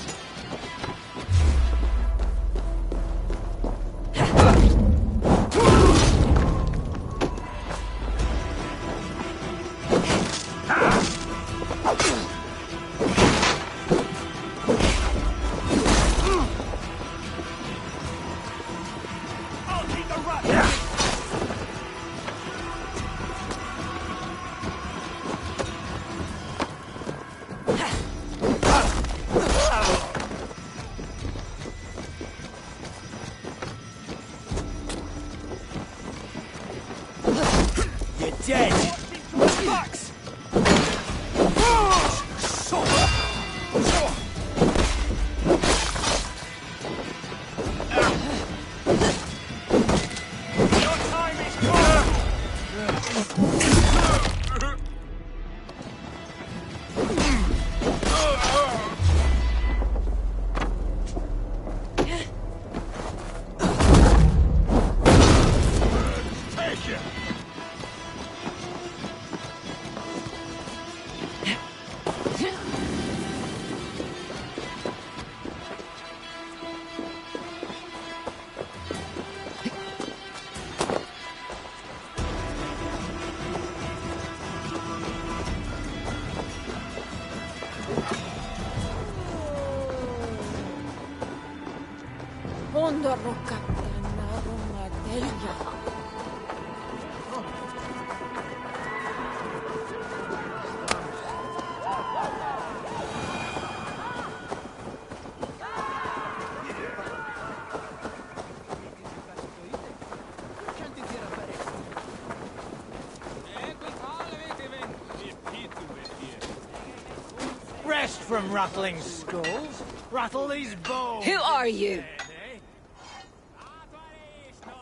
Rest from rattling skulls. Rattle these bones. Who are you?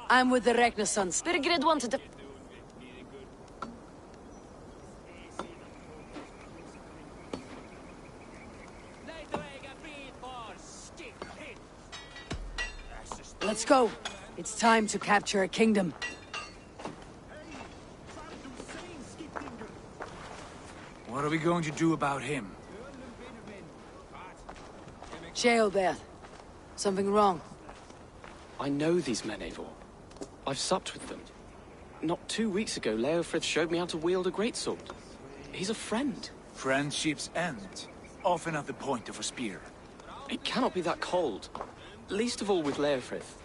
I'm with the Renaissance. Birgrid wanted to... Let's go. It's time to capture a kingdom. What are we going to do about him? Sheobeth. Something wrong? I know these men, Eivor. I've supped with them. Not 2 weeks ago, Leofrith showed me how to wield a greatsword. He's a friend. Friendships end, often at the point of a spear. It cannot be that cold. Least of all with Leofrith.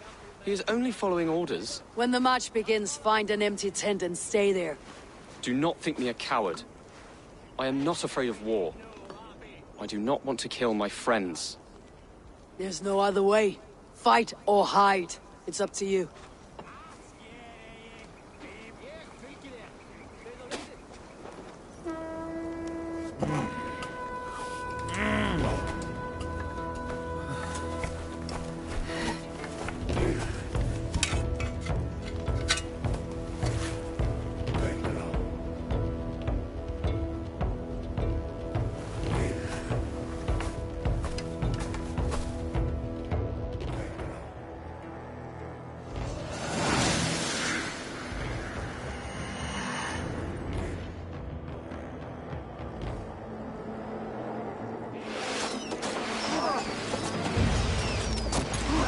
He is only following orders. When the march begins, find an empty tent and stay there. Do not think me a coward. I am not afraid of war. I do not want to kill my friends. There's no other way. Fight or hide. It's up to you.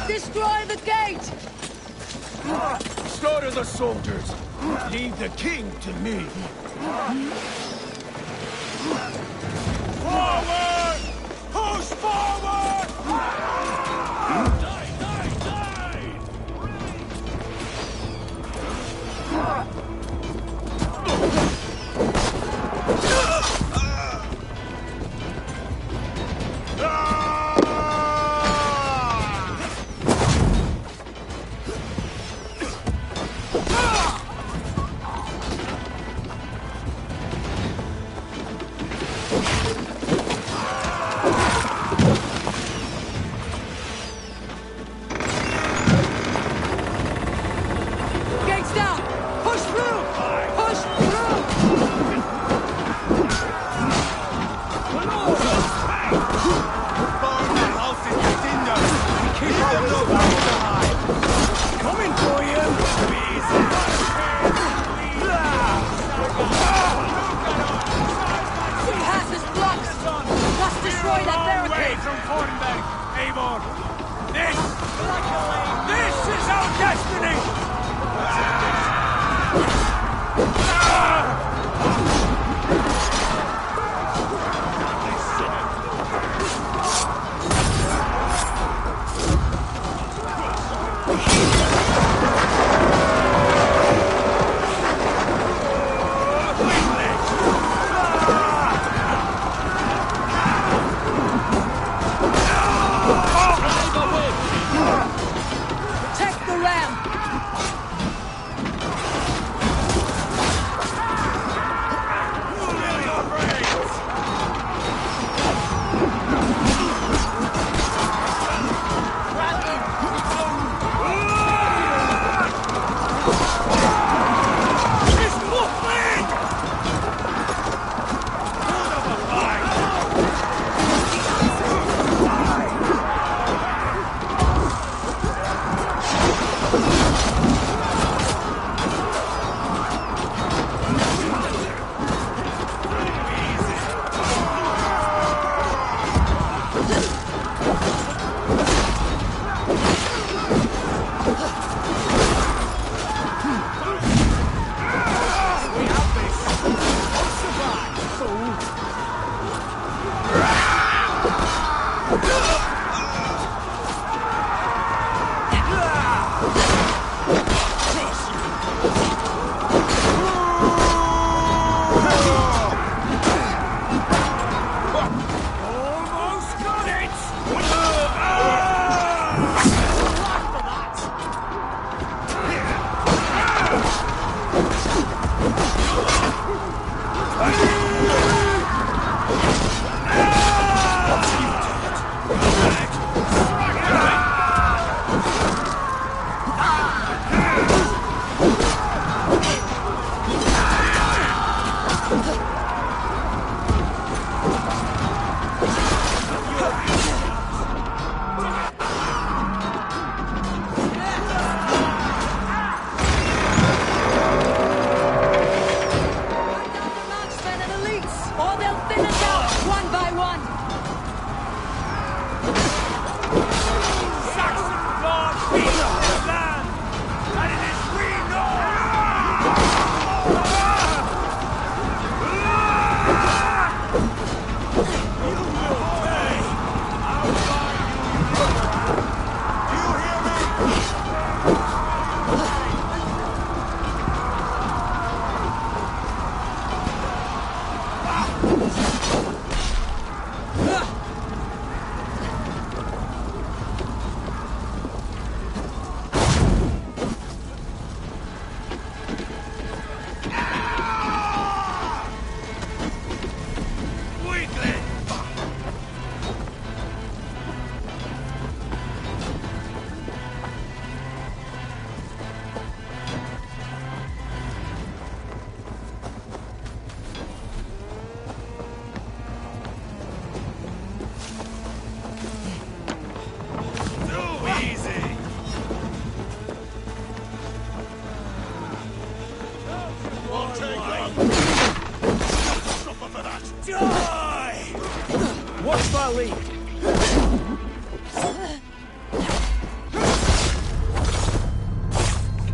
Destroy the gate! Slaughter the soldiers! Leave the king to me! Forward! Push forward! Die, die, die! Gates down! Push through! Push through! Coming for you! The pass is blocked! Must destroy that barricade!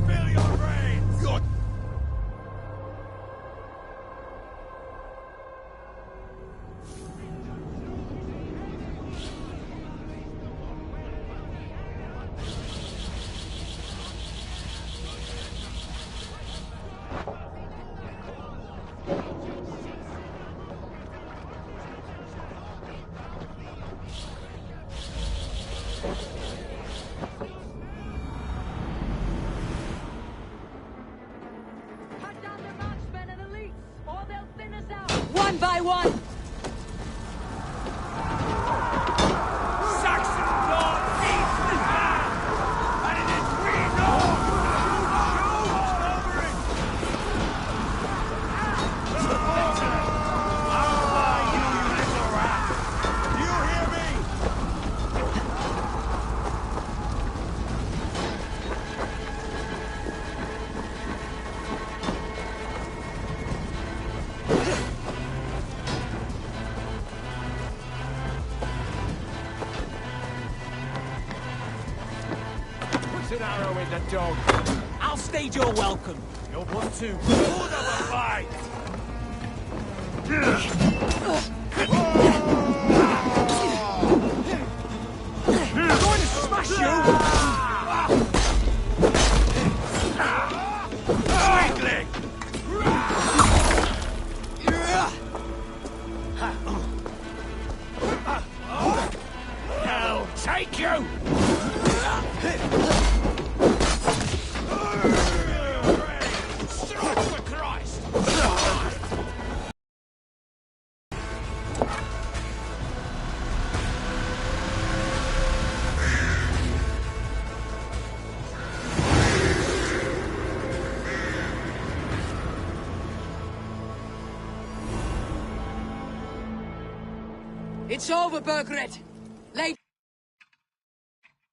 Feel your brains! Good. One by one! Saxon blood needs this man! And it is we know! How are you, you little rat? Do you hear me? Put an arrow in the dog. I'll stage your welcome. You'll want to put up a fight. I'm going to smash you! Weakling! I'll take you! Strike for Christ! It's over, Bergred.